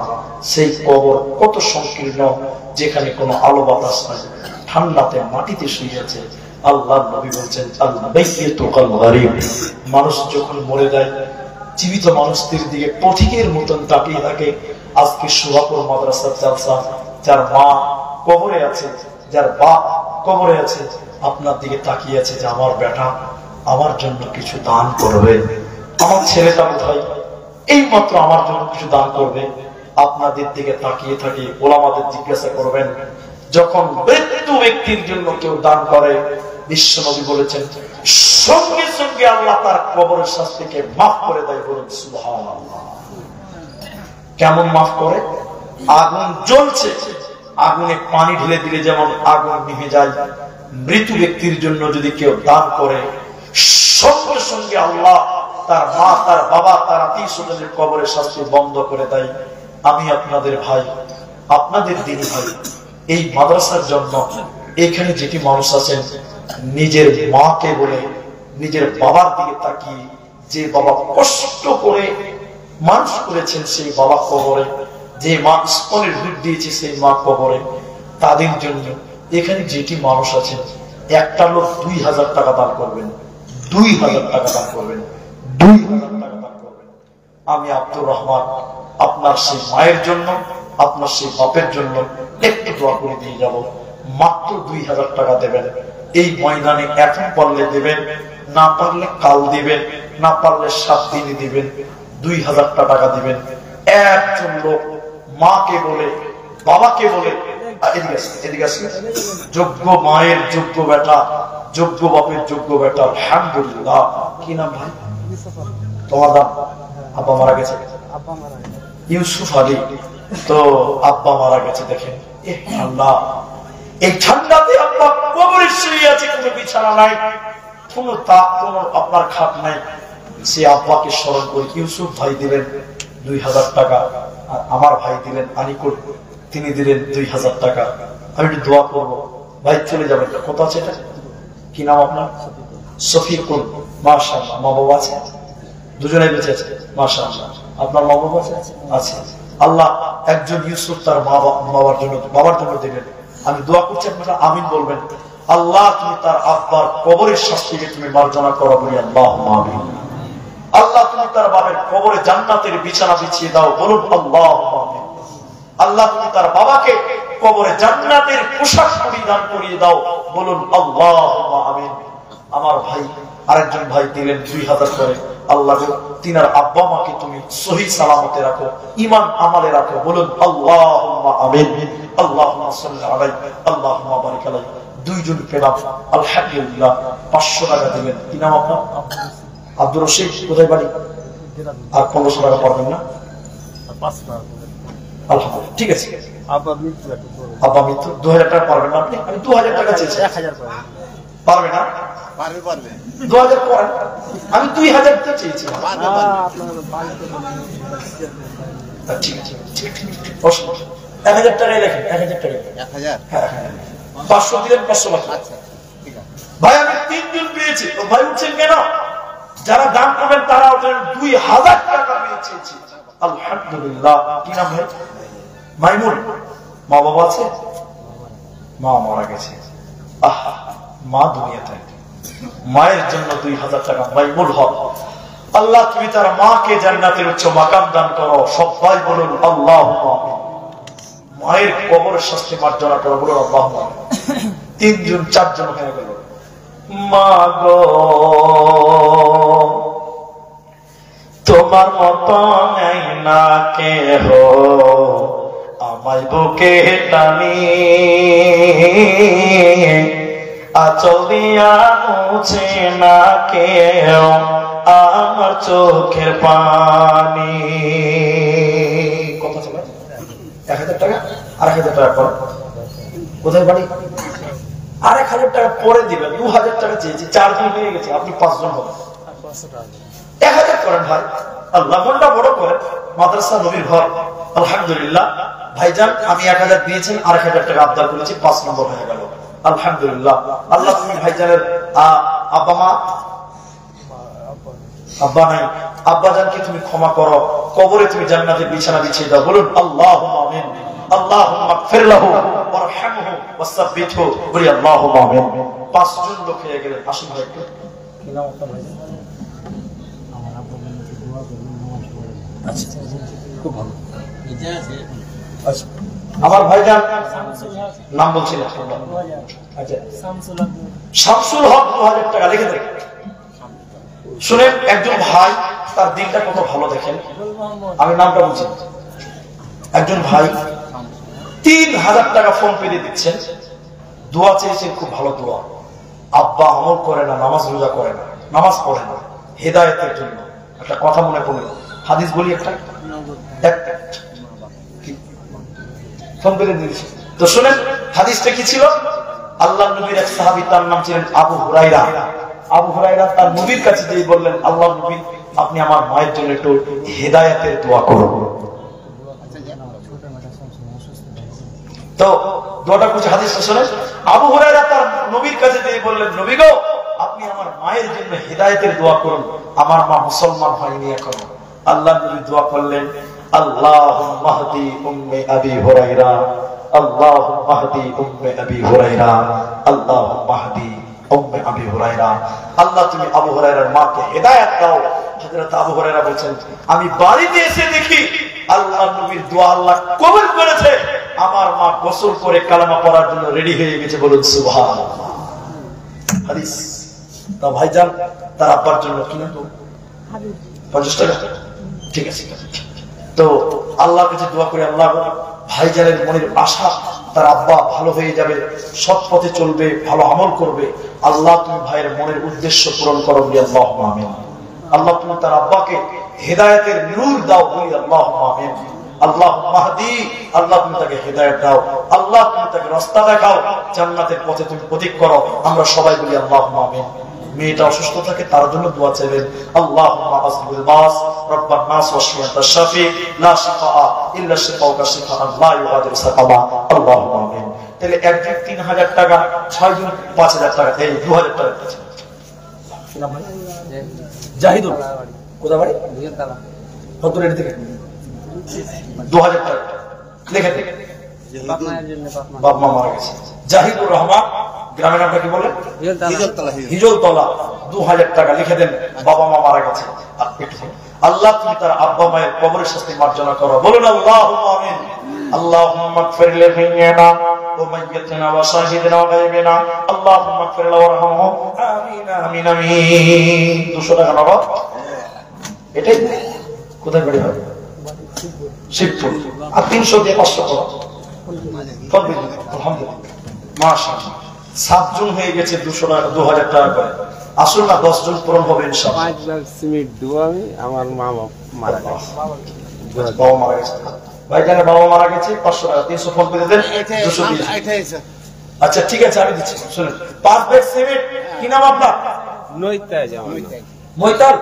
সেই কবর কত সংকীর্ণ, যেখানে কোনো আলো বাতাস নাই, ঠান্ডাতে মাটিতে শুয়ে আছে। আল্লাহ নবী বলছেন মানুষ যখন মরে যায়, জীবিত মানুষদের দিকে পথিকের মতন তাকিয়ে থাকে। আজকে সুভাপুর মাদ্রাসার জালসা, যার মা কবরে আছে, যার বাপ কবরে আছে, আপনার দিকে তাকিয়ে আছে যে আমার বেটা আমার জন্য কিছু দান করবে, আমার ছেলেটা বোধহয় এই মাত্র আমার জন্য কিছু দান করবে। আপনাদের দিকে তাকিয়ে থাকে। ওলামাদের জিজ্ঞাসা করবেন, যখন মৃত্যু ব্যক্তির জন্য কেউ দান করে, বিশ্ব নবী বলেছেন সঙ্গে সঙ্গে আল্লাহ তার কবরের শাস্তিকে মাফ করে দেয়। বলুন সুবহানাল্লাহ। কেমন মাফ করে? আগুন জ্বলছে, আগুনে পানি ঢেলে দিলে যেমন আগুন নিভে যায়, মৃত ব্যক্তির জন্য যদি কেউ দান করে, সঙ্গে সঙ্গে আল্লাহ তার মা, তার বাবা, তার আত্মীয় স্বজনের কবরের শাস্তি বন্ধ করে দেয়। আমি আপনাদের ভাই, আপনাদের দিনী ভাই, এই মাদ্রাসার জন্য এখানে যেটি মানুষ আছেন, নিজের মাকে বলে, নিজের বাবার দিকে তাকিয়ে, যে বাবা কষ্ট করে মানুষ করেছেন সেই বাবা কবরে, যে মা স্তনের দুধ দিয়েছে সেই মা কবরে, তাদের জন্য এখানে যেটি মানুষ আছেন, একটা লোক 2000 টাকা দান করবেন, 2000 টাকা দান করবেন, 2000 টাকা দান করবেন। আমি আব্দুর রহমান আপনার সেই মায়ের জন্য, আপনার সেই বাপের জন্য একটু দোয়া করে দিয়ে যাব। মাত্র 2000 টাকা দেবেন। এই ময়দানে এখন পারলে দেবেন, না পারলে কাল দিবেন, না পারলে 7 দিনে দিবেন। 2000 টাকা দিবেন। একজন লোক মাকে বলে, বাবাকে বলে, যোগ্য মায়ের যোগ্য বেটা, যোগ্য বাপের যোগ্য বেটা, আলহামদুলিল্লাহ। কি নাম ভাই তোমার? নাম? আব্বা মারা গেছে, ইউসুফ আলী। তো আব্বা মারা গেছে, দেখেন আল্লাহ, এই ঠান্ডাতে আব্বা কবরে শুয়ে আছে, কোনো বিছানা নাই, কোনো আপনার খাট নাই। সে আব্বাকে স্মরণ করে ইউসুফ ভাই দিলেন 2000 টাকা, আর আমার ভাই দিলেন আনিকুল, তিনি দিলেন 2000 টাকা। আমি একটু দোয়া করবো, ভাই চলে যাবেন। কত আছে এটা? কি নাম আপনার? শফিকুল। মাশাআল্লাহ। মা বাবা আছে? দুজনেই বেঁচে আছে, মাশাআল্লাহ। আপনার মা বাবা আছে? আল্লাহ একজন ইউসুফ তার বাবার জন্য দিলেন। আমি দোয়া করছি, আপনারা আমিন বলবেন। আল্লাহ তুমি তার আব্বার কবরের শাস্তিকে তুমি মার্জনা করো, বলি আল্লাহুম্মা আমিন। আল্লাহ তুমি তার বাবার কবরে জান্নাতের বিছানা বিছিয়ে দাও, বলুন আল্লাহুম্মা আমিন। আল্লাহ তুমি তার বাবাকে কবরে জান্নাতের পোশাক পরিধান করিয়ে দাও, বলুন আল্লাহুম্মা আমিন। আমার ভাই আরেকজন ভাই দিলেন 2000 করে। আল্লাহ তিনার আব্বা মাকে তুমি সহি সালামতে রাখো, ঈমান আমালে রাখো। বলুন আল্লাহুম্মা আমিন। আল্লাহুম্মা সাল্লি আলাইহি আল্লাহুম্মা বারিক আলাইহি। দুইজন পেলাম আলহামদুলিল্লাহ। 500 টাকা দিলেন। কি নাম আপনার? আব্দুর রশিদ। কোথায় বাড়ি? আর 1500 টাকা পারবেন না? 5 টাকা। আলহামদুলিল্লাহ, ঠিক আছে। আব্বা মৃত্যু 2000 টাকা পারবেন না আপনি? আমি 2000 টাকা চেয়েছি। 1000 পারবে না? পারবে 2000 করেন। আমি 2000 টাকা চেয়েছি। ঠিক আছে, 1000 টাকাই লেখেন। 1000 টাকা। 1000। হ্যাঁ, 500 দিলেন, 500 বাকি। আচ্ছা, ঠিক আছে ভাই। আমি 3 জন পেয়েছি। তো ভাই উঠছেন কেন? যারা দান করবেন তারা 2000 টাকা পেয়েছে। আলহামদুলিল্লাহ। কি নাম ভাই? মাইমুন। মা বাবা আছে? মা মারা গেছে। আহা, মা দুনিয়াতে। মায়ের জন্য 2000 টাকা মাইমুল হক। আল্লাহ তুমি তার মাকে জান্নাতের উচ্চ মাকাম দান করো। সবাই বলুন আল্লাহুম্মা আমিন। মায়ের কবরের শাস্তি মার্জনা করো। বলুন আল্লাহুম্মা আমিন। 3 জন 4 জন হয়ে গেল। মা গো তোমার মতো নাই না কেহ, আমায় বুকে টানি আঁচল দিয়া মুছে না কেউ আমার চোখের পানি। কথা চলে 1000 টাকা আর 1000 টাকা পর। কোথায় বাড়ি? আর 1000 টাকা পরে দিবেন। 2000 টাকা চেয়েছি, 4 জন হয়ে গেছে। আপনি 5 জন হবেন। 1000 করেন ভাই। আল্লাহ মনটা বড় করেন। মাদ্রাসা নবীর ঘর। আলহামদুলিল্লাহ ভাইজান, আমি 1000 দিয়েছেন, আর 1000 টাকা আবদার করেছি। 5 নম্বর হয়ে গেল। আলহামদুলিল্লাহ। আল্লাহ তুমি ভাইজানের আব্বা মা, আব্বা নাই, আব্বাজানকে তুমি ক্ষমা করো। কবরে তুমি জান্নাতের বিছানা বিছিয়ে দাও। বলুন আল্লাহুম্মা আমিন। আল্লাহুম্মা ইগফির লাহু ওয়ারহামহু ওয়াসাব্বিতহু। বলি আল্লাহুম্মা আমিন। 5 জন লোক হয়ে গেলেন। আসুন ভাই একটু। কি নাম আপনার ভাই? আমার আব্বা বলতে দোয়া করুন, নামাজ পড়েন। আচ্ছা, খুব ভালো। এটা আছে। আচ্ছা, আমার ভাইজান নাম বলছি না। আচ্ছা, শামসুল হক 2000 টাকা লিখে দেন। শুনেন, একজন ভাই তার দিনটা কত ভালো দেখেন। আমি নামটা বলছি। একজন ভাই 3000 টাকা ফোন পে দিয়ে দিচ্ছেন। দোয়া চেয়েছেন, খুব ভালো দোয়া। আব্বা আমল করে না, নামাজ রোজা করে না, নামাজ পড়ে না, হেদায়েতের জন্য। একটা কথা মনে পড়ে, হাদিস বলি একটা। ফোন পে দিয়ে দিচ্ছেন। তো শুনেন হাদিসটা কি ছিল। আল্লাহ নবীর এক সাহাবী, তার নাম ছিলেন আবু হুরায়রা। আবু হুরায়রা তার নবীর কাছে গিয়ে বললেন, আল্লাহ নবী আপনি আমার মায়ের জন্য একটু হেদায়েতের দোয়া করুন। তো দোয়াটা করছে, হাদিসটা শুনেন। আবু হুরায়রা তার নবীর কাছে গিয়ে বললেন, নবী গো আপনি আমার মায়ের জন্য হেদায়েতের দোয়া করুন, আমার মা মুসলমান হয়নি এখনো। আল্লাহ নবী দোয়া করলেন, আল্লাহুম্মা হদি উম্মে আবি হুরায়রা, আল্লাহুম্মা হদি উম্মে আবি হুরায়রা, আল্লাহুম্মা হদি উম্মে আবি হুরায়রা। আল্লাহ তুমি আবু হুরায়রার মাকে হেদায়েত দাও। হযরত আবু হুরায়রা বলেন, আমি বাড়িতে এসে দেখি আল্লাহ নবীর দোয়া আল্লাহ কবুল করেছে। আমার মা গোসল করে কালেমা পড়ার জন্য রেডি হয়ে গেছে। বলুন সুবহানাল্লাহ। হাদিস। তা ভাইজান তার আব্বার জন্য কিনা তো 50 টাকা। ঠিক আছে। তো আল্লাহর কাছে দোয়া করে, আল্লাহ ভাইজানের মনের আশা তার আব্বা ভালো হয়ে যাবে, সৎ পথে চলবে, ভালো আমল করবে। আল্লাহ তুমি ভাইয়ের মনের উদ্দেশ্য পূরণ করো। বলি আল্লাহুম্মা আমিন। আল্লাহ তুমি তার আব্বাকে হেদায়েতের নূর দাও। বলি আল্লাহুম্মা আমিন। আল্লাহুম্মা হদি, আল্লাহ তুমি তাকে হেদায়েত দাও। আল্লাহ তুমি তাকে রাস্তা দেখাও, জান্নাতের পথে তুমি প্রতীক করো। আমরা সবাই বলি আল্লাহুম্মা আমিন। মেয়েটা অসুস্থ থাকে, তার জন্য দোয়া চাইবেন। আল্লাহুম্মা আসবিল বাস রব্বান নাস ওয়াশফিআনতা শাফি লা শিফা ইল্লা শিফাউকা শিফাআন লা ইউগাদিরু সাকামা। আল্লাহুম্মা আমিন। তাহলে একজন 3000 টাকা, 6 জন 5000 টাকা, এই 2000 টাকা দিয়েছে। কি নাম ভাই? জাহিদুল। কোথা বাড়ি? দুইতলা। কত রেট থেকে? 2000 টাকা লিখে দেন। বাপ মা মারা গেছে। জাহিদুর রহমান, গ্রামের নামটা কি বলেন? হিজলতলা। 2000 টাকা লিখে দেন। বাবা মা মারা গেছে। আল্লাহ তুমি তার আব্বা মায়ের কবরের শাস্তি মার্জনা করো। বলুন আল্লাহুম্মা আমিন। আল্লাহুম্মা ইগফির লিনা وميتنا وشاهدنا وغيبنا اللهم اغفر له وارحمه آمين آمين آمين 200 টাকা নগদ এটাই কোথায় বাড়ি হবে শিবপুর আর 300 দিয়ে 500 করো আলহামদুলিল্লাহ মাশাআল্লাহ 7 জন হয়ে গেছে 200 টাকা 2000 টাকা করে আসল না 10 জন পূরণ হবে ইনশাআল্লাহ 5 লাখ সিমেন্ট দেব আমি আমার মা মারা গেছে বাবা মারা গেছে ভাইজানের বাবা মারা গেছে 500 টাকা 300 ফোন করে দেন 220 আচ্ছা ঠিক আছে আমি দিচ্ছি শুনুন 5 ব্যাগ সিমেন্ট কি নাম আপনার নয়তা জামি ময়তাল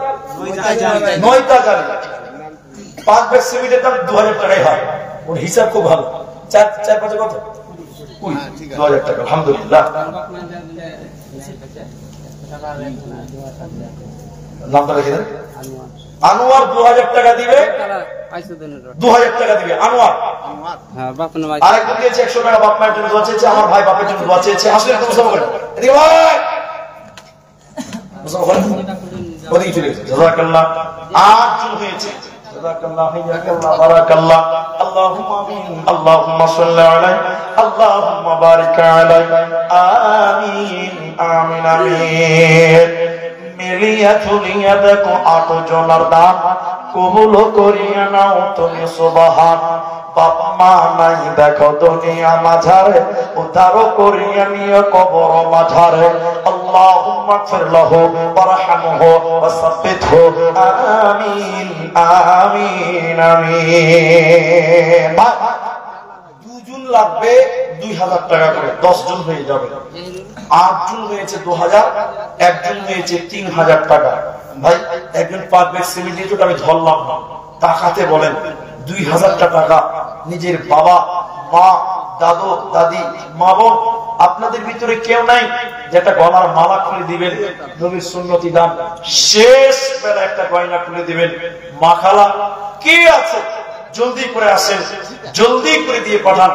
নয়তা জামি 5 ব্যাগ সিমেন্টের দাম 2000 টাকাই হয় ওর হিসাব খুব ভালো 4 5 কত 2000 টাকা আলহামদুলিল্লাহ নামটা লিখে দেন আনোয়ার 2000 টাকা দিবে 2000 টাকা দিবে আনোয়ার আরেকজন দিয়েছে 100 টাকা বাপ মায়ের জন্য দোয়া চেয়েছে আমার ভাই বাপের জন্য দোয়া চেয়েছে আসলে একটু মুসাফা করেন এদিকে ভাই মুসাফা করেন ওদিকে চলে গেছে জাযাকাল্লাহ 8 জন হয়েছে জাযাকাল্লাহ হাইয়াকাল্লাহ বারাকাল্লাহ আল্লাহুম্মা আমিন আল্লাহুম্মা সাল্লি আলাইহি আল্লাহুম্মা বারিক আলাইহি আমিন আমিন আমিন মিলিয়া তুলিয়া দেখো 8 জনের দান কবুল করিয়া নাও তুমি সুবহান বাপ মা নাই দেখো দুনিয়া মাঝারে উদ্ধার করিয়া নিয়ে কবর মাঝারে আল্লাহুম্মা গফির লাহু ওয়ারহামহু ওয়াসাব্বিতহু আমিন আমিন আমিন দুজন লাগবে 2000 টাকা করে 10 জন হয়ে যাবে 8 জন হয়েছে 2000 একজন হয়েছে 3000 টাকা ভাই একজন 5 ব্যাগ সিমেন্ট দিয়ে আমি ধরলাম না টাকাতে বলেন 2000 টাকা নিজের বাবা মা দাদু দাদি মা বোন আপনাদের ভিতরে কেউ নাই যেটা গলার মালা খুলে দিবেন নবীর সুন্নতি দান শেষ বেলা একটা গয়না খুলে দিবেন মা খালা কে আছে জলদি করে আসেন জলদি করে দিয়ে পাঠান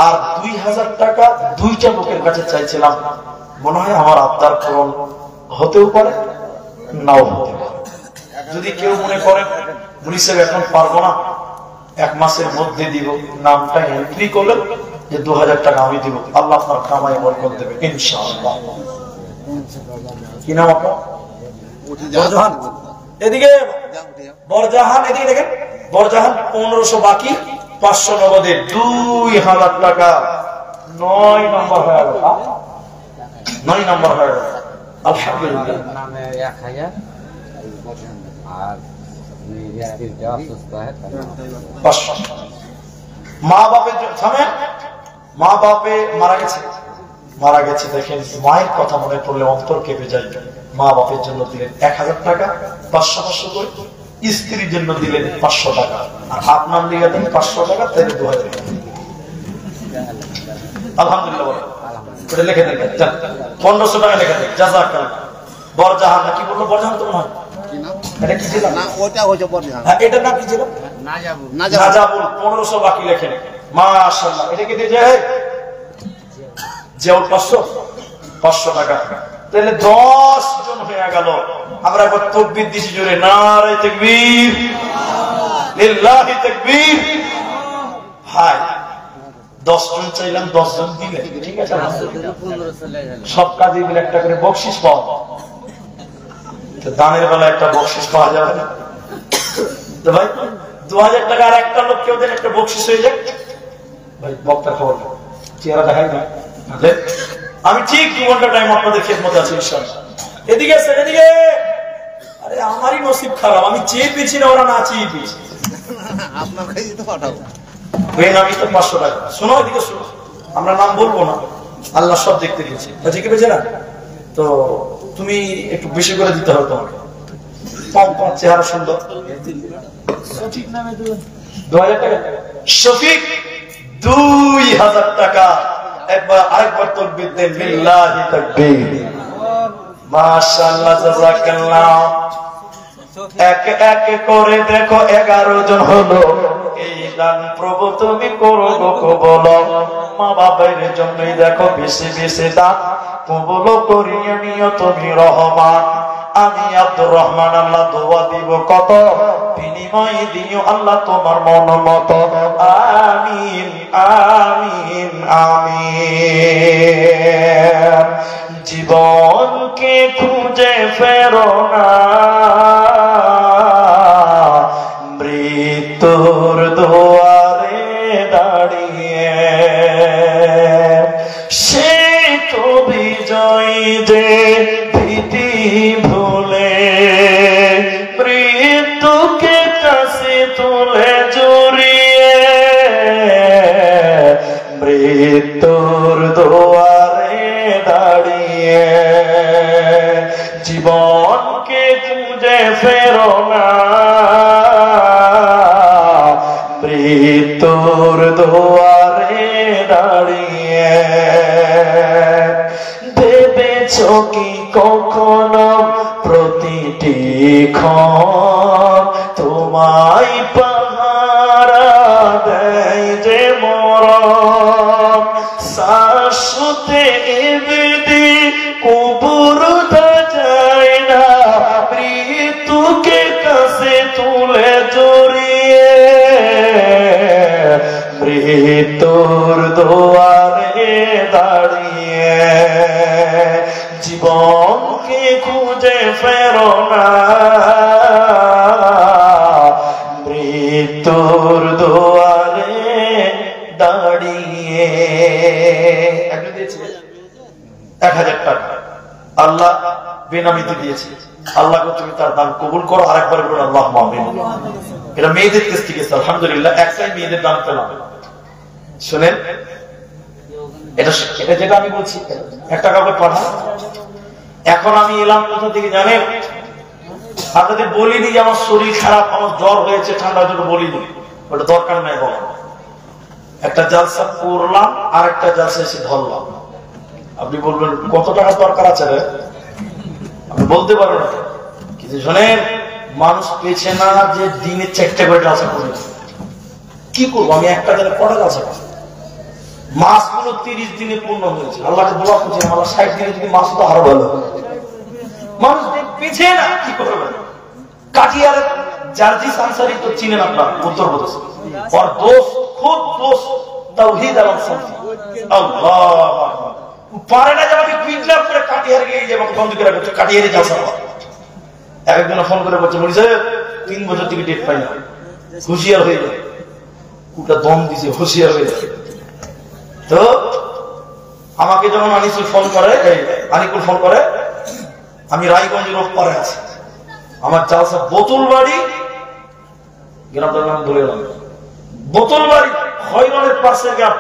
আর 2000 টাকা দুইটা লোকের কাছে চাইছিলাম মনে হয় আমার আবদার পূরণ হতেও পারে নাও হতে পারে যদি কেউ মনে করেন মুনি সাহেব এখন পারবো না 1 মাসের মধ্যে দিব নামটা এন্ট্রি করলেন যে 2000 টাকা আমি দিব আল্লাহ আপনার কামাই বরকত দেবে ইনশাআল্লাহ কি নাম আপনার বরজাহান এদিকে বরজাহান এদিকে দেখেন বরজাহান 1500 বাকি 500 নগদে 2000 টাকা 9 নম্বর হয়ে গেল 9 নম্বর হয়ে গেল আলহামদুলিল্লাহ নামে 1000 আর মা বাপের থামেন মা বাপে মারা গেছে দেখেন মায়ের কথা মনে পড়লে অন্তর কেঁপে যায় মা বাপের জন্য দিলেন 1000 টাকা 500 করে স্ত্রীর জন্য দিলেন 500 টাকা আর আপনার দিকে দেন 500 টাকা তাহলে 2000 টাকা আলহামদুলিল্লাহ ওটা লিখে দেন 1500 টাকা লিখে দেন জাযাকাল্লাহ বরজাহান নাকি বললো বরজাহান তো মনে এটা কি ছিল না ওটা হচ্ছে বরজাহান হ্যাঁ এটা নাম কি ছিল নাজাবুল 1500 বাকি লেখেন মাশাআল্লাহ এটা কি দিয়ে যেও 500 টাকা তাহলে 10 জন হয়ে গেল আমরা একবার তাকবীর দিছি জোরে নারে তাকবীর লিল্লাহি তাকবীর হাই 10 জন চাইলাম 10 জন দিলে ঠিক আছে সব কাজে মিলে একটা করে বকশিশ পাও দানের বেলা একটা বকশিশ পাওয়া যাবে না তো ভাই 2000 টাকা আর একটা লোক কেউ দেন একটা বকশিশ হয়ে যায় ভাই বক্তা খবর চেহারা দেখাই না আমি ঠিক 2 ঘন্টা টাইম আপনাদের খেদমতে আছি ইনশাআল্লাহ এদিকে আসেন এদিকে আরে আমারই নসিব খারাপ আমি চেয়ে পেয়েছি না ওরা না চেয়ে পেয়েছি আপনার কাছে তো পাঠাবো আমি তো 500 টাকা শোনো এদিকে শোনো আমরা নাম বলবো না আল্লাহ সব দেখতে দিয়েছে ঠিক আছে না তো তুমি একটু বেশি করে দিতে হবে তোমাকে কম চেহারা সুন্দর সঠিক নামে 2000 টাকা শফিক 2000 টাকা একবার আরেকবার তাকবীর দেন বিল্লাহি তাকবীর মাশাআল্লাহ জাযাকাল্লাহ এক এক করে দেখো 11 জন হলো এই দান প্রভু তুমি করো গো কবুল মা বাবার জন্যই দেখো বেশি বেশি দান কবুল করিয়া নিও তুমি রহমান আমি আব্দুর রহমান আল্লাহ দোয়া দিব কত, বিনিময় দিও আল্লাহ তোমার মন মতো। আমিন আমিন আমিন। জীবনকে খুঁজে ফেরো না, মৃত্যুর দুয়ারে দাঁড়িয়ে। সে তো বিজয়ী যে ভীতি ভুলে, মৃত্যুকে কাছে তুলে জড়িয়ে, মৃত্যুর দুয়ারে দাঁড়িয়ে। জীবনকে খুঁজে ফেরো না, মৃত্যুর দুয়ারে দাঁড়িয়ে। ভেবেছো কি কখনো প্রতিটি ক্ষণ তোমায় পাহারা দেয় যে মরণ? শাশ্বতে এবেদি কবর যায় না, মৃত্যুকে কাছে তুলে জড়িয়ে, মৃত্যুর দুয়ারে দাঁড়িয়ে। জীবনকে খুঁজে ফেরো না, মৃত্যুর দুয়ারে দাঁড়িয়ে। 1000 টাকা আল্লাহ বেনামিতে দিয়েছে, আল্লাহকে তুমি তার দান কবুল করো। আরেকবার বলুন আল্লাহ আমিন। এটা মেয়েদের কাছ থেকে আলহামদুলিল্লাহ একটাই মেয়েদের দান পেলাম। শুনেন, এটা যেটা আমি বলছি 1 টাকা করে পাঠান। এখন আমি এলাম কোথা থেকে জানেন? আপনাদের বলিনি যে আমার শরীর খারাপ, আমার জ্বর হয়েছে, ঠান্ডা জন্য বলিনি, ওটা দরকার নাই বলা। একটা জালসা করলাম, আর একটা জালসা এসে ধরলাম। আপনি বলবেন কত টাকা দরকার আছে রে? আপনি বলতে পারবেন না কিন্তু শোনেন, মানুষ পেয়েছে না যে দিনে 4টা করে জালসা করে। কি করবো আমি? একটা দিনে কটা জালসা করবো? মাসগুলো 30 দিনে পূর্ণ হয়েছে। আল্লাহকে দোয়া করছি আল্লাহ 60 দিনে যদি মাস তো আরো ভালো। মানুষ পেয়েছে না, কি করবে? কাটিয়ার জার্জিস আনসারী তো চিনেন আপনার, উত্তরপ্রদেশ। ওর দোস্ত, খুব দোস্ত তাওহীদ আল-আনসারী। আল্লাহ পারে না যে আমি কুইজলাম করে কাটিয়ার গিয়ে যে আমাকে বন্ধ করে রাখছে, কাটিয়ারে জালসা করে। একজন ফোন করে বলছে, বলি স্যার 3 বছর থেকে ডেট পাই না, হুঁশিয়ার হয়ে যায়। কুটা দম দিছে, হুঁশিয়ার হয়ে যায়। তো আমাকে যখন আনিসুল ফোন করে, আনিকুল ফোন করে, আমি রায়গঞ্জ রোড পারে আছি, আমার জালসা বোতলবাড়ি, গ্রামটার নাম বলে এলাম, বোতলবাড়ি খয়রনের পাশে গ্রাম,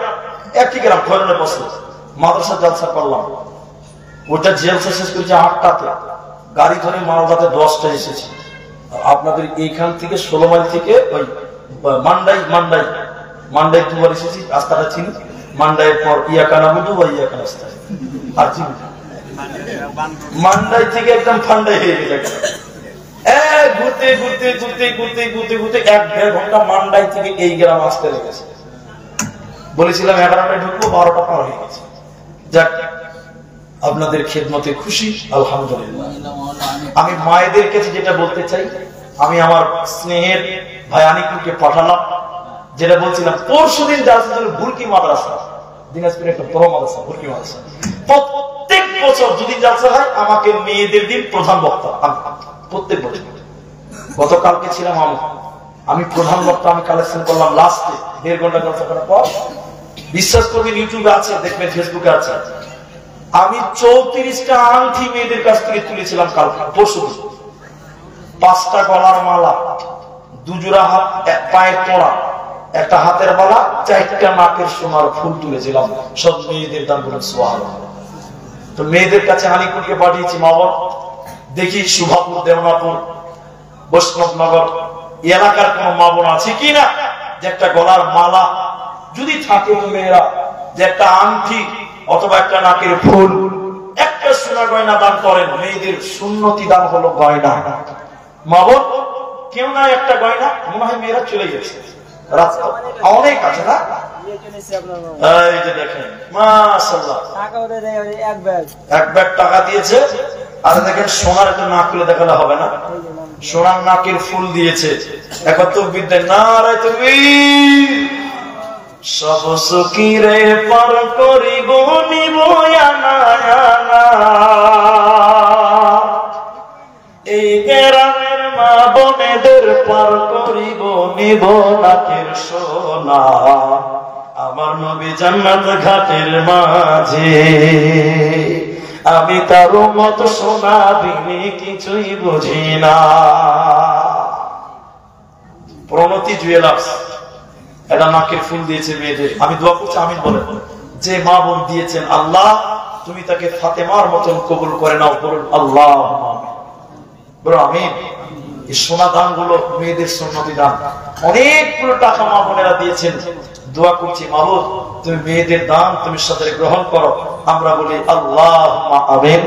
একটি গ্রাম খয়রনের পাশে মাদ্রাসা জালসা করলাম। ওটা জালসা শেষ করেছে 8টাতে, গাড়ি ধরে মালদাতে 10টায় এসেছি। আপনাদের এইখান থেকে 16 মাইল থেকে ওই মান্ডাই দুবার এসেছি, রাস্তাটা চিনি। মান্ডাইয়ের পর ইয়াকানাবুদু বা ইয়াকানাস্তা, আর চিনি মান্ডাই থেকে একদম ঠান্ডাই হয়ে গেছে। ঘুরতে ঘুরতে ঘুরতে ঘুরতে ঘুরতে ঘুরতে 1-1.5 ঘন্টা মান্ডাই থেকে এই গ্রাম আসতে লেগেছে। বলেছিলাম 11টায় ঢুকবো, 12টা পার হয়ে গেছে। যাক, আপনাদের খেদমতে খুশি আলহামদুলিল্লাহ। আমি মায়েদের কাছে যেটা বলতে চাই, আমি আমার স্নেহের ভাই আনিকুলকে পাঠালাম, যেটা বলছিলাম পরশুদিন জালসাতুল বুরকি মাদ্রাসা, দিনাজপুরে একটা বড় মাদ্রাসা, বুরকি মাদ্রাসা। প্রত্যেক বছর যদি জালসা হয় আমাকে মেয়েদের দিন প্রধান বক্তা, প্রত্যেক বছর। গতকালকে ছিলাম আমি প্রধান বক্তা, আমি কালেকশন করলাম লাস্টে 1.5 ঘন্টা জালসা করার পর। বিশ্বাস করবেন, ইউটিউবে আছে, দেখবেন ফেসবুকে আছে, আমি 34টা আংটি মেয়েদের কাছ থেকে তুলেছিলাম কাল পরশু। 5টা গলার মালা, 2 জোড়া হাত, 1 পায়ের তোড়া, 1টা হাতের মালা, 4টা নাকের সোনার ফুল তুলেছিলাম। সব মেয়েদের দান করেন সুবহানাল্লাহ। তো মেয়েদের কাছে আনিকুলকে পাঠিয়েছি, মা বাবা দেখি শুভাপুর, দেওনাপুর, বৈষ্ণবনগর এলাকার কোন মা বোন আছে কিনা যে একটা গলার মালা যদি থাকে, তো মেয়েরা যে একটা আংটি অথবা একটা নাকের ফুল, একটা সোনা গয়না দান করেন। মেয়েদের সুন্নতি দান হলো গয়না। মা বোন কেউ না একটা গয়না, মনে হয় মেয়েরা চলে গেছে, রাস্তা অনেক আছে না? এই যে দেখেন, মাশাআল্লাহ, এক ব্যাগ টাকা দিয়েছে, আর দেখেন সোনার একটা নাক খুলে দেখালে হবে না, সোনার নাকের ফুল দিয়েছে, এখন তাকবীর দেন, নারায়ে তাকবীর। সব সুকিরে পার করিব নিব আনা আনা, এই গ্রামের মা বোনেদের পার করিব নিব নাকের সোনা, আমার নবী জান্নাত ঘাটের মাঝে, আমি তার মত সোনা বিনে কিছুই বুঝি না। প্রণতি জুয়েলার্স এটা নাকের ফুল দিয়েছে মেয়েদের। আমি দোয়া করছি, আমিন বলেন। যে মা বোন দিয়েছেন, আল্লাহ তুমি তাকে ফাতেমার মতন কবুল করে নাও, বলুন আল্লাহুম্মা আমিন। বলো আমিন। এই সোনা দান গুলো মেয়েদের সুন্নতি দান, অনেকগুলো টাকা মা বোনেরা দিয়েছেন। দোয়া করছি মাবুদ তুমি মেয়েদের দান তুমি সাথে গ্রহণ করো। আমরা বলি আল্লাহুম্মা আমিন,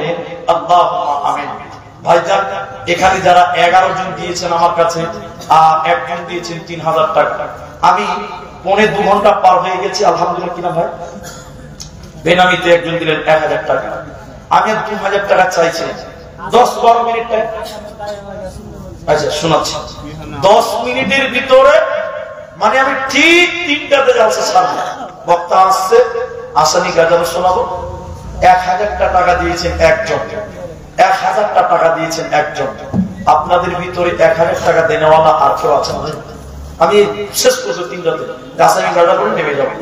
আল্লাহুম্মা আমিন। ভাইজান এখানে যারা 11 জন দিয়েছেন আমার কাছে, একজন দিয়েছেন 3000 টাকা। আমি 1.5-2 ঘন্টা পার হয়ে গেছি, আলহামদুলিল্লাহ। কিনা ভাই বেনামিতে একজন দিলেন 1000 টাকা। আমি 2000 টাকা চাইছি, 10-12 মিনিট। আচ্ছা শোনাচ্ছি, 10 মিনিটের ভিতরে, মানে আমি ঠিক 3টাতে যাচ্ছি, সামনে বক্তা আসছে, আসানি গাজানো শোনাবো। 1000টা টাকা দিয়েছেন একজন, 1000টা টাকা দিয়েছেন একজন। আপনাদের ভিতরে 1000 টাকা দেনেওয়ালা আর কেউ আছে? আমি শেষ করবো 3টাতে, আসানি গাজা করে নেমে যাবো।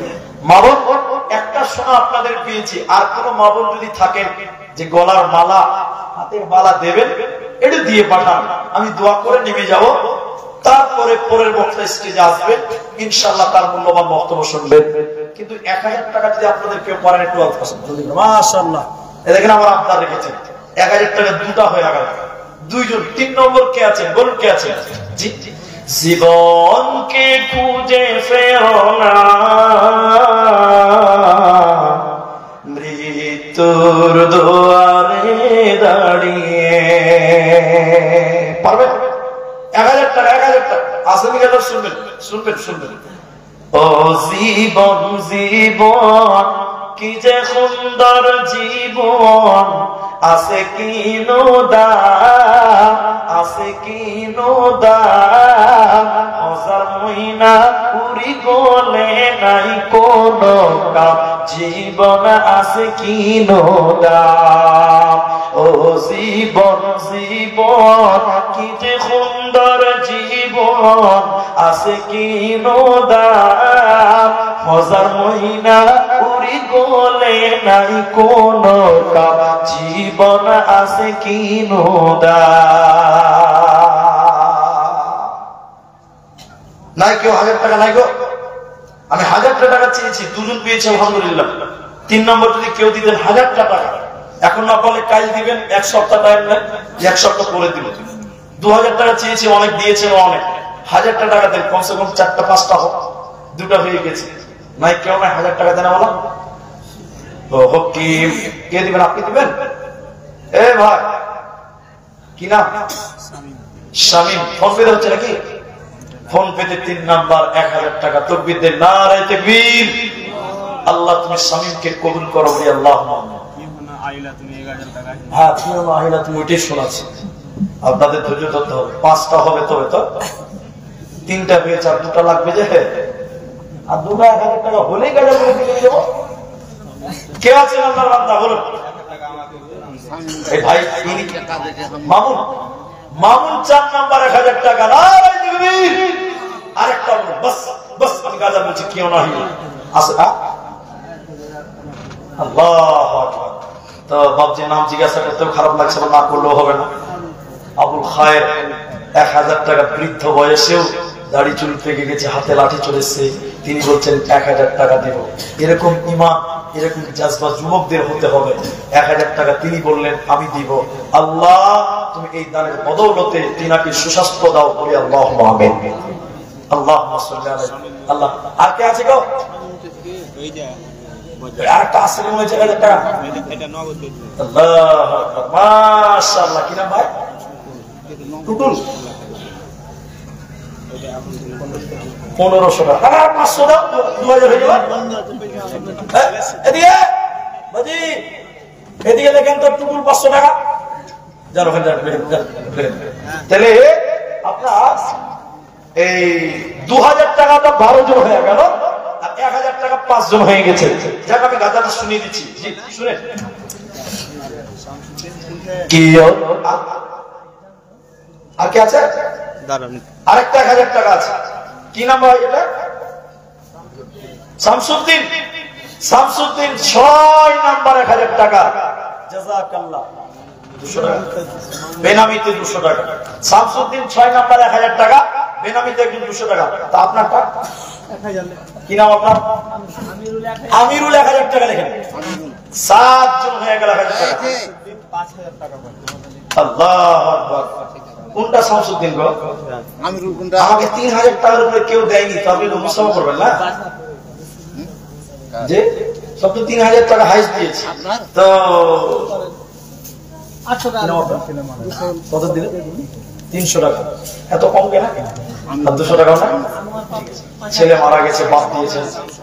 মা বোন একটা সোনা আপনাদের পেয়েছি, আর কোন মা বোন যদি থাকেন যে গলার মালা হাতের মালা দেবেন, এটা দিয়ে পাঠান, আমি দোয়া করে নেমে যাব। তারপরে পরের বক্তা স্টেজে আসবেন, ইনশাআল্লাহ তার মূল্যবান বক্তব্য শুনবেন। কিন্তু 1000 টাকা যদি আপনাদের কেউ করেন, একটু মাশাআল্লাহ, দেখেন আমার আপনার রেখেছেন 1000 টাকা 2টা হয়ে গেল, 2 জন। 3 নম্বর কে আছেন বলুন, কে আছেন? জি, জীবনকে খুঁজে ফেরো না, মৃত্যুর দুয়ারে দাঁড়িয়ে। পারবেন? 1000 টাকা, 1000 টাকা আসেনি গেল, শুনবেন শুনবেন শুনবেন। ও জীবন জীবন কি যে সুন্দর জীবন, আছে কি দাম, আছে কি দাম, হাজার মহিনা পুরি গলে নাই কোন কাম, জীবন আছে কি দাম। ও জীবন জীবন কি যে সুন্দর জীবন, আছে কি দাম, হাজার মহিনা পুরি গলে নাই কোন কাম, জীবন আছে কি নাই। কেউ 1000 টাকা নাই গো? আমি 1000টা টাকা চেয়েছি, 2 জন পেয়েছি আলহামদুলিল্লাহ। 3 নম্বর যদি কেউ দিতেন 1000টা টাকা, এখন না বলে কাল দিবেন, 1 সপ্তাহ টাইম নেন, 1 সপ্তাহ পরে দিবেন। 2000 টাকা চেয়েছি, অনেক দিয়েছেন অনেক। 1000টা টাকা দেন, কমসে কম 4টা-5টা হোক, 2টা হয়ে গেছে। নাই কেউ নাই 1000 টাকা দেন বলা? ও হোক, কি কে দিবেন? আপনি দিবেন? এ ভাই কি নাম? শামীম। ফোন পে হচ্ছে নাকি? ফোন পেতে 3 নাম্বার 1000 টাকা। তাকবীর দেন, নারায়ে তাকবীর। আল্লাহ তুমি শামীমকে কবুল করো, বলি আল্লাহুম্মা আমিন। হ্যাঁ তুমি আহিলা, তুমি ওইটাই শোনাচ্ছি। আপনাদের ধৈর্য ধরতে হবে, 5টা হবে তবে তো। 3টা হয়েছে, আর 2টা লাগবে যে, আর 2টা 1000 টাকা হলেই গাজা করে দিয়ে যাবো। কে আছেন আল্লাহর বান্দা বলুন? এই ভাই মামুন, মামুন 4 নাম্বার 1000 টাকা। নারায়ে তাকবীর। আরেকটা বাস বাস, আমি গাজা বলছি, কেউ না হইল আছে। আল্লাহু আকবার। তো বাবজি নাম জিজ্ঞাসা করতেও খারাপ লাগছে, না করলেও হবে না। আবুল খায়ের 1000 টাকা, বৃদ্ধ বয়সেও দাড়ি চুল পেকে গেছে, হাতে লাঠি চলেছে, তিনি বলছেন 1000 টাকা দেব। এরকম ঈমান, এরকম জাজবা যুবকদের হতে হবে। 1000 টাকা তিনি বললেন আমি দিব। আল্লাহ তুমি এই দানের বদৌলতে তিনাকে সুস্বাস্থ্য দাও, বলি আল্লাহুম্মা আমিন। আল্লাহুম্মা সাল্লি আলাইহি। আল্লাহ আর কে আছে গো? আরেকটা আসলে মনে হচ্ছে 1000 টাকা। আল্লাহু আকবার, মাশাআল্লাহ। কি নাম ভাই? টুটুল। 1500 টাকা। 500 দাও, 2000 হয়ে যাবে। এদিকে বাজি, এদিকে দেখেন তো, টুটুল 500 টাকা। তাহলে আপনার এই 2000 টাকাটা 12 জন হয়ে গেল, আর 1000 টাকা 5 জন হয়ে গেছে। যাক আমি গাধাটা শুনিয়ে দিচ্ছি, জি শুনে। কি আর কি আছে? আরেকটা 1000 টাকা আছে। কি নাম ভাই এটা? শামসুদ্দিন। শামসুদ্দিন 6 নাম্বার 1000 টাকা। জাযাকাল্লাহ। 200 টাকা বেনামিতে 200 টাকা। শামসুদ্দিন 6 নাম্বার 1000 টাকা, বেনামিতে একজন 200 টাকা। তা আপনারটা কি নাম আপনার? আমিরুল 1000 টাকা লেখেন। 7 জন হয়ে গেল 1000 টাকা। 5000 টাকা। আল্লাহু আকবার। কোনটা শামসুদ্দিন গো? আমিরুল কোনটা? আমাকে 3000 টাকার উপরে কেউ দেয়নি, তো আপনি তো মুসাফা করবেন না যে সব তো 3000 টাকা হাইস দিয়েছি। তো 800 টাকা কত দিলে? 300 টাকা। এত কম কেন? 200 টাকা না? ছেলে মারা গেছে, বাপ দিয়েছে।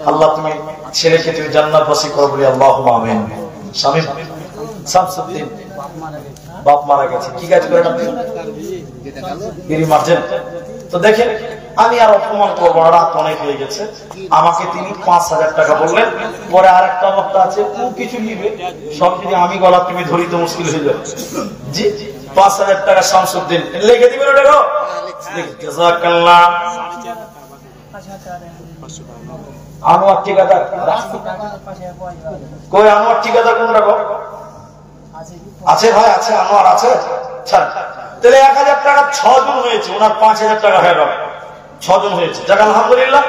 আল্লাহ তুমি ছেলেকে তুমি জান্নাতবাসী করো বলি আল্লাহুম্মা আমিন। স্বামী শামসুদ্দিন বাপ মারা গেছে, কি কাজ করেন আপনি? বিড়ি মারছেন। তো দেখেন আমি আর অপমান করবো, রাত অনেক হয়ে গেছে। আমাকে তিনি 5000 টাকা বললেন। পরে আর একটা বক্তা আছে, ও কিছু নিবে, সব যদি আমি গলা তুমি ধরি তো মুশকিল হয়ে যাবে। জি 5000 টাকা শামসুদ্দিন লিখে দিবেন। ওটা গো জাযাকাল্লাহ। আনোয়ার ঠিকাদার কই? আনোয়ার ঠিকাদার কোনটা গো? আছে ভাই, আছে আনোয়ার আছে। তাহলে 1000 টাকা 6 জন হয়েছে, ওনার 5000 টাকা হয়ে গেল, 6 জন হয়েছে। যাক আলহামদুলিল্লাহ।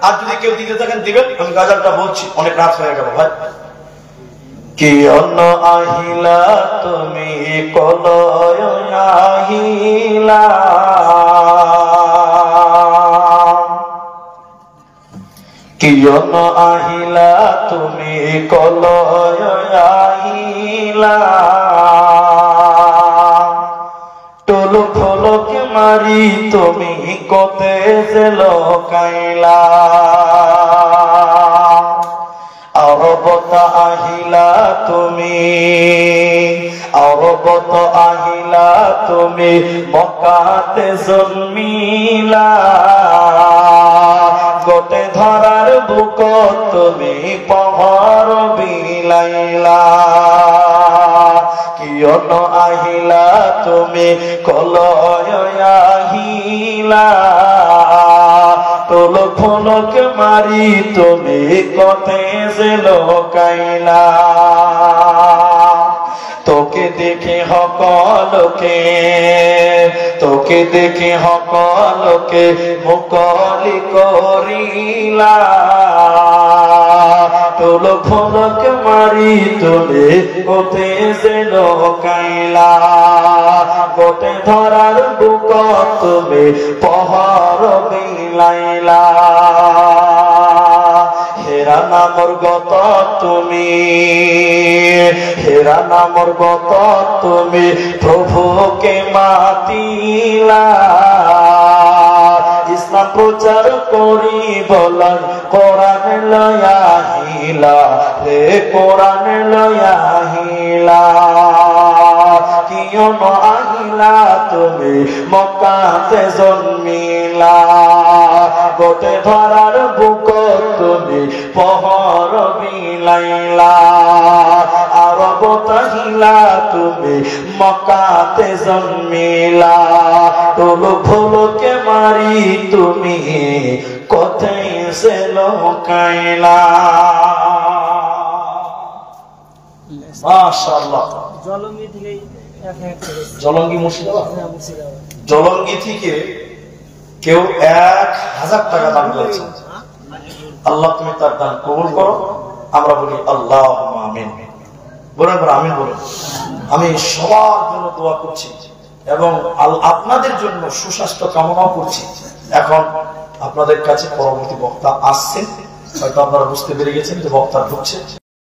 আর যদি কেউ দিতে থাকেন দিবেন। আমি গাজালটা বলছি, অনেক রাত হয়ে গেল ভাই। কি অন্য আহিলা তুমি কলয় আহিলা, কি অন্য আহিলা তুমি কলয় আহিলা, টোল ফলক মারি তুমি কতে জেল কাইলা, আরবত আহিলা তুমি, আরবত আহিলা তুমি মক্কাতে জন্মিলা, গোটে ধরার বুক তুমি পহর বিলাইলা, কিয়ন আহিলা তুমি কলয় আহিলা, টোল ফলক মারি তুমি কতে জেল কাইলা, তোকে দেখে সকলকে, তোকে দেখে সকলকে মুকলি করিলা, টোল ফলক মারি তুমি কতে জেল কাইলা, গোটে ধরার বুক তুমি পহর বিলাইলা, হেরা নামর গত তুমি, হেরা নামর গত তুমি প্রভুকে মাতিলা, ইসলাম প্রচার করি বলার কোরআন লয়াহিলা রে, কোরআন লয়াহিলা, কিয়ন আহিলা তুমি মক্কাতে জন্মিলা, গোটে ধরার বুক তুমি পহর বিলাইলা, আরবত আহিলা তুমি মক্কাতে জন্মিলা, টোল ফলকে মারি তুমি কোথায় সে লোকাইলা। মাশাআল্লাহ। জলঙ্গি থেকে জলঙ্গি মুর্শিদাবাদ, জলঙ্গি থেকে কেউ 1000 টাকা দান করেছে। আল্লাহ তুমি তার দান কবুল করো। আমরা বলি আল্লাহুম্মা আমিন। বলেন আমিন বলেন। আমি সবার জন্য দোয়া করছি এবং আপনাদের জন্য সুস্বাস্থ্য কামনাও করছি। এখন আপনাদের কাছে পরবর্তী বক্তা আসছেন, হয়তো আপনারা বুঝতে পেরে গেছেন যে বক্তা ঢুকছে।